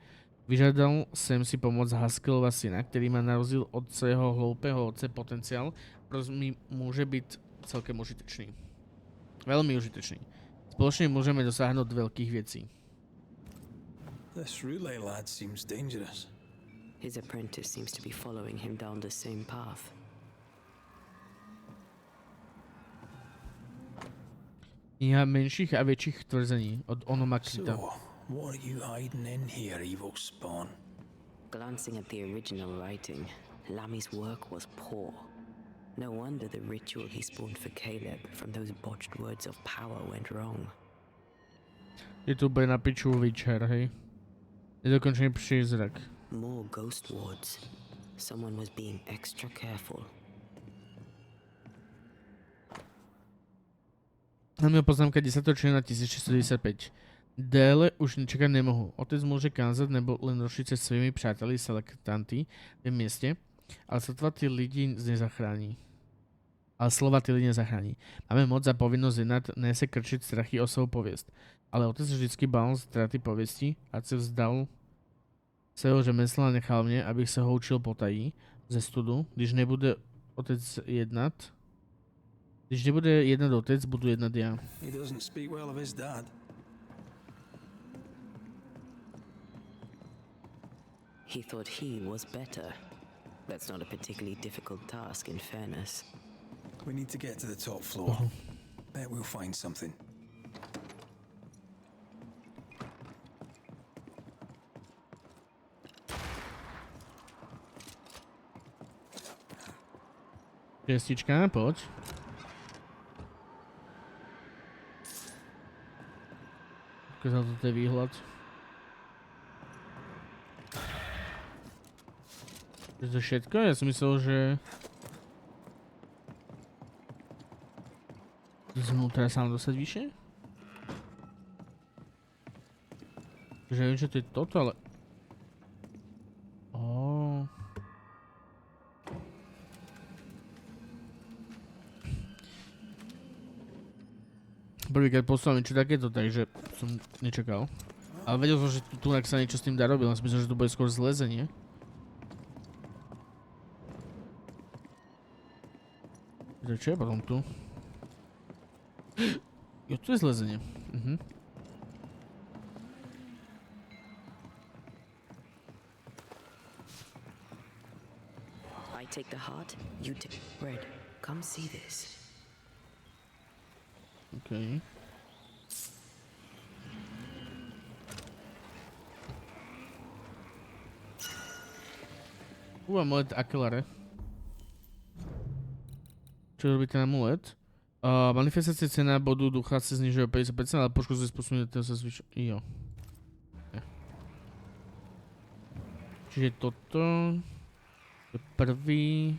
Vyžadal jsem si pomoc Haskellova syna, který má na rozdíl od svého hloupého otce potenciál, proto mi může být celkem užitečný. Veľmi užitečný. Spoločne môžeme dosáhnuť veľkých vecí. This relay lad seems dangerous. His apprentice seems to be following him down the same path. Kniha menších a väčších tvrzení od Onomakrita. So, what are you hiding in here, evil spawn? Glancing at the original writing, Lammy's work was poor. No wonder the ritual he spawned for Caleb from those botched words of power went wrong. Je tu bude na piču Witcher, hej? Nedokončený prízrak. More ghost wards. Someone was being extra careful. Na mňa poznámka 10. člena 1695. Déle už čakať nemohu. Otec môže kázať nebo len rošiť sa svojimi přáteli selektanty v mieste, ale slova tí lidi nezachráni. Máme moc za povinnosť jednať, ne se krčiť strachy o svou poviesť. Ale otec vždycky bál straty poviesti a se vzdal svého řemesla a nechal mne, abych sa ho učil potají ze studu. Když nebude jednať otec, budu jednať ja. He doesn't speak well of his dad. He thought he was better. That's not a particularly difficult task, in fairness. We need to get to the top floor. Bet we'll find something. Piestička, poď. Ukázal to ten výhľad. Je to všetko? Ja som myslel, že... Znútra sa mám dostať vyššie? Že neviem, čo to je toto, ale... Ó. Prvýkrát posúvam niečo takéto, takže som nečakal. Ale vedel som, že tu sa niečo s tým dá robiť, len som myslel, že to bude skôr zlezenie. Čo je potom tu? Jo, tu je zlezenie. I take the heart, you take bread. Come see this. Okay. Amulet Aquilare. Čo robí ten amulet? Manifestácia cena bodu ducha sa znižuje o 50%, ale poškozuje spôsobne sa zvyšuje. Jo. Čiže toto je prvý,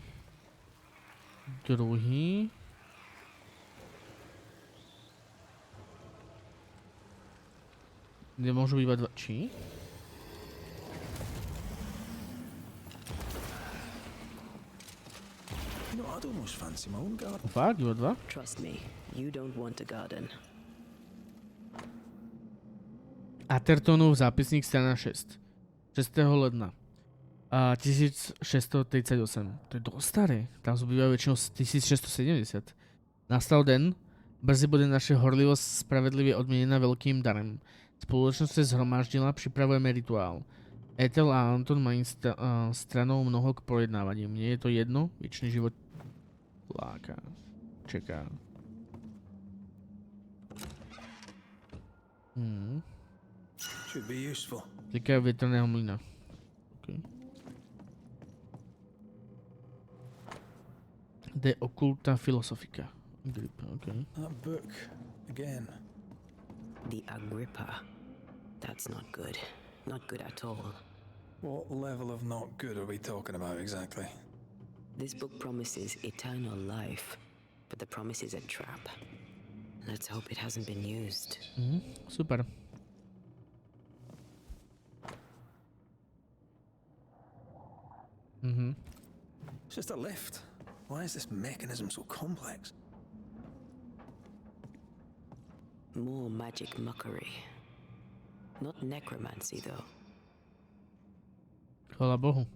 druhý. Nemôžu iba dva. Či? You know, I'd almost fancy my own garden. Fakt? Iba dva? Trust me, you don't want a garden. Athertonov zápisník strana 6. 6. ledna. 1638. To je dosť staré. Tam zbývajú väčšinou 1670. Nastal den. Brzy bude naše horlivosť spravedlivě odměněna veľkým darem. Spoločnosť se zhromaždila, pripravujeme rituál. Ethel a Anton mají stranou mnoho k projednávání. Mne je to jedno, věčný život láká. Čeká. Should be useful. Týkajú větrného mlyna. Okay. De occulta filosofika. Okay. That book, again. The Agrippa. That's not good. Not good at all. What level of not good are we talking about exactly? This book promises eternal life, but the promise is a trap. Let's hope it hasn't been used. Super. It's just a lift. Why is this mechanism so complex? More magic muckery. Not necromancy, though. Chvála Bohu.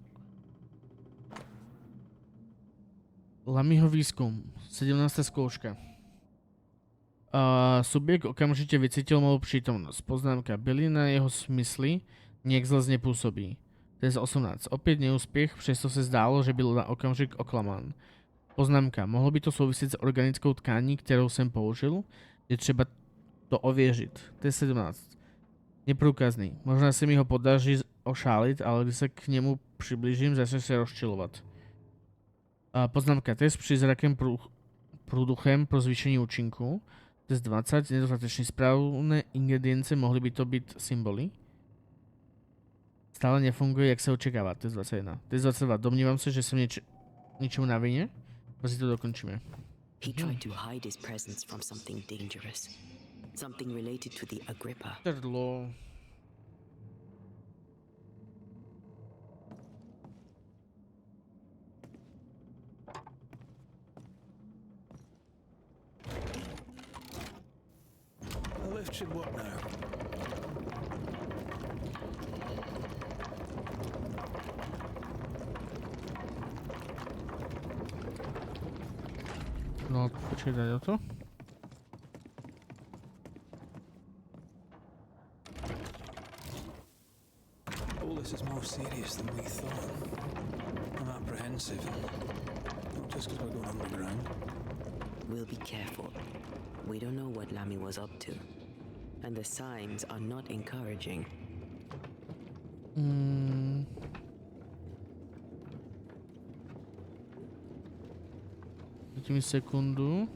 Lamyho výskum. 17. skúška. Subjekt okamžite vycítil malú prítomnosť. Poznámka. Byli na jeho smysly, niek zle nepôsobí. Test 18. Opäť neúspech, přesto se zdálo, že byl na okamžik oklamán. Poznámka. Mohlo by to souviset s organickou tkání, kterou jsem použil? Je třeba to ověřit. Test 17. Neprůkazný. Možná se mi ho podaří ošálit, ale když se k němu přiblížím, začne se rozčilovat. Poznámka. Test přízrakem průduchem pro zvýšení účinku. Test 20. Nedostatečně správné ingredience, mohly by to být symboly. Stále nefunguje, jak se očekává. Test 21. Test 22. Domnívám se, že jsem ničemu na vině. Prostě to dokončíme. He tried to hide his presence from something dangerous. Something related to the Agrippa. Trdlo. The lift should work now. No, počkej, daj o to. All this is more serious than we thought. I'm apprehensive. Not just because we're going underground. We'll be careful. We don't know what Lamy was up to. And the signs are not encouraging. Dajte mi sekundu.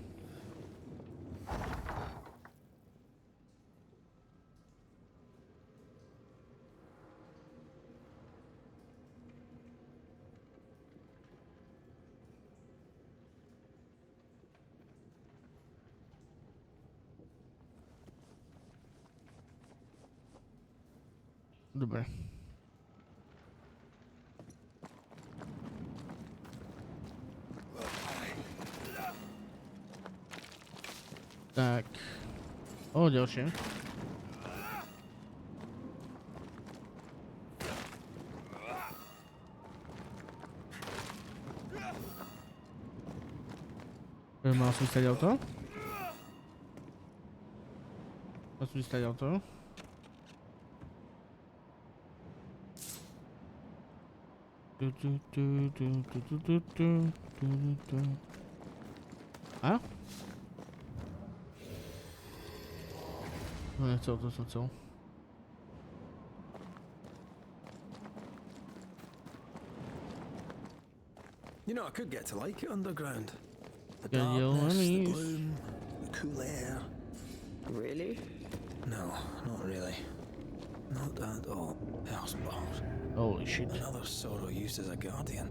Dobre. Tak. O, ďalšie. Mal som stať auto? Mal som stať auto? A? No nechcel, to som chcel. You know, I could get to like it underground. The Yeah, darkness, the yellow gloom, the cool air. Really? No, not really. Not at all. Hellspawn. Holy shit. Another sorrow used as a guardian.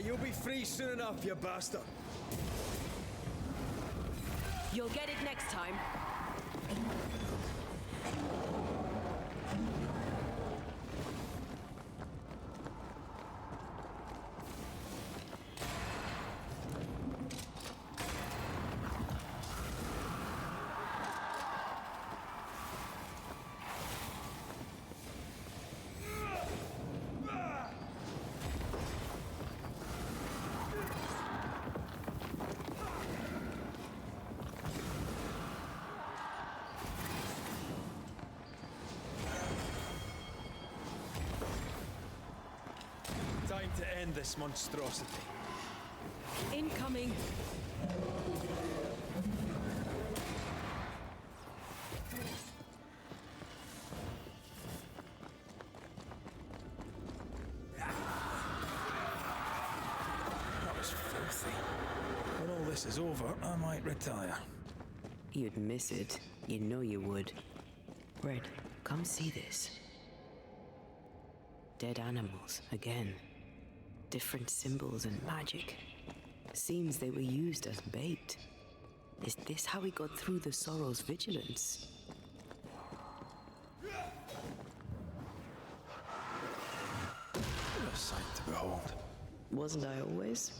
You'll be free soon enough, you bastard. You'll get it next time. Time to end this monstrosity. Incoming. filthy. When all this is over, I might retire. You'd miss it. You know you would. Red, come see this. Dead animals, again. Different symbols and magic. Seems they were used as bait. Is this how we got through the Sorrow's vigilance? What a sight to behold. Wasn't I always?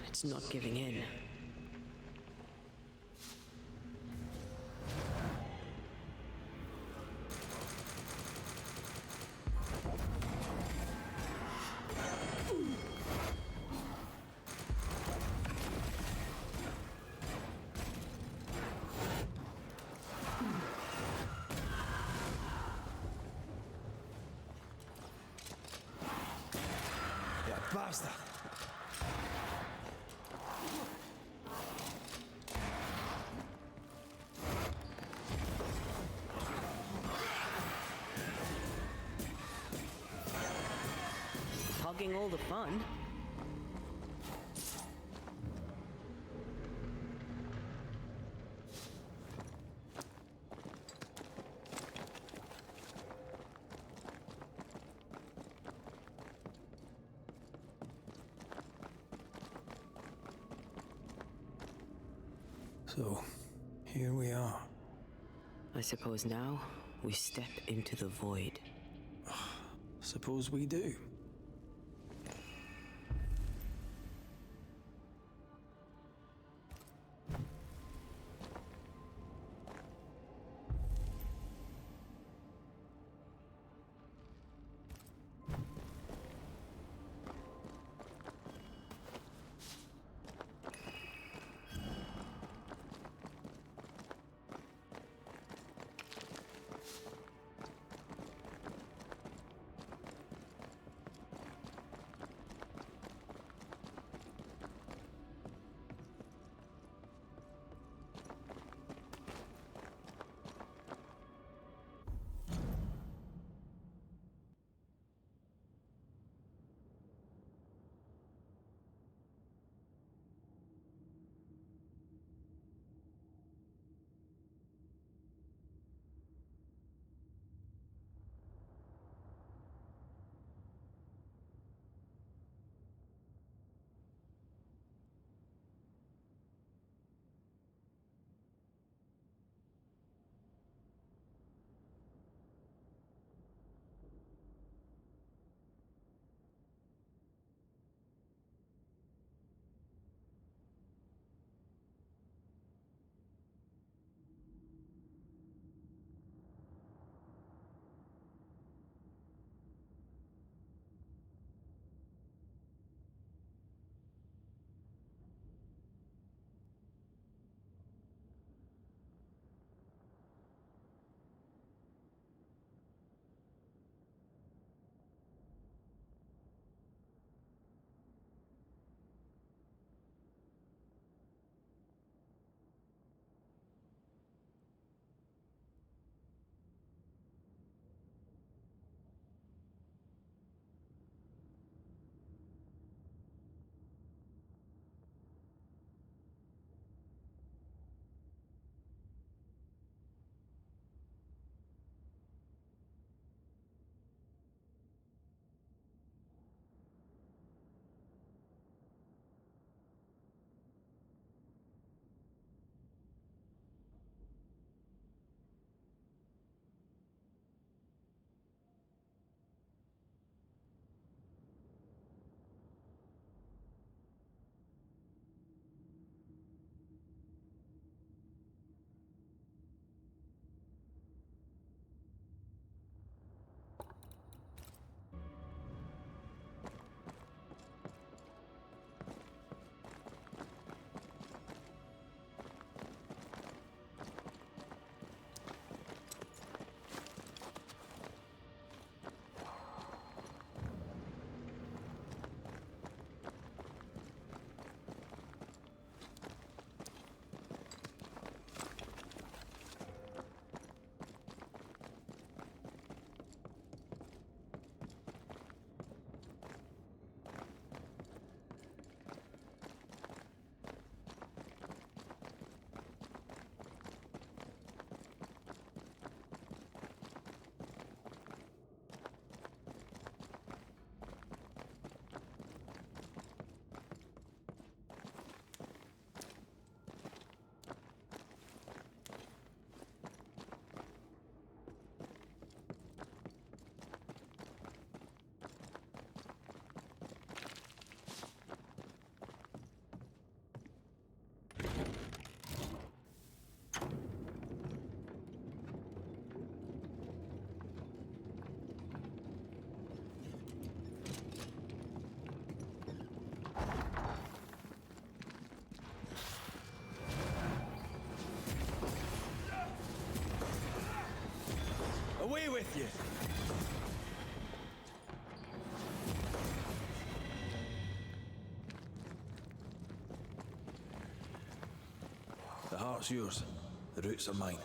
It's not giving in. Yeah, basta. Hogging all the fun. So, here we are. I suppose now we step into the void. Suppose we do. Away with you! The heart's yours. The roots are mine.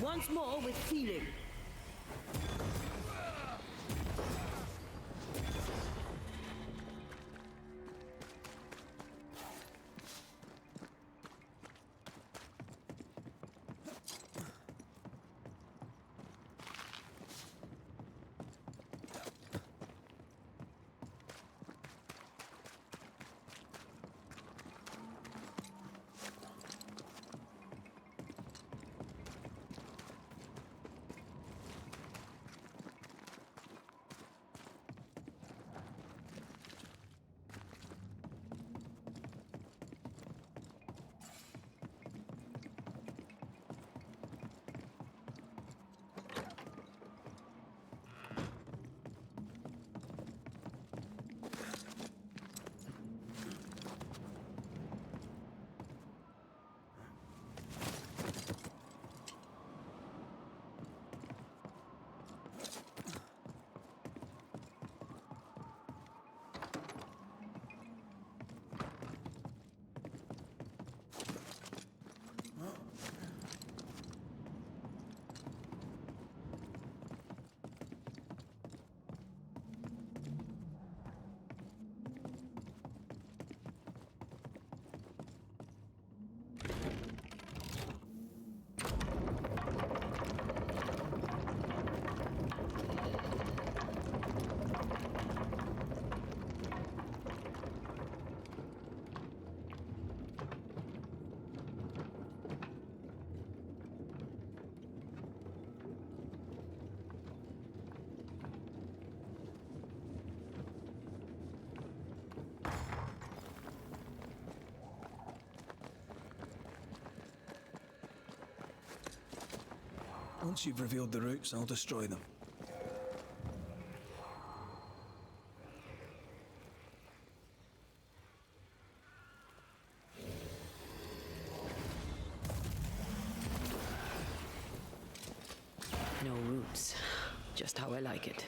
Once more with feeling. Once you've revealed the roots, I'll destroy them. No roots. Just how I like it.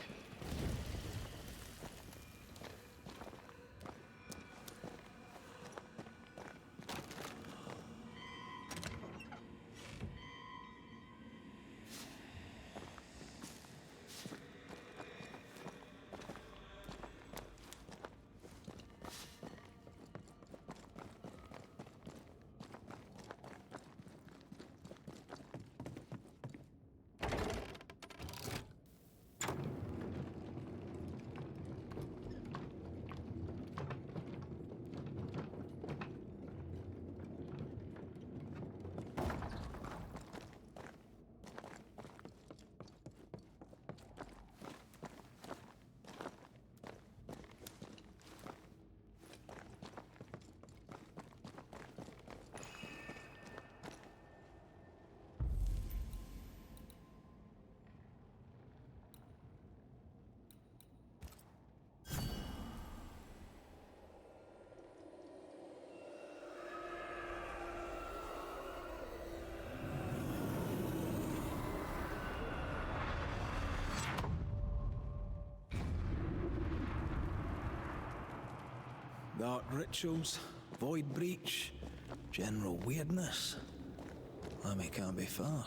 Dark rituals, void breach, general weirdness. Lammy can't be far.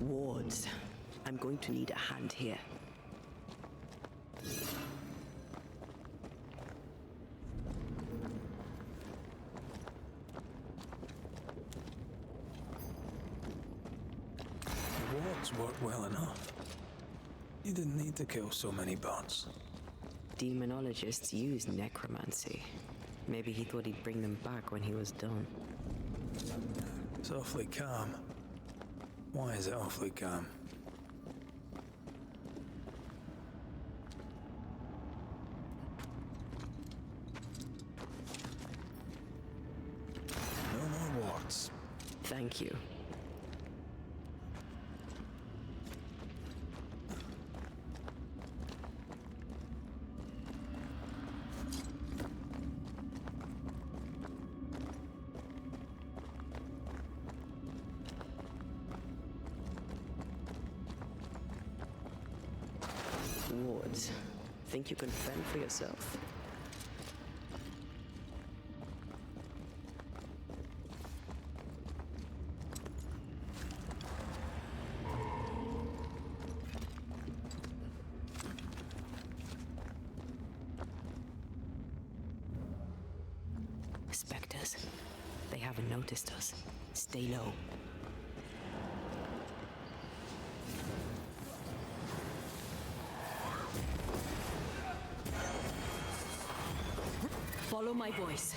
Wards. I'm going to need a hand here. The wards worked well enough. You didn't need to kill so many bots. Demonologists use necromancy. Maybe he thought he'd bring them back when he was done. It's awfully calm. Why is it awfully calm? No more wards. Thank you. Wards, think you can fend for yourself? Spectres. They haven't noticed us. Stay low. Follow my voice.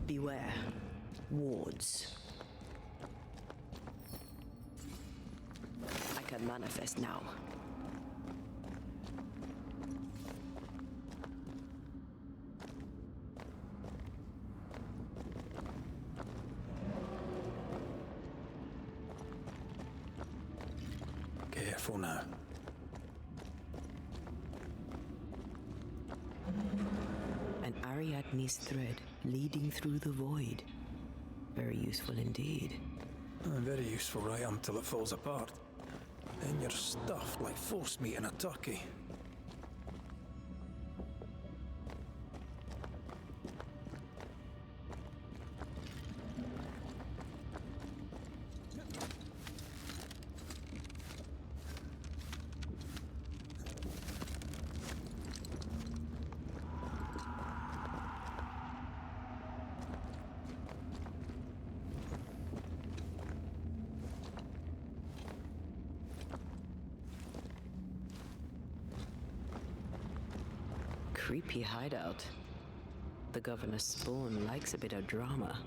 Beware. Wards. I can manifest now. Careful now. An Ariadne's thread leading through the void. Very useful indeed. Very useful I am till it falls apart. Then you're stuffed like force meat in a turkey. creepy hideout. The governor's spawn likes a bit of drama.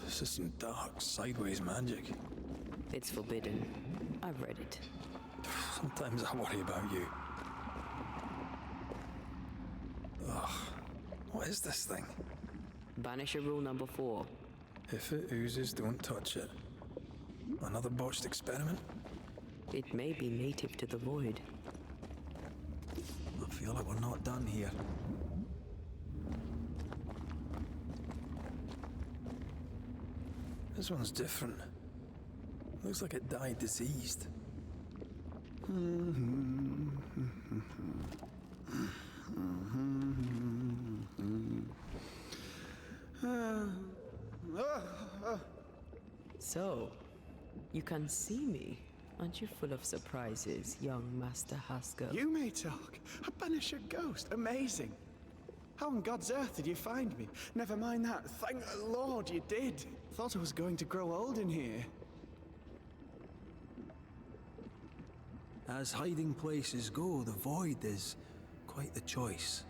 This is some dark, sideways magic. It's forbidden. I've read it. Sometimes I worry about you. Ugh. What is this thing? Banisher rule number 4. If it oozes, don't touch it. Another botched experiment? It may be native to the void. I feel like we're not done here. This one's different. Looks like it died diseased. So, you can see me. Aren't you full of surprises, young Master Haskell? You may talk. A Banisher ghost. Amazing. How on God's earth did you find me? Never mind that. Thank the Lord you did. Thought I was going to grow old in here. As hiding places go, the void is quite the choice.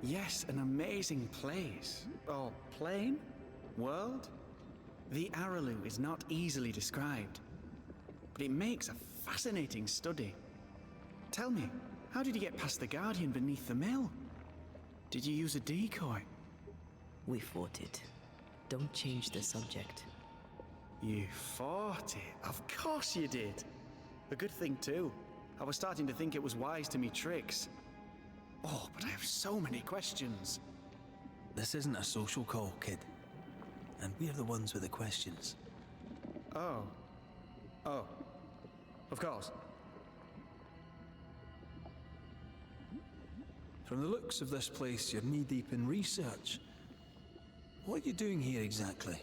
Yes, an amazing place. Or plane? World? The Araloo is not easily described, but it makes a fascinating study. Tell me, how did you get past the Guardian beneath the mill? Did you use a decoy? We fought it. Don't change the subject. You fought it? Of course you did. A good thing too. I was starting to think it was wise to me tricks. Oh, but I have so many questions. This isn't a social call, kid. And we're the ones with the questions. Oh. Oh. Of course. From the looks of this place, you're knee-deep in research. What are you doing here exactly?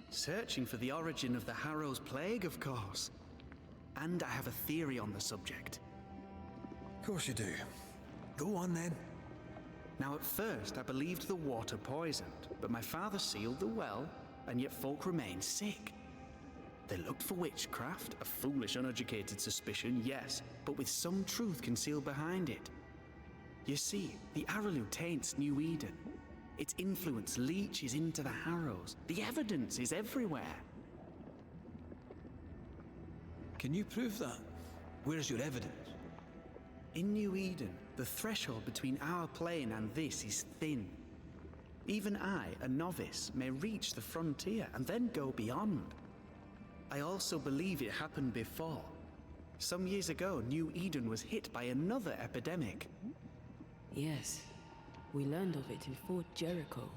Searching for the origin of the Harrow's plague, of course. And I have a theory on the subject. Of course you do. Go on then. Now at first I believed the water poisoned, but my father sealed the well, and yet folk remained sick. They looked for witchcraft, a foolish, uneducated suspicion, yes, but with some truth concealed behind it. You see, the Araloo taints New Eden. Its influence leaches into the Harrows. The evidence is everywhere. Can you prove that? Where's your evidence? In New Eden, the threshold between our plane and this is thin. Even I, a novice, may reach the frontier and then go beyond. I also believe it happened before. Some years ago, New Eden was hit by another epidemic. Yes, we learned of it in Fort Jericho.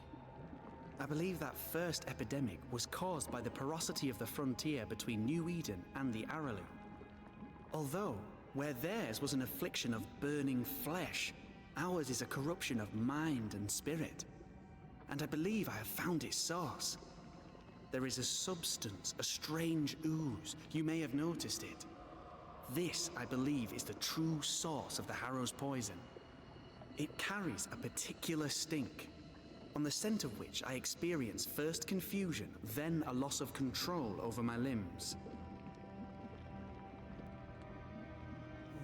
I believe that first epidemic was caused by the porosity of the frontier between New Eden and the Araloo. Although, where theirs was an affliction of burning flesh, ours is a corruption of mind and spirit. And I believe I have found its source. There is a substance, a strange ooze. You may have noticed it. This, I believe, is the true source of the Harrow's poison. It carries a particular stink, on the scent of which I experience first confusion, then a loss of control over my limbs.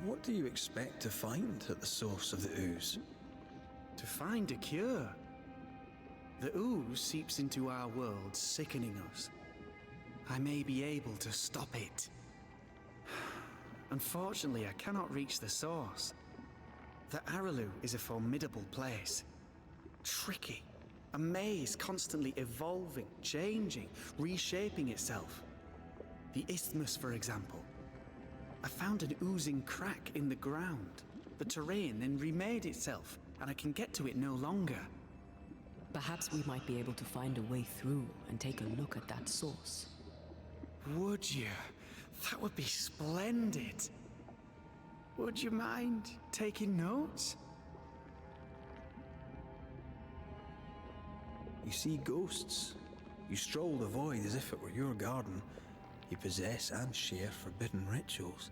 What do you expect to find at the source of the ooze? to find a cure. The ooze seeps into our world, sickening us. I may be able to stop it. Unfortunately, I cannot reach the source. The Araloo is a formidable place. Tricky. A maze constantly evolving, changing, reshaping itself. The isthmus, for example. I found an oozing crack in the ground. The terrain then remade itself, and I can get to it no longer. Perhaps we might be able to find a way through and take a look at that source. Would you? That would be splendid. Would you mind taking notes? You see ghosts. You stroll the void as if it were your garden. You possess and share forbidden rituals.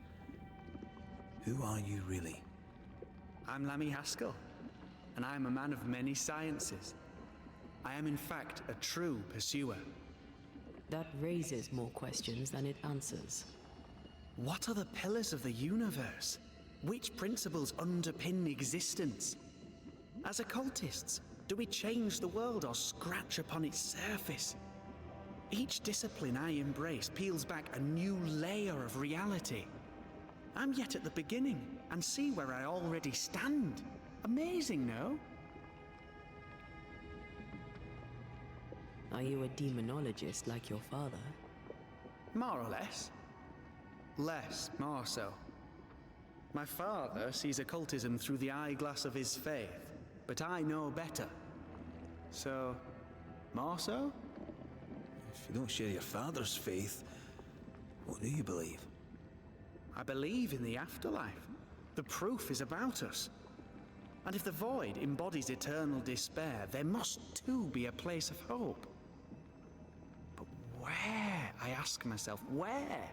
Who are you really? I'm Lammy Haskell, and I am a man of many sciences. I am in fact a true pursuer. That raises more questions than it answers. What are the pillars of the universe? Which principles underpin existence? As occultists, do we change the world or scratch upon its surface? Each discipline I embrace peels back a new layer of reality. I'm yet at the beginning and see where I already stand. Amazing, no? Are you a demonologist like your father? More or less. Less, more so. My father sees occultism through the eyeglass of his faith, but I know better. So, more so? If you don't share your father's faith, what do you believe? I believe in the afterlife. The proof is about us. And if the void embodies eternal despair, there must too be a place of hope. But where, I ask myself, where?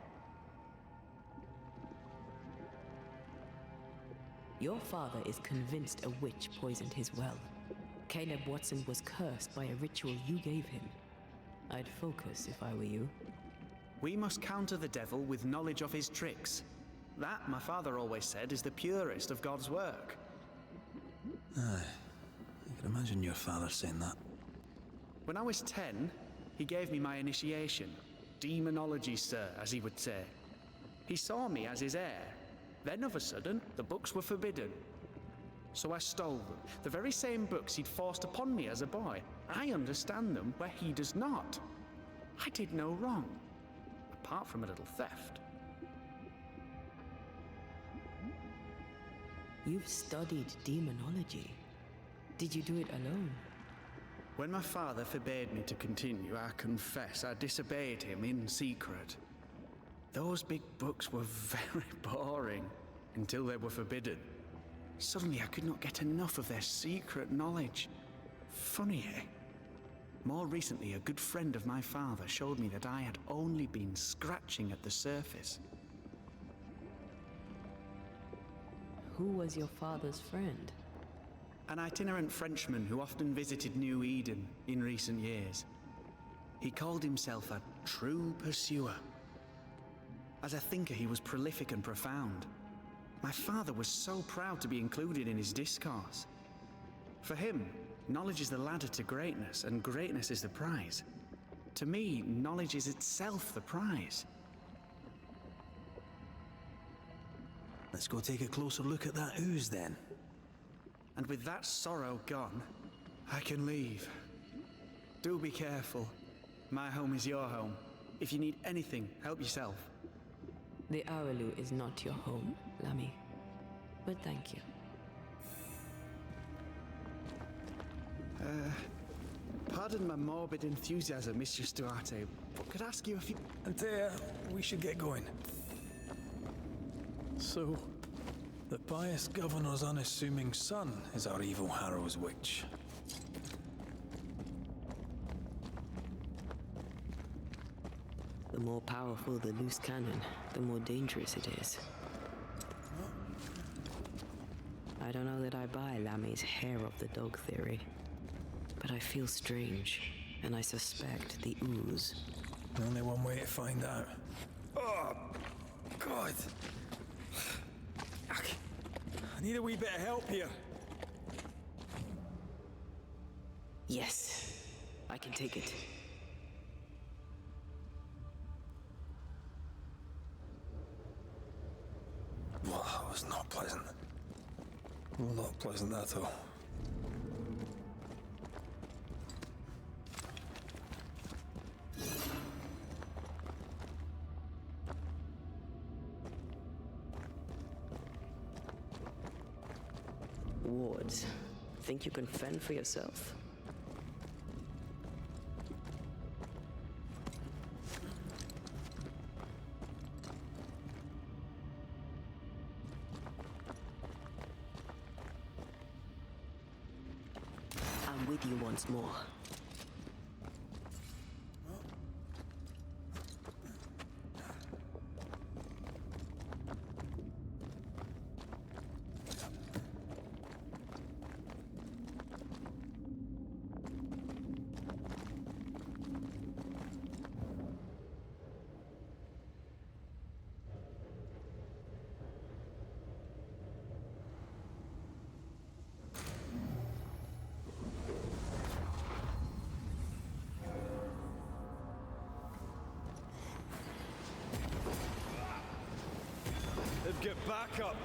Your father is convinced a witch poisoned his well. Caleb Watson was cursed by a ritual you gave him. I'd focus if I were you. We must counter the devil with knowledge of his tricks. That, my father always said, is the purest of God's work. Aye, I can imagine your father saying that. When I was 10, he gave me my initiation. Demonology, sir, as he would say. He saw me as his heir. Then, of a sudden, the books were forbidden. So I stole them. The very same books he'd forced upon me as a boy. I understand them where he does not. I did no wrong, apart from a little theft. You've studied demonology. Did you do it alone? When my father forbade me to continue, I confess I disobeyed him in secret. Those big books were very boring until they were forbidden. Suddenly I could not get enough of their secret knowledge. Funny, eh? More recently, a good friend of my father showed me that I had only been scratching at the surface. Who was your father's friend? An itinerant Frenchman who often visited New Eden in recent years. He called himself a true pursuer. As a thinker, he was prolific and profound. My father was so proud to be included in his discourse. For him, knowledge is the ladder to greatness, and greatness is the prize. To me, knowledge is itself the prize. Let's go take a closer look at that ooze then. And with that sorrow gone, I can leave. Do be careful. My home is your home. If you need anything, help yourself. The Araloo is not your home, Lammy. But thank you. Pardon my morbid enthusiasm, Mr. Stuarte, but could I ask you a few... Antea, we should get going. So, the pious governor's unassuming son is our evil Harrow's witch. The more powerful the loose cannon, the more dangerous it is. I don't know that I buy Lammy's hair of the dog theory, but I feel strange, and I suspect the ooze. Only one way to find out. Oh, God! I need a wee bit of help here. Yes, I can take it. Well, that was not pleasant. Well, not pleasant at all. Wards, think you can fend for yourself? I'm with you once more. Get back up!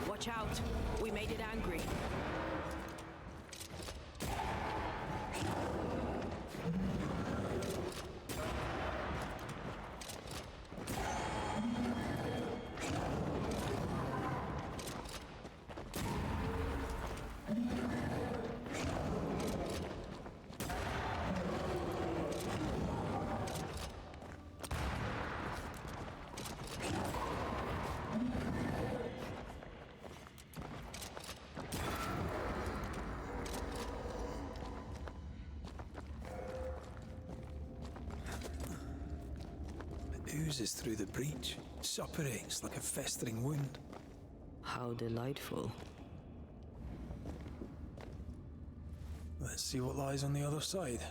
Watch out! We made it angry. Oozes through the breach, suppurates like a festering wound. How delightful. Let's see what lies on the other side.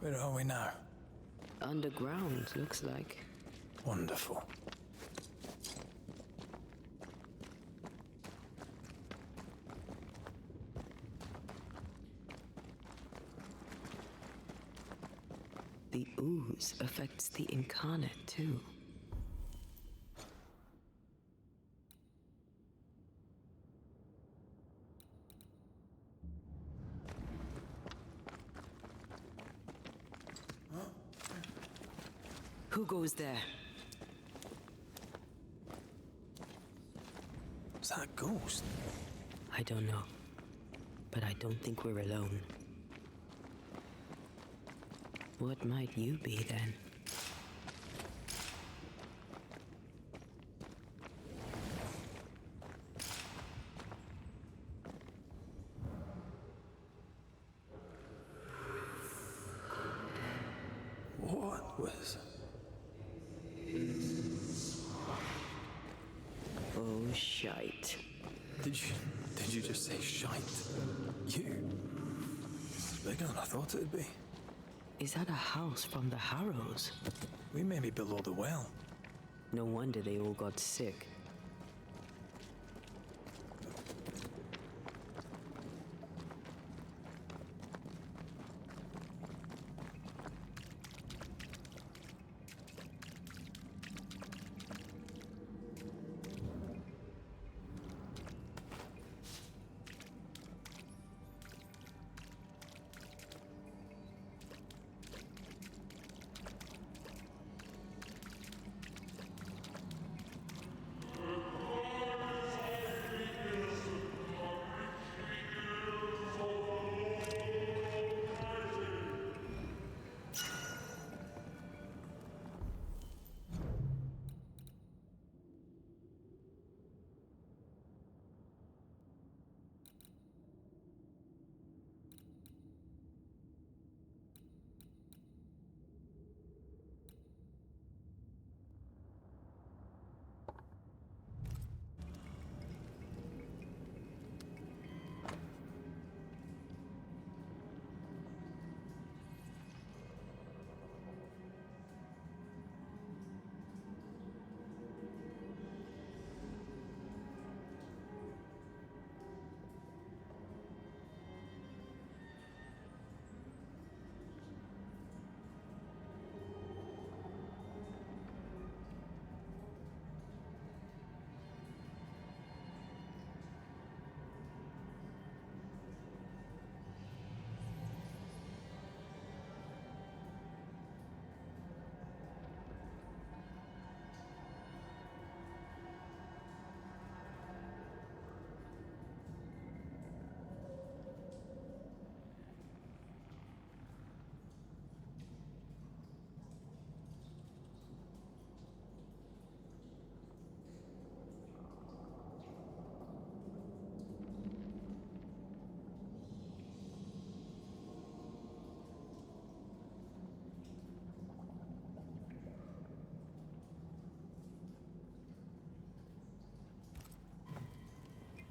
Where are we now? Underground, looks like. Wonderful. The ooze affects the incarnate, too. Who goes there? Is that a ghost? I don't know. But I don't think we're alone. What might you be then? What was... Oh, shite. Did you just say shite? You? It's bigger than I thought it'd be. Is that a house from the Harrows? We may be below the well. No wonder they all got sick.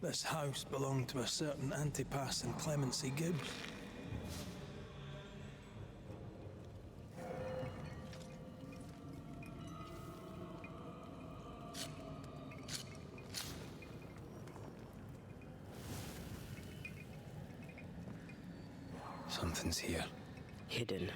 This house belonged to a certain Antipas and Clemency Gibbs. Something's here. Hidden.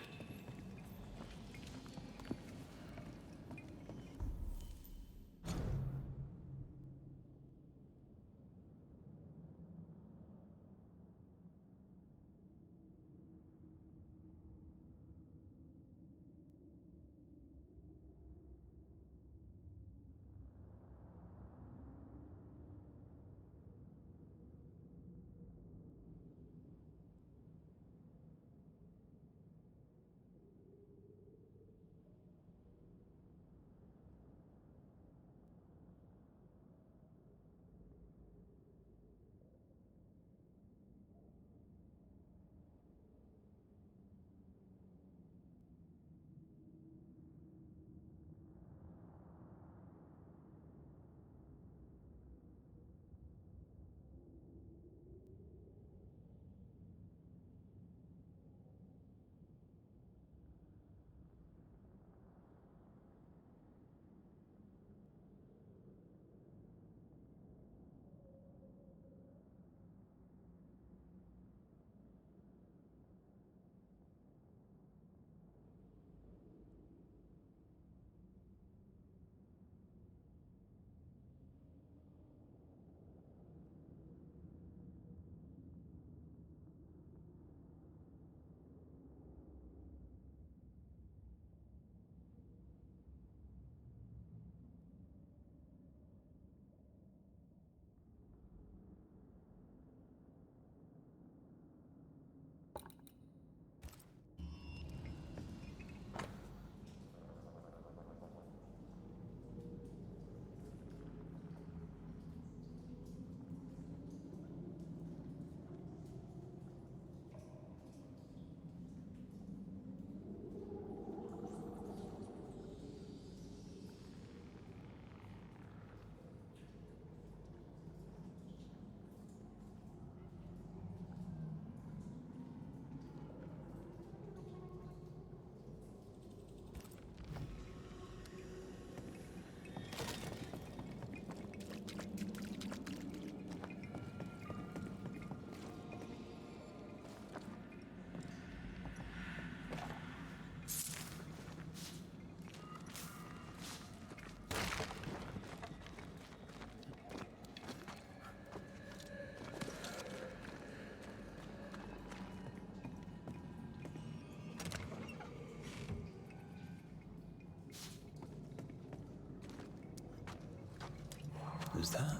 Who's that?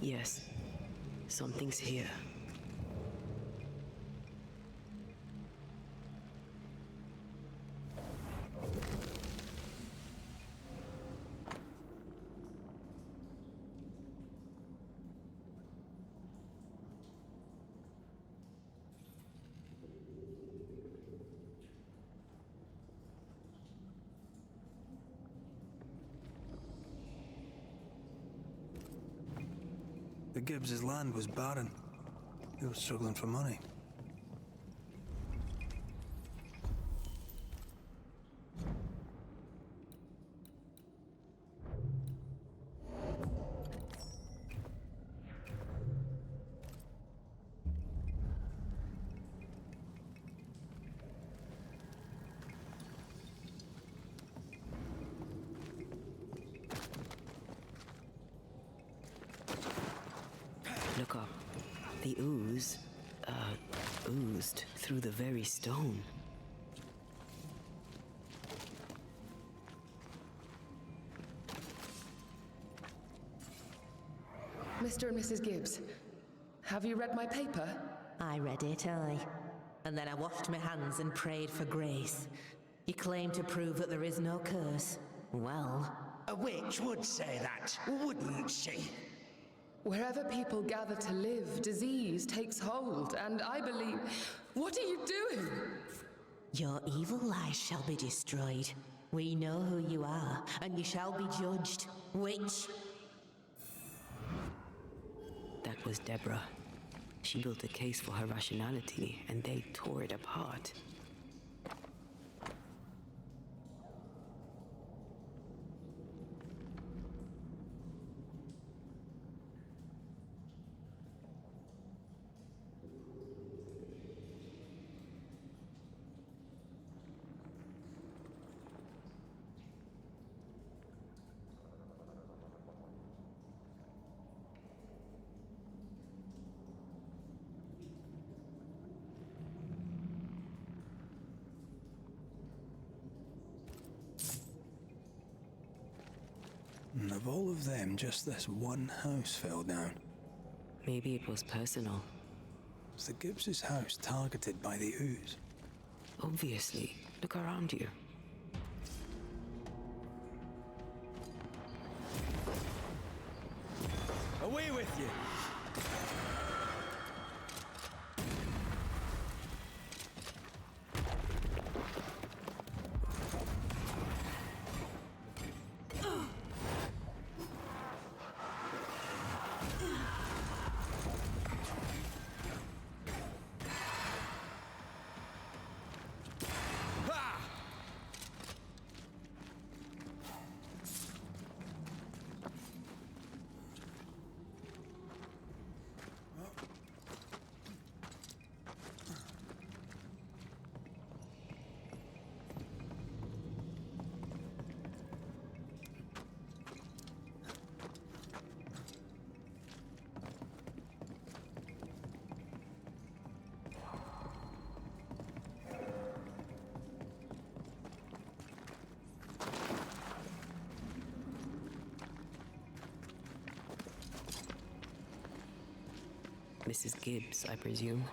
Yes. Something's here. The Gibbs' land was barren. They were struggling for money. Look up. The ooze, oozed through the very stone. Mr. and Mrs. Gibbs, have you read my paper? I read it, aye. And then I washed my hands and prayed for grace. You claim to prove that there is no curse. Well... A witch would say that, wouldn't she? Wherever people gather to live, disease takes hold, and I believe... What are you doing? Your evil lies shall be destroyed. We know who you are, and you shall be judged. Witch! That was Deborah. She built a case for her rationality, and they tore it apart. And of all of them, just this one house fell down. Maybe it was personal. Was the Gibbs' house targeted by the ooze? Obviously. Look around you. Away with you! Mrs. Gibbs, I presume.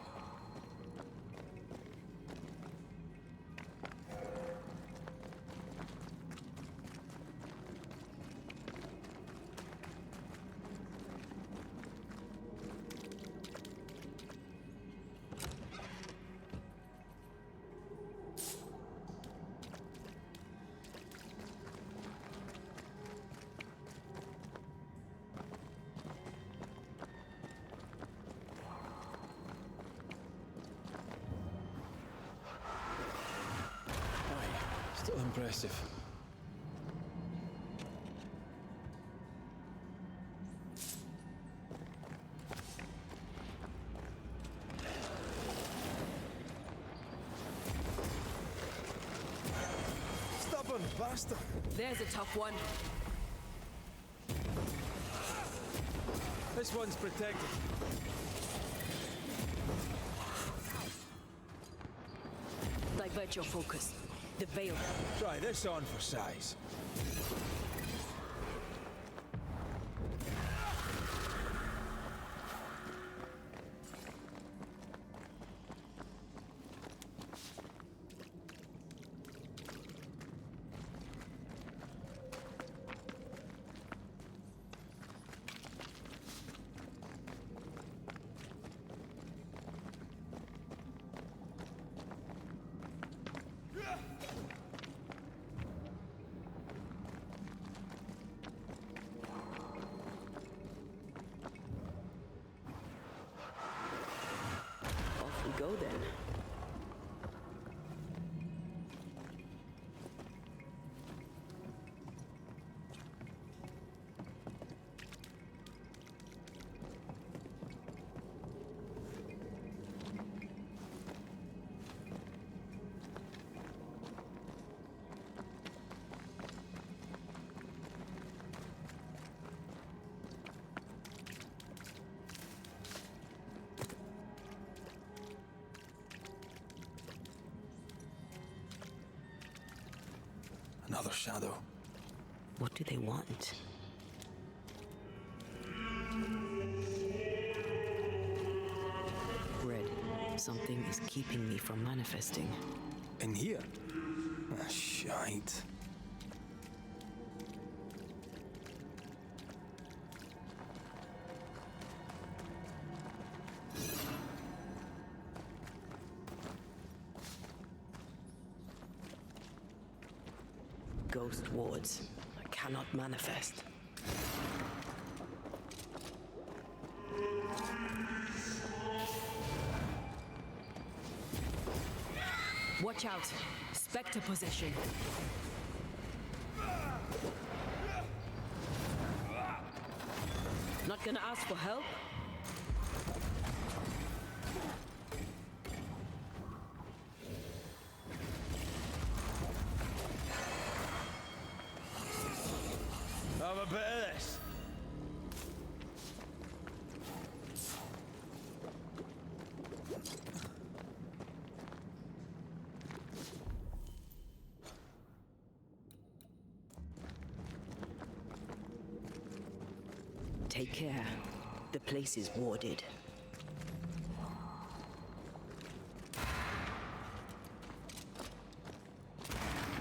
Still impressive. Stubborn bastard! There's a tough one. This one's protected. Divert your focus. The veil. Try this on for size. Off we go then. Another shadow. What do they want? Red, something is keeping me from manifesting. In here? Ah, shite. Ghost wards. I cannot manifest. Watch out. Spectre possession. Not gonna ask for help? Have a bit of this. Take care. The place is warded.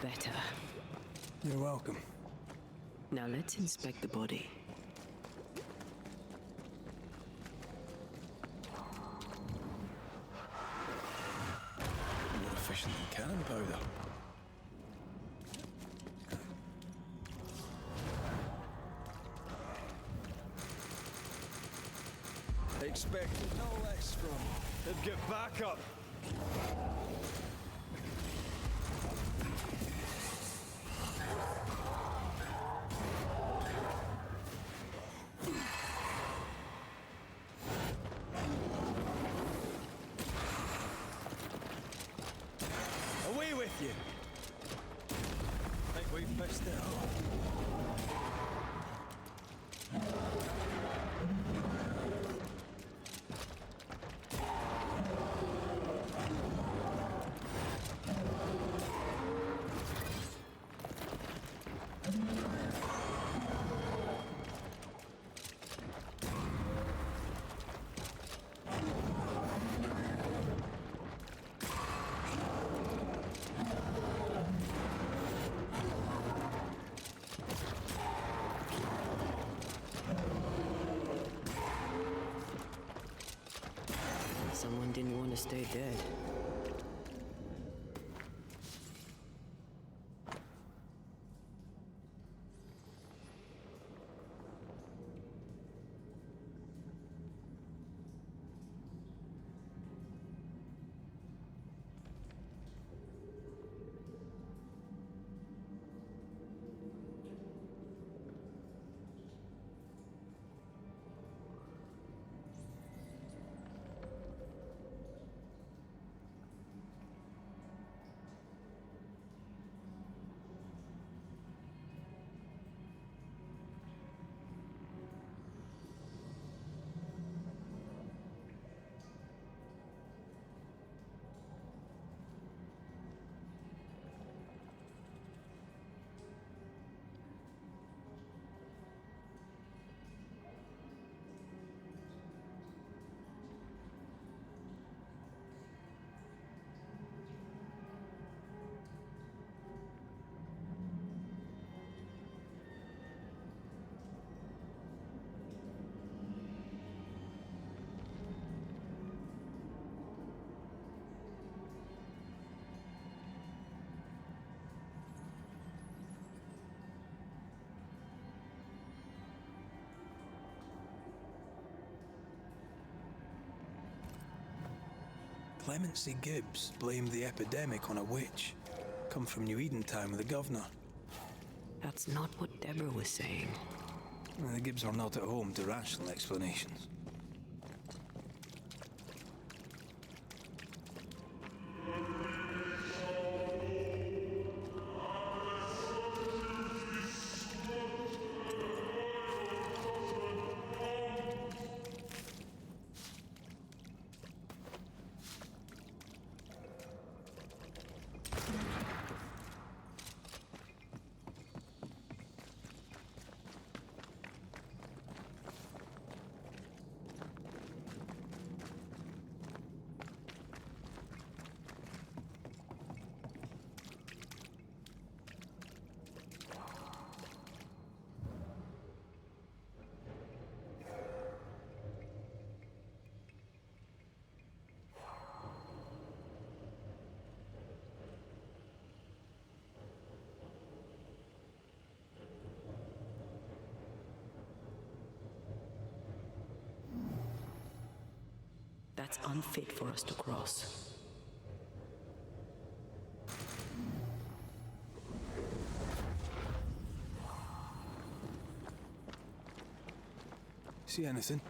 Better. You're welcome. Now let's inspect the body. More efficient than cannon powder. Expected no less from him. He'd get back up. Away with you! Think we've pissed it off. Someone didn't want to stay dead. Clemency Gibbs blamed the epidemic on a witch. Come from New Edentown with the governor. That's not what Deborah was saying. The Gibbs are not at home to rational explanations. That's unfit for us to cross. See anything?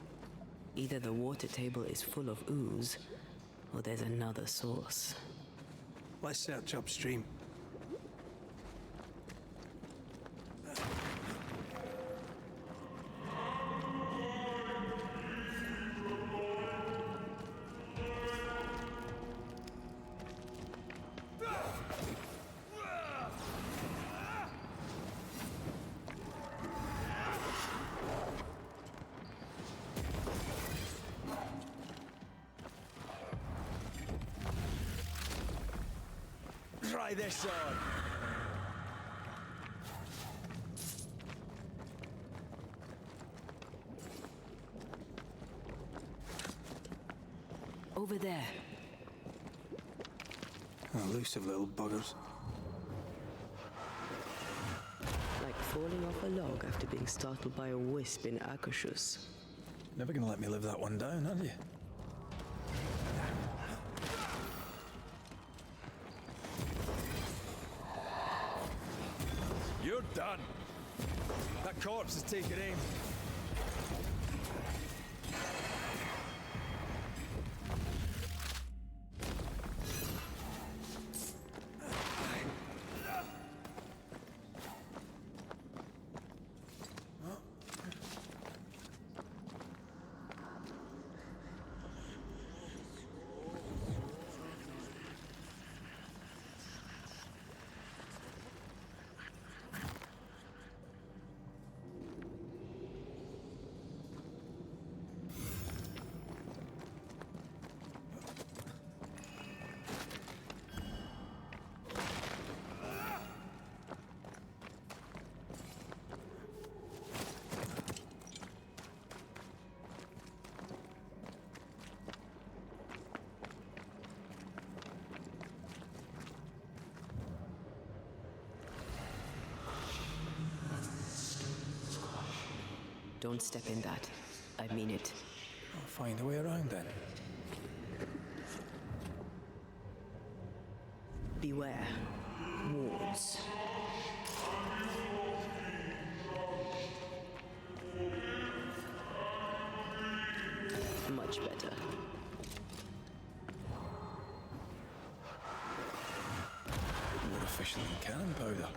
Either the water table is full of ooze, or there's another source. Let's search upstream. Try this on. Over there. Elusive little buggers. Like falling off a log after being startled by a wisp in Akershus. Never gonna let me live that one down, are you? You're done. That corpse is taking aim. Don't step in that. I mean it. I'll find a way around then. Beware. Wards. Much better. More efficient than cannon powder.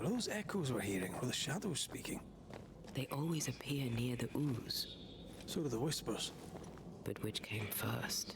Are those echoes we're hearing, or the shadows speaking? They always appear near the ooze. So do the whispers. But which came first?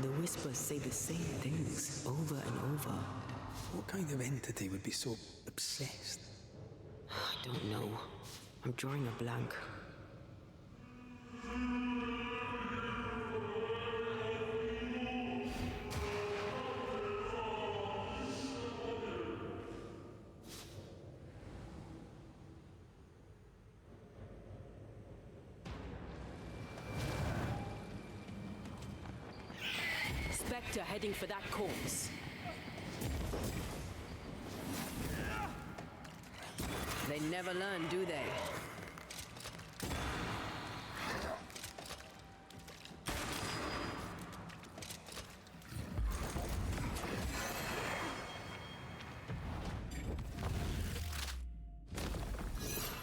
The whispers say the same things over and over. What kind of entity would be so obsessed? I don't know. I'm drawing a blank. Spectre heading for that corpse. They never learn, do they?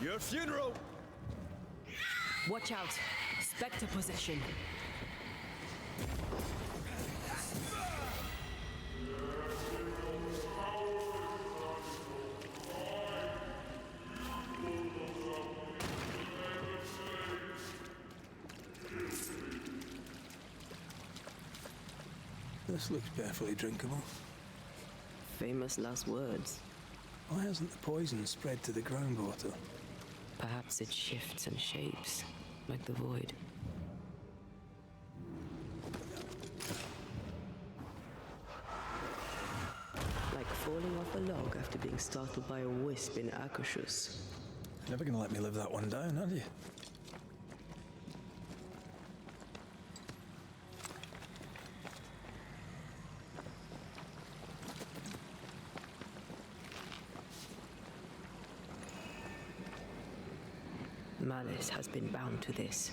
Your funeral! Watch out! Spectre possession! This looks perfectly drinkable. Famous last words. Why hasn't the poison spread to the groundwater? Perhaps it shifts and shapes, like the void. Like falling off a log after being startled by a wisp in Akershus. Never gonna let me live that one down, are you? Malice has been bound to this.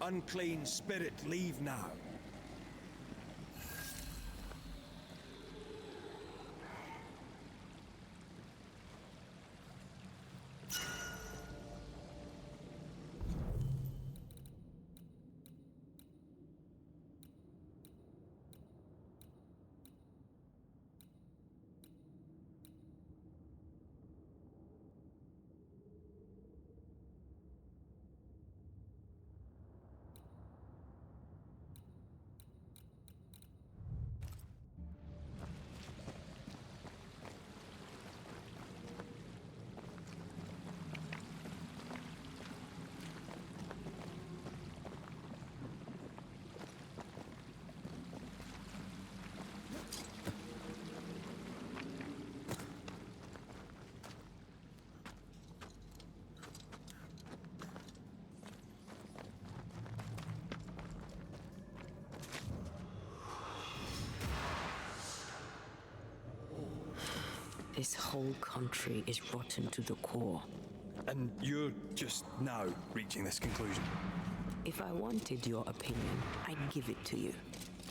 Unclean spirit, leave now. This whole country is rotten to the core. And you're just now reaching this conclusion? If I wanted your opinion, I'd give it to you.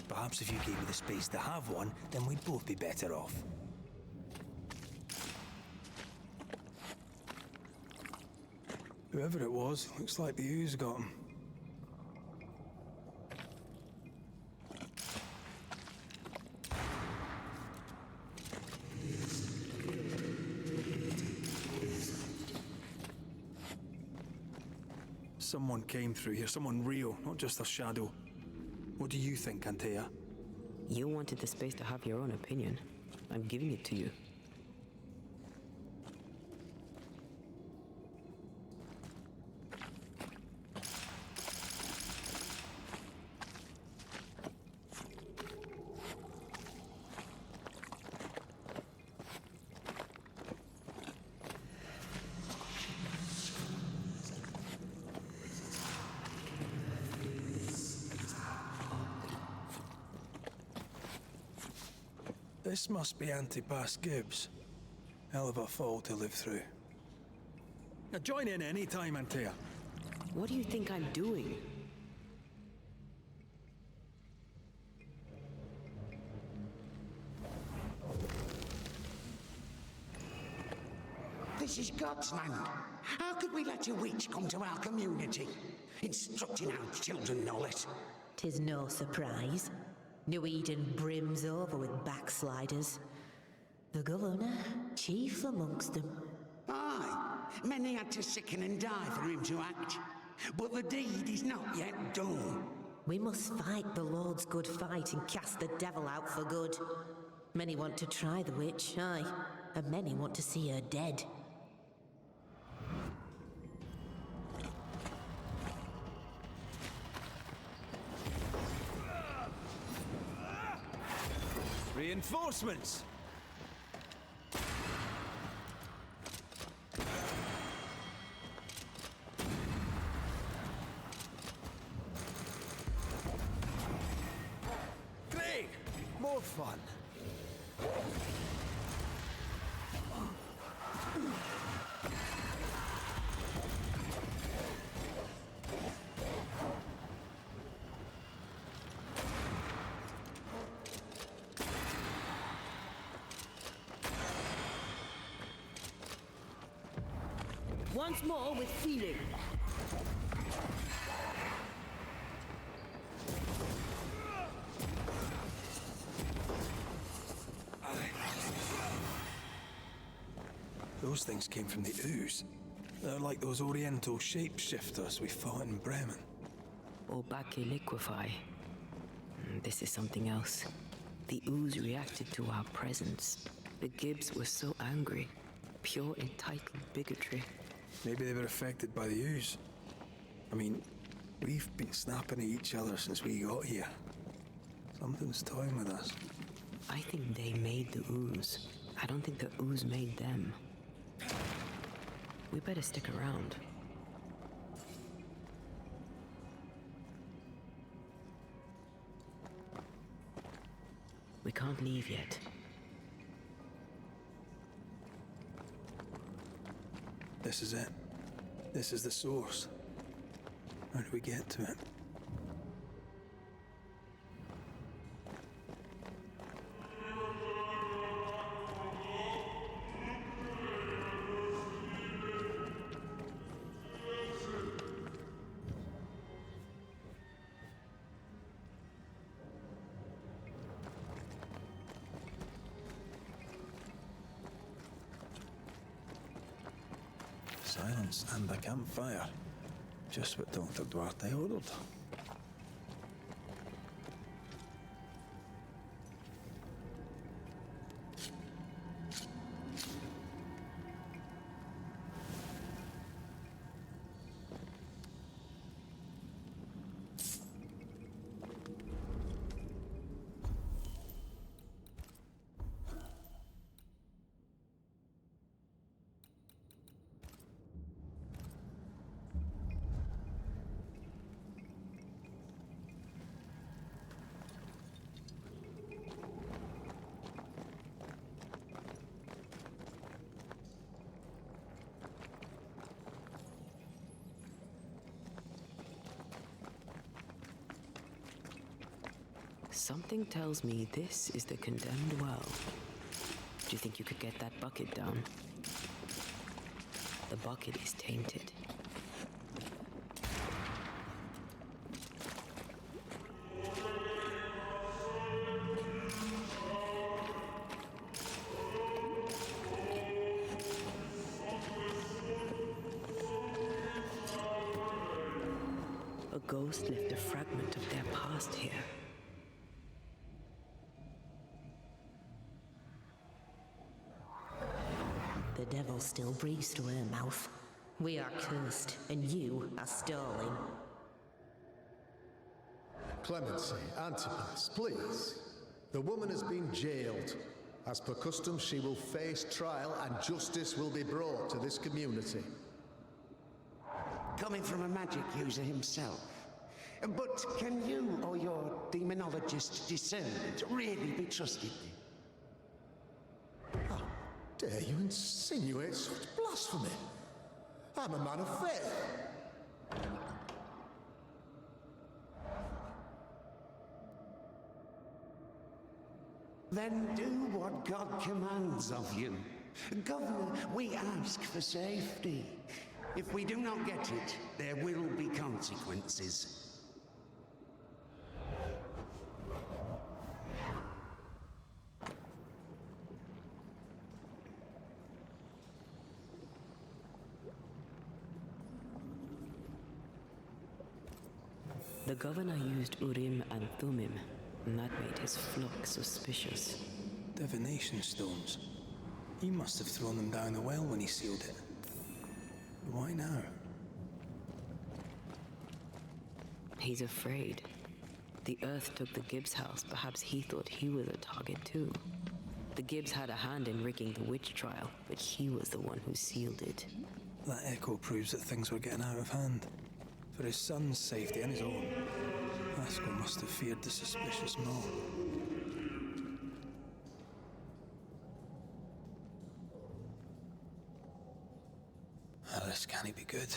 Perhaps if you gave me the space to have one, then we'd both be better off. Whoever it was, looks like the ooze got him. Someone came through here, someone real, not just a shadow. What do you think, Antea? You wanted the space to have your own opinion. I'm giving it to you. This must be Antipas Gibbs. Hell of a fall to live through. Now join in any time, Antea. What do you think I'm doing? This is God's land. How could we let a witch come to our community? Instructing our children, no less. 'Tis no surprise. New Eden brims over with backsliders. The governor, chief amongst them. Aye, many had to sicken and die for him to act. But the deed is not yet done. We must fight the Lord's good fight and cast the devil out for good. Many want to try the witch, aye, and many want to see her dead. Reinforcements! Great! More fun. Once more with feeling. Those things came from the ooze. They're like those oriental shapeshifters we fought in Bremen. Or Bacche liquefy. This is something else. The ooze reacted to our presence. The Gibbs were so angry. Pure entitled bigotry. Maybe they were affected by the ooze. I mean, we've been snapping at each other since we got here. Something's toying with us. I think they made the ooze. I don't think the ooze made them. We better stick around. We can't leave yet. This is it. This is the source. How do we get to it? Silence and a campfire. Just what Dr. Duarte ordered. Something tells me this is the condemned well. Do you think you could get that bucket down? The bucket is tainted. A ghost left a fragment of their past here. The devil still breathes through her mouth. We are cursed, and you are stalling. Clemency, Antipas, please. The woman has been jailed. As per custom, she will face trial and justice will be brought to this community. Coming from a magic user himself. But can you or your demonologist discernment really be trusted? How dare you insinuate such blasphemy? I'm a man of faith. Then do what God commands of you. Governor, we ask for safety. If we do not get it, there will be consequences. The governor used Urim and Thummim, and that made his flock suspicious. Divination stones. He must have thrown them down the well when he sealed it. Why now? He's afraid. The Earth took the Gibbs house. Perhaps he thought he was a target too. The Gibbs had a hand in rigging the witch trial, but he was the one who sealed it. That echo proves that things were getting out of hand. For his son's safety and his own, Haskell must have feared the suspicious mob. This can't be good.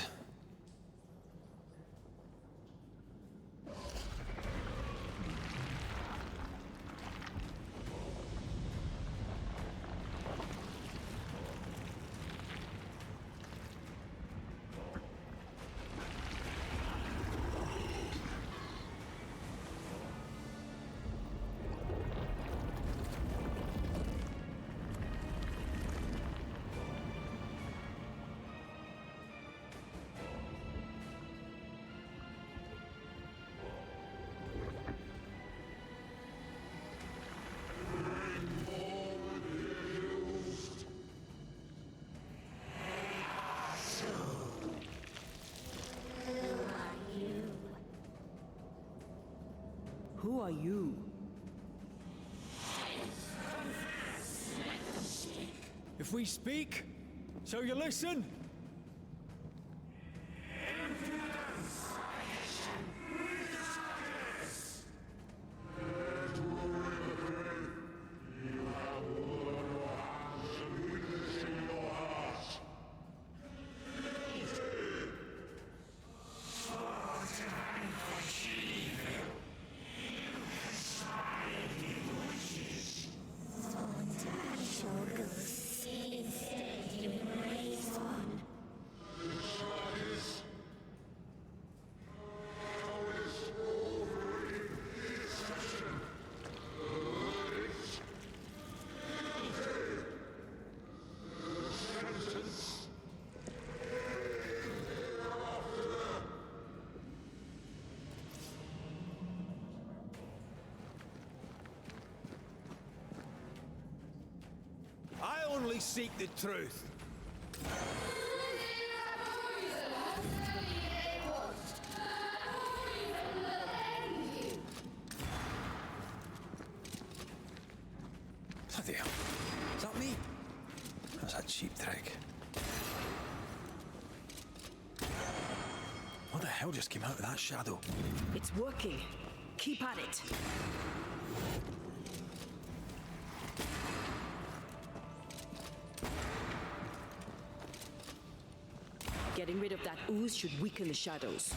Who are you? If we speak, shall you listen? I only seek the truth. Bloody hell. Is that me? That's a cheap trick. What the hell just came out of that shadow? It's working. Keep at it. Getting rid of that ooze should weaken the shadows.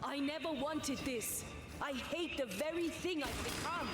I never wanted this. I hate the very thing I've become.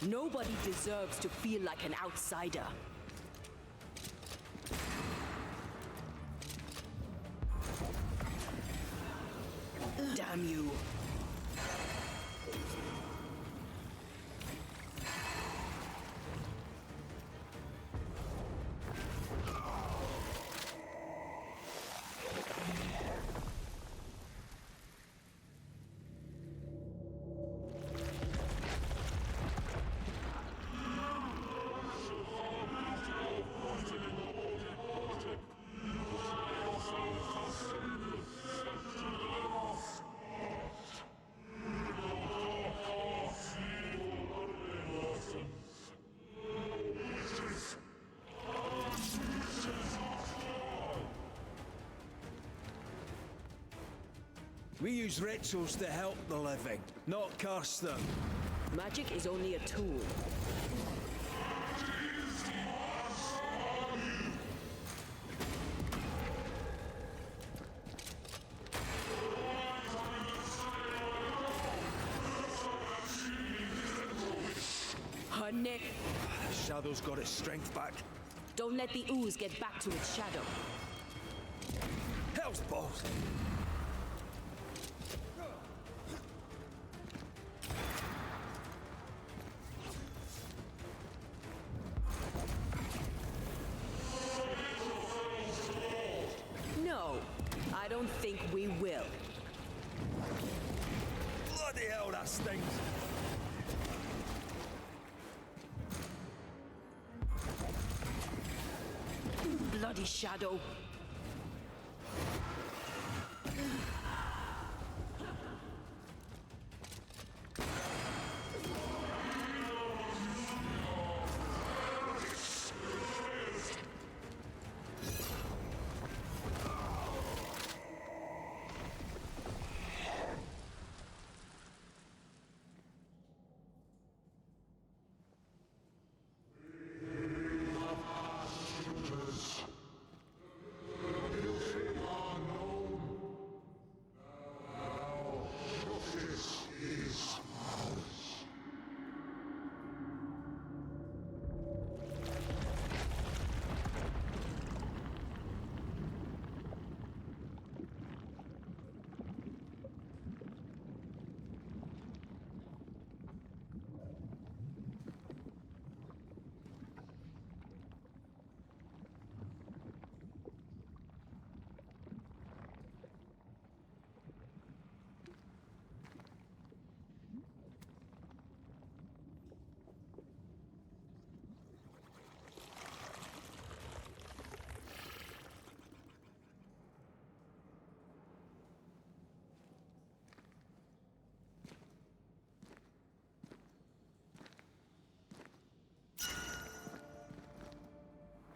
Nobody deserves to feel like an outsider. Damn you. We use rituals to help the living, not curse them. Magic is only a tool. Her neck. The shadow's got its strength back. Don't let the ooze get back to its shadow. Hell's balls! No, I don't think we will. Bloody hell! that stings. Bloody shadow.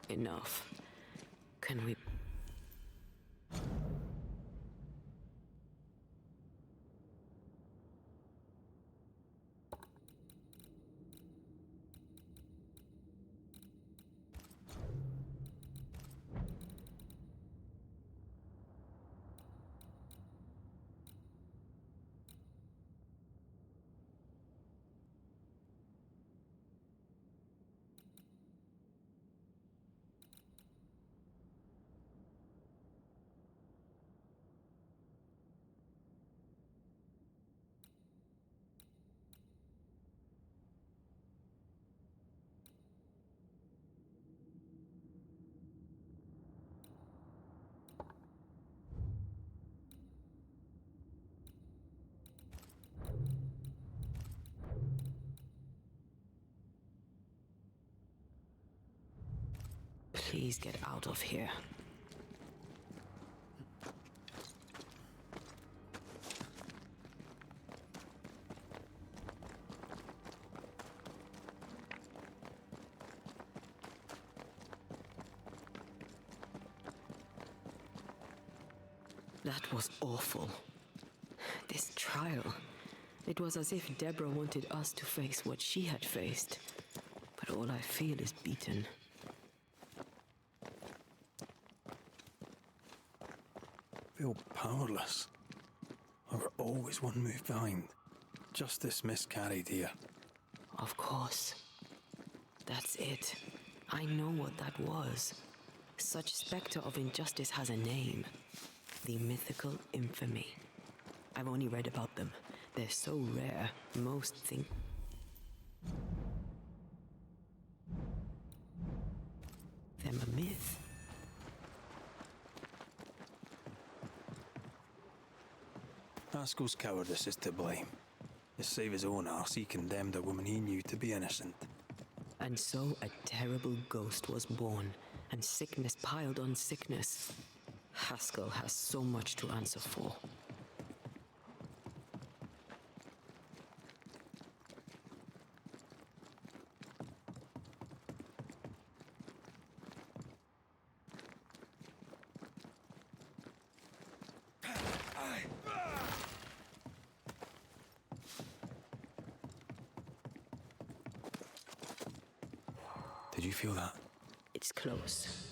Enough. Can we... Please get out of here. That was awful. This trial. It was as if Deborah wanted us to face what she had faced. But all I feel is beaten. Feel powerless. I were always one move behind. Justice miscarried here. Of course. That's it. I know what that was. Such spectre of injustice has a name. The mythical infamy. I've only read about them. They're so rare, most think... them a myth. Haskell's cowardice is to blame. To save his own arse, he condemned a woman he knew to be innocent. And so a terrible ghost was born, and sickness piled on sickness. Haskell has so much to answer for. Did you feel that? It's close.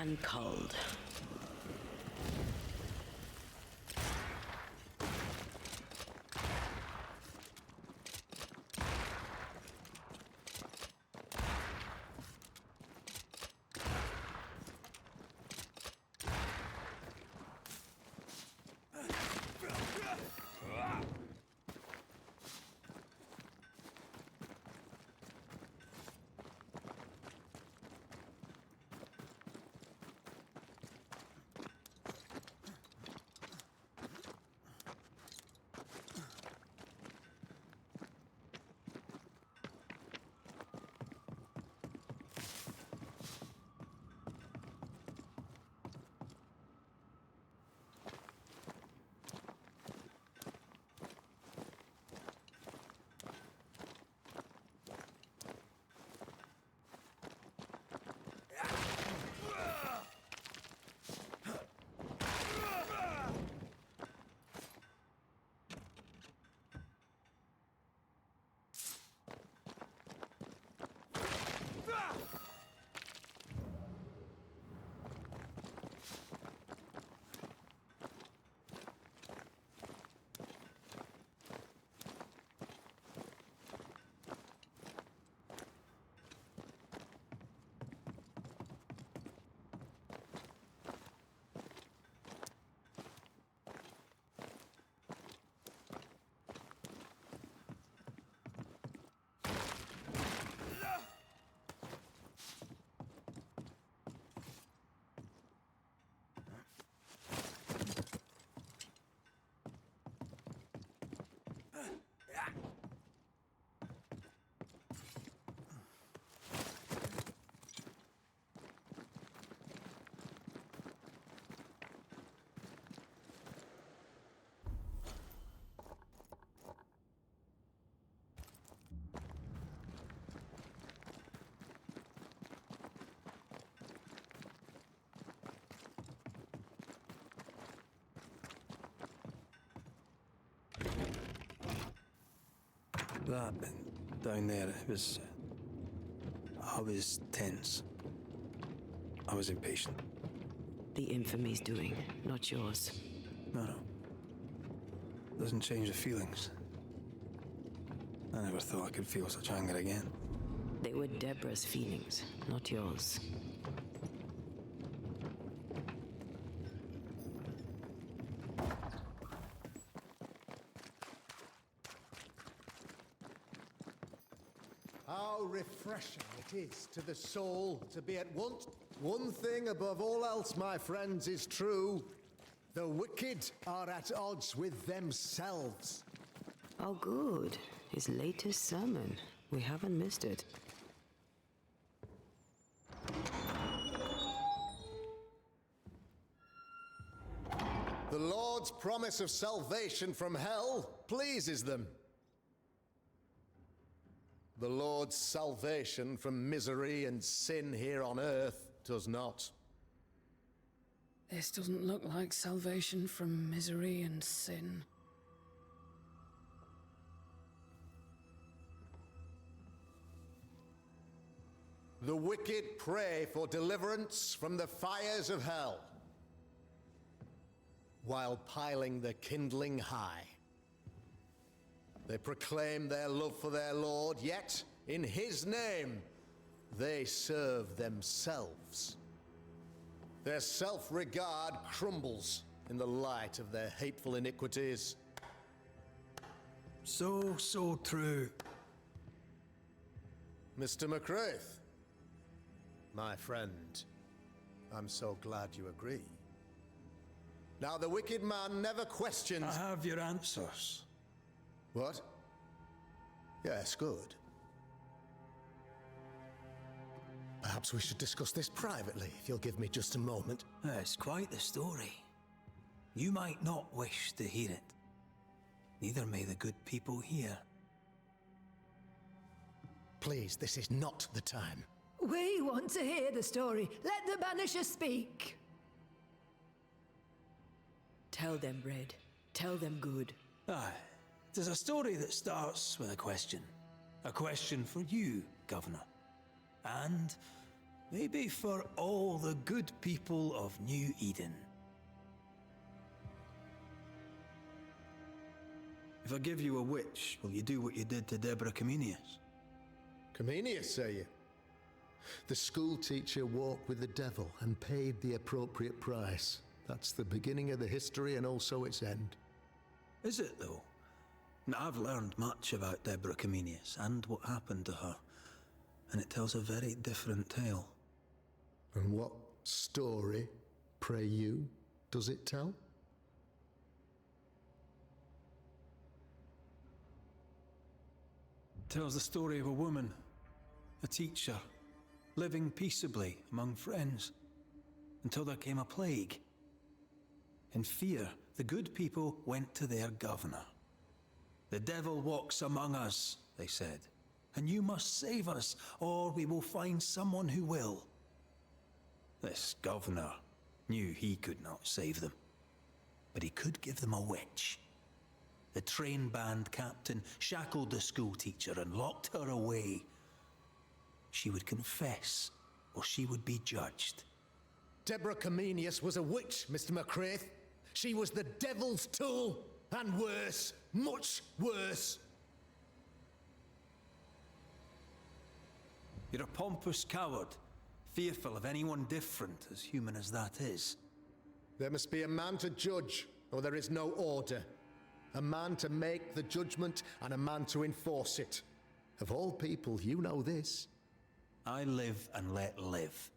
and cold. That down there, I was tense. I was impatient. The infamy's doing, not yours. No. Doesn't change the feelings. I never thought I could feel such anger again. They were Deborah's feelings, not yours. How refreshing it is to the soul to be at once. One thing above all else, my friends, is true. The wicked are at odds with themselves. Oh, good. His latest sermon. We haven't missed it. The Lord's promise of salvation from hell pleases them. The Lord's salvation from misery and sin here on earth does not. This doesn't look like salvation from misery and sin. The wicked pray for deliverance from the fires of hell, while piling the kindling high. They proclaim their love for their Lord, yet in his name they serve themselves. Their self-regard crumbles in the light of their hateful iniquities. So true. Mr. McCraith, my friend, I'm so glad you agree. Now, the wicked man never questions... I have your answers. What? Yes, good. Perhaps we should discuss this privately, if you'll give me just a moment. It's quite the story. You might not wish to hear it. Neither may the good people here. Please, this is not the time. We want to hear the story. Let the Banisher speak. Tell them, Red. Tell them good. Aye. It is a story that starts with a question. A question for you, Governor. And Maybe for all the good people of New Eden. If I give you a witch, will you do what you did to Deborah Comenius? Comenius, say you? The school teacher walked with the devil and paid the appropriate price. That's the beginning of the history and also its end. Is it, though? Now, I've learned much about Deborah Comenius and what happened to her, and it tells a very different tale. And what story, pray you, does it tell? It tells the story of a woman, a teacher, living peaceably among friends, until there came a plague. In fear, the good people went to their governor. "The devil walks among us," they said, "and you must save us, or we will find someone who will." This governor knew he could not save them, but he could give them a witch. The train band captain shackled the school teacher and locked her away. She would confess, or she would be judged. Deborah Comenius was a witch, Mr. McCraith. She was the devil's tool, and worse, much worse. You're a pompous coward, fearful of anyone different, as human as that is. There must be a man to judge, or there is no order. A man to make the judgment, and a man to enforce it. Of all people, you know this. I live and let live.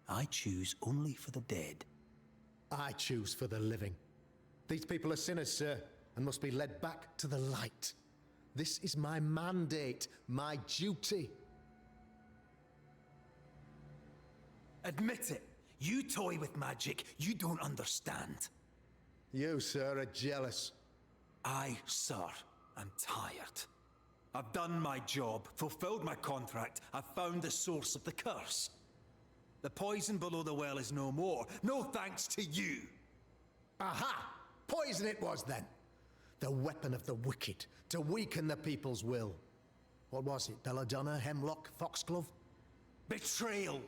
I choose only for the dead. I choose for the living. These people are sinners, sir, and must be led back to the light. This is my mandate, my duty. Admit it. You toy with magic you don't understand. You, sir, are jealous. I, sir, am tired. I've done my job, fulfilled my contract. I've found the source of the curse. The poison below the well is no more. No thanks to you. Aha! Poison it was then. The weapon of the wicked, to weaken the people's will. What was it? Belladonna, hemlock, foxglove? Betrayal.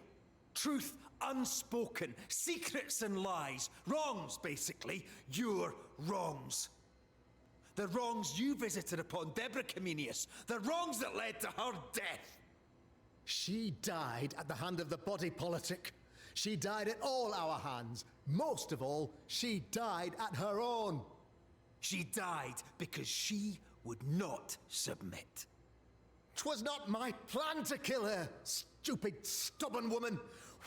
Truth unspoken. Secrets and lies. Wrongs, basically. Your wrongs. The wrongs you visited upon Deborah Comenius. The wrongs that led to her death. She died at the hand of the body politic. She died at all our hands. Most of all, she died at her own. She died because she would not submit. 'Twas not my plan to kill her, stupid, stubborn woman.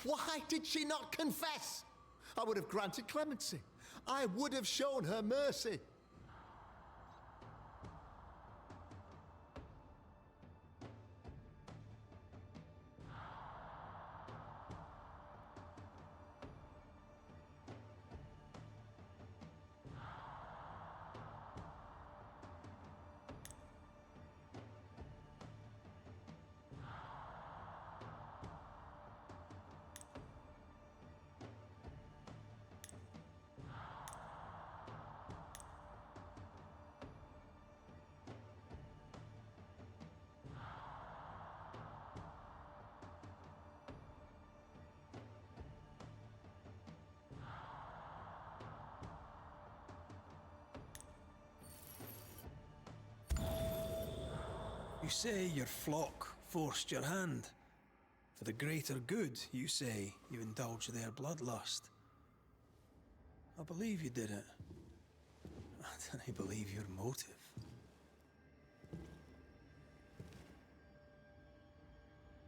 Why did she not confess? I would have granted clemency. I would have shown her mercy. You say your flock forced your hand. For the greater good, you say, you indulged their bloodlust. I believe you did it. I don't believe your motive.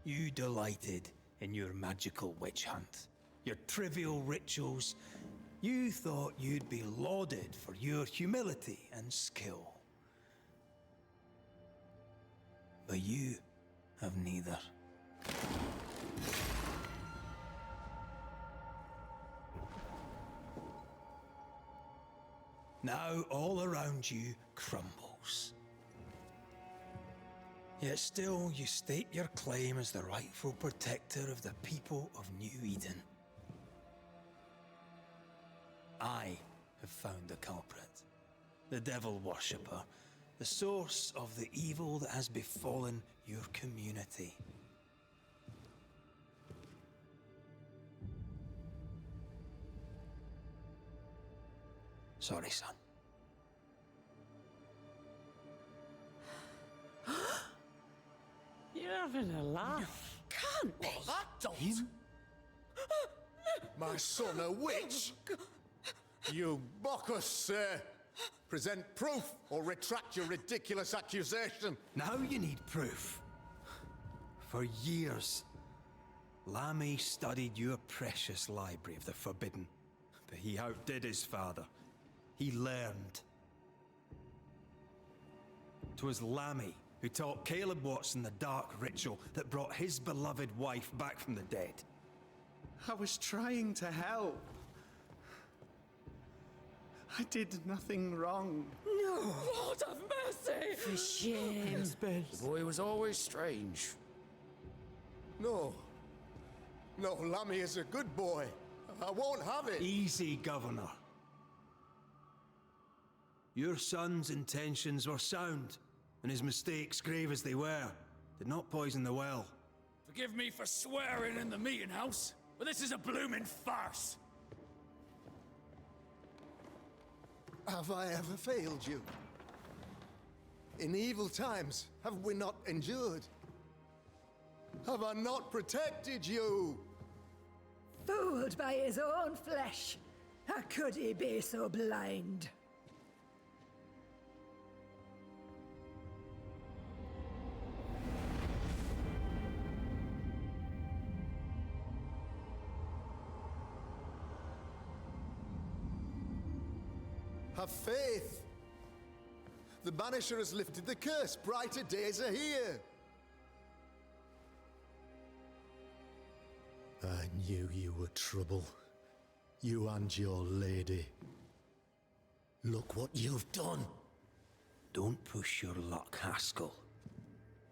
You delighted in your magical witch hunt, your trivial rituals. You thought you'd be lauded for your humility and skill. But you have neither. Now all around you crumbles. Yet still you state your claim as the rightful protector of the people of New Eden. I have found the culprit, the devil worshipper, the source of the evil that has befallen your community. Sorry, son. You're having a laugh. Can't be. That don't. Him? My son a witch? You mock us, sir. Present proof or retract your ridiculous accusation. Now you need proof. For years, Lammy studied your precious library of the forbidden, but he outdid his father. He learned. 'Twas Lammy who taught Caleb Watson the dark ritual that brought his beloved wife back from the dead. I was trying to help. I did nothing wrong. No! Lord have mercy! For shame. The boy was always strange. No. No, Lammy is a good boy. I won't have it. Easy, Governor. Your son's intentions were sound, and his mistakes, grave as they were, did not poison the well. Forgive me for swearing in the meeting house, but this is a blooming farce. Have I ever failed you? In evil times, have we not endured? Have I not protected you? Fooled by his own flesh. How could he be so blind? Have faith. The Banisher has lifted the curse. Brighter days are here. I knew you were trouble. You and your lady. Look what you've done. Don't push your luck, Haskell.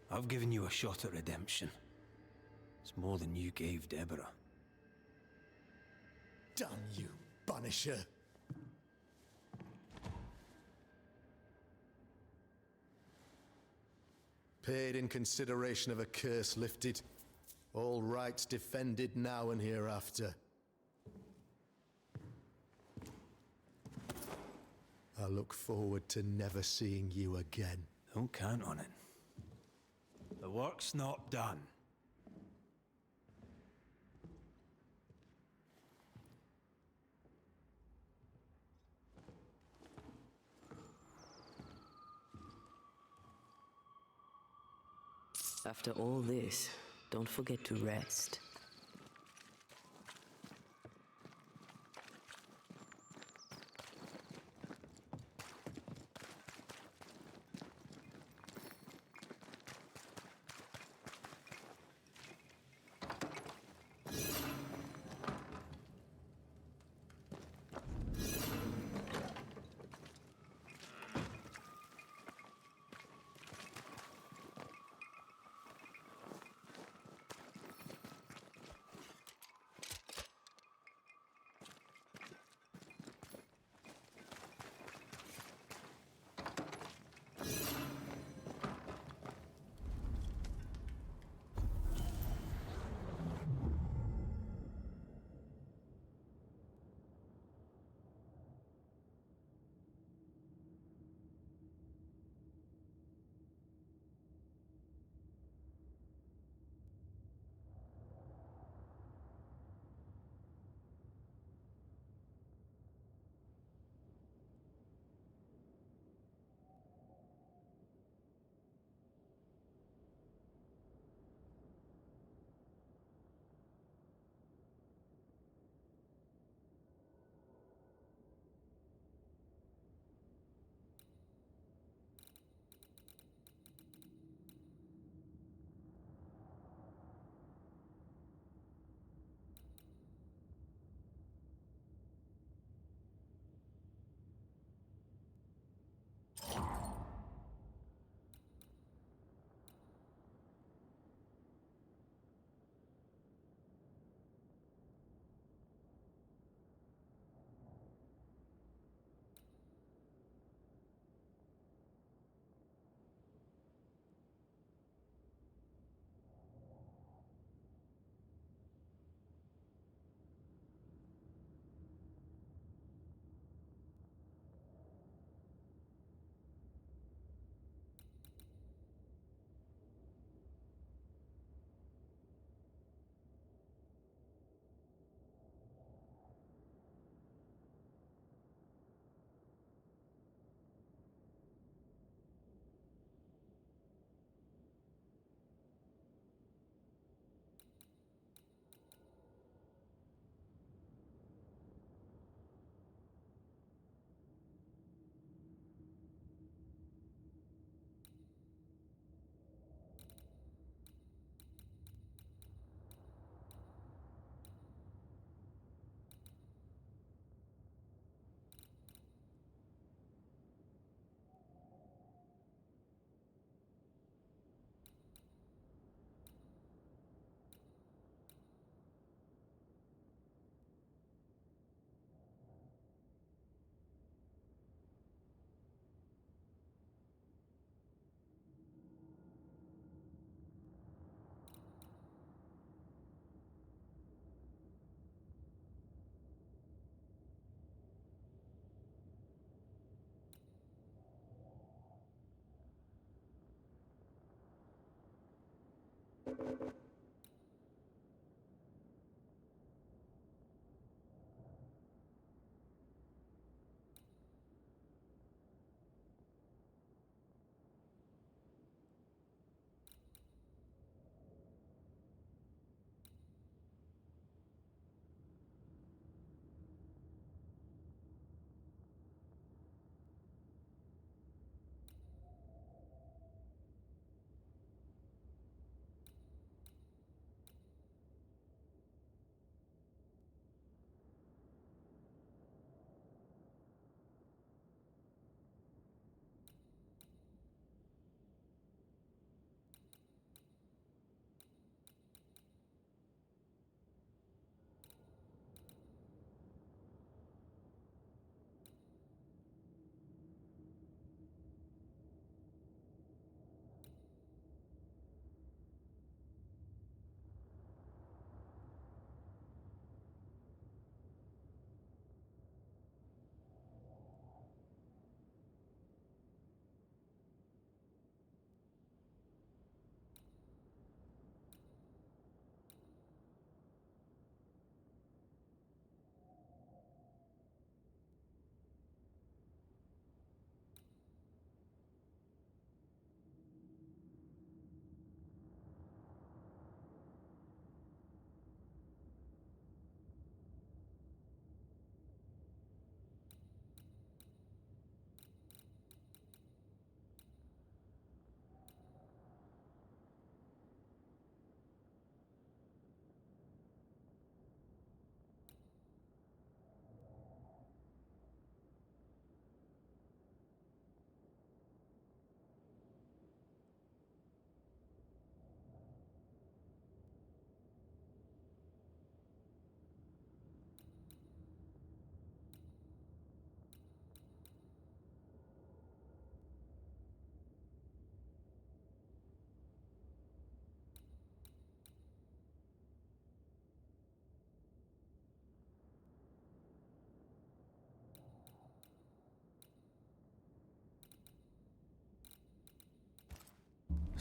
I've given you a shot at redemption. It's more than you gave Deborah. Damn you, Banisher. Paid in consideration of a curse lifted. All rights defended now and hereafter. I look forward to never seeing you again. Don't count on it. The work's not done. After all this, don't forget to rest.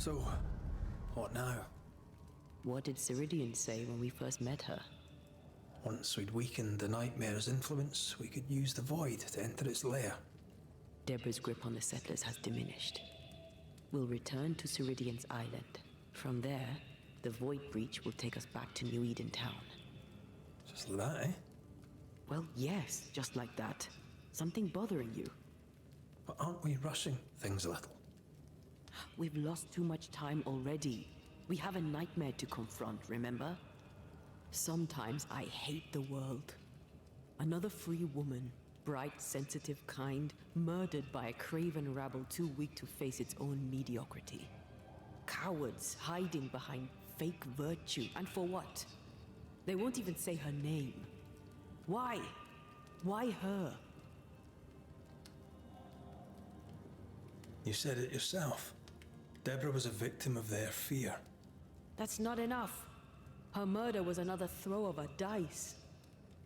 So, what now? What did Ceridian say when we first met her? Once we'd weakened the nightmare's influence, we could use the void to enter its lair. Deborah's grip on the settlers has diminished. We'll return to Ceridian's island. From there, the void breach will take us back to New Eden Town. Just like that, eh? Well, yes, just like that. Something bothering you. But aren't we rushing things a little? We've lost too much time already. We have a nightmare to confront, remember? Sometimes I hate the world. Another free woman, bright, sensitive, kind, murdered by a craven rabble too weak to face its own mediocrity. Cowards hiding behind fake virtue. And for what? They won't even say her name. Why? Why her? You said it yourself. Deborah was a victim of their fear. That's not enough. Her murder was another throw of a dice.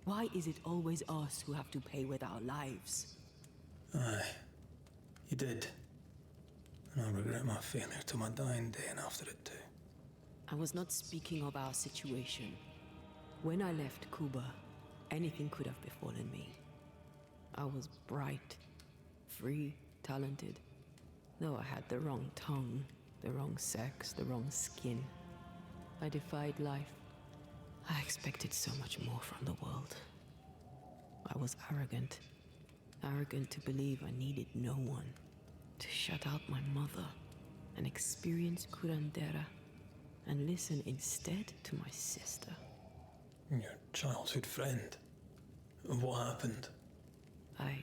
Why is it always us who have to pay with our lives? Aye, you did. And I regret my failure to my dying day and after it too. I was not speaking of our situation. When I left Cuba, anything could have befallen me. I was bright, free, talented. Though I had the wrong tongue, the wrong sex, the wrong skin. I defied life. I expected so much more from the world. I was arrogant. Arrogant to believe I needed no one. To shut out my mother and experience curandera and listen instead to my sister. Your childhood friend. What happened? I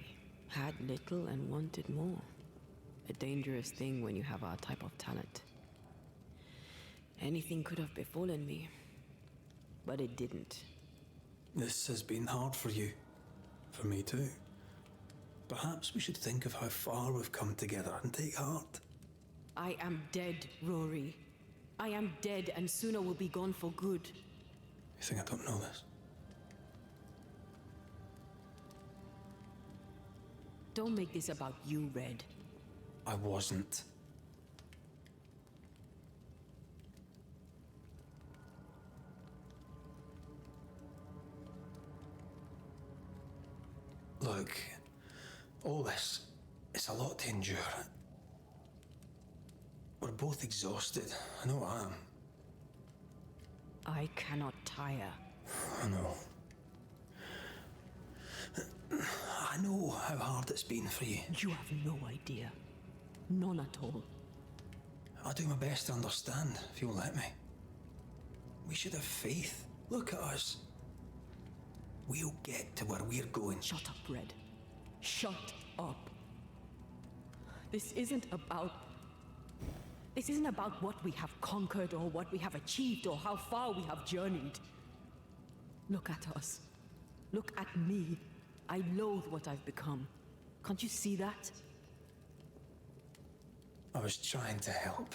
had little and wanted more. A dangerous thing when you have our type of talent. Anything could have befallen me, but it didn't. This has been hard for you. For me too. Perhaps we should think of how far we've come together and take heart. I am dead, Rory. I am dead, and Suna will be gone for good. You think I don't know this? Don't make this about you, Red. I wasn't. Look, all this, it's a lot to endure. We're both exhausted. I know I am. I cannot tire. I know. I know how hard it's been for you. You have no idea. None at all. I'll do my best to understand, if you'll let me. We should have faith. Look at us. We'll get to where we're going. Shut up, Red. Shut up. This isn't about what we have conquered or what we have achieved or how far we have journeyed. Look at us. Look at me. I loathe what I've become. Can't you see that? I was trying to help.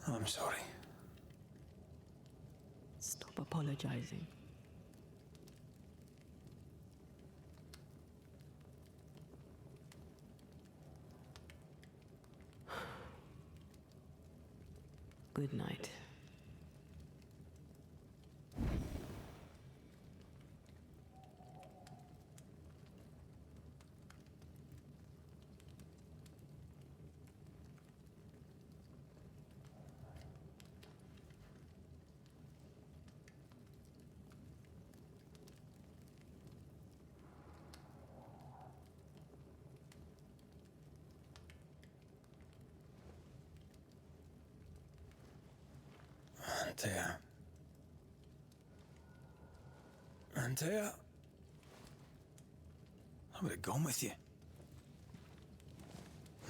I'm sorry. Stop apologizing. Good night. Antea, I would have gone with you.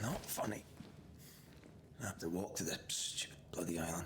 Not funny. I have to walk to the stupid bloody island.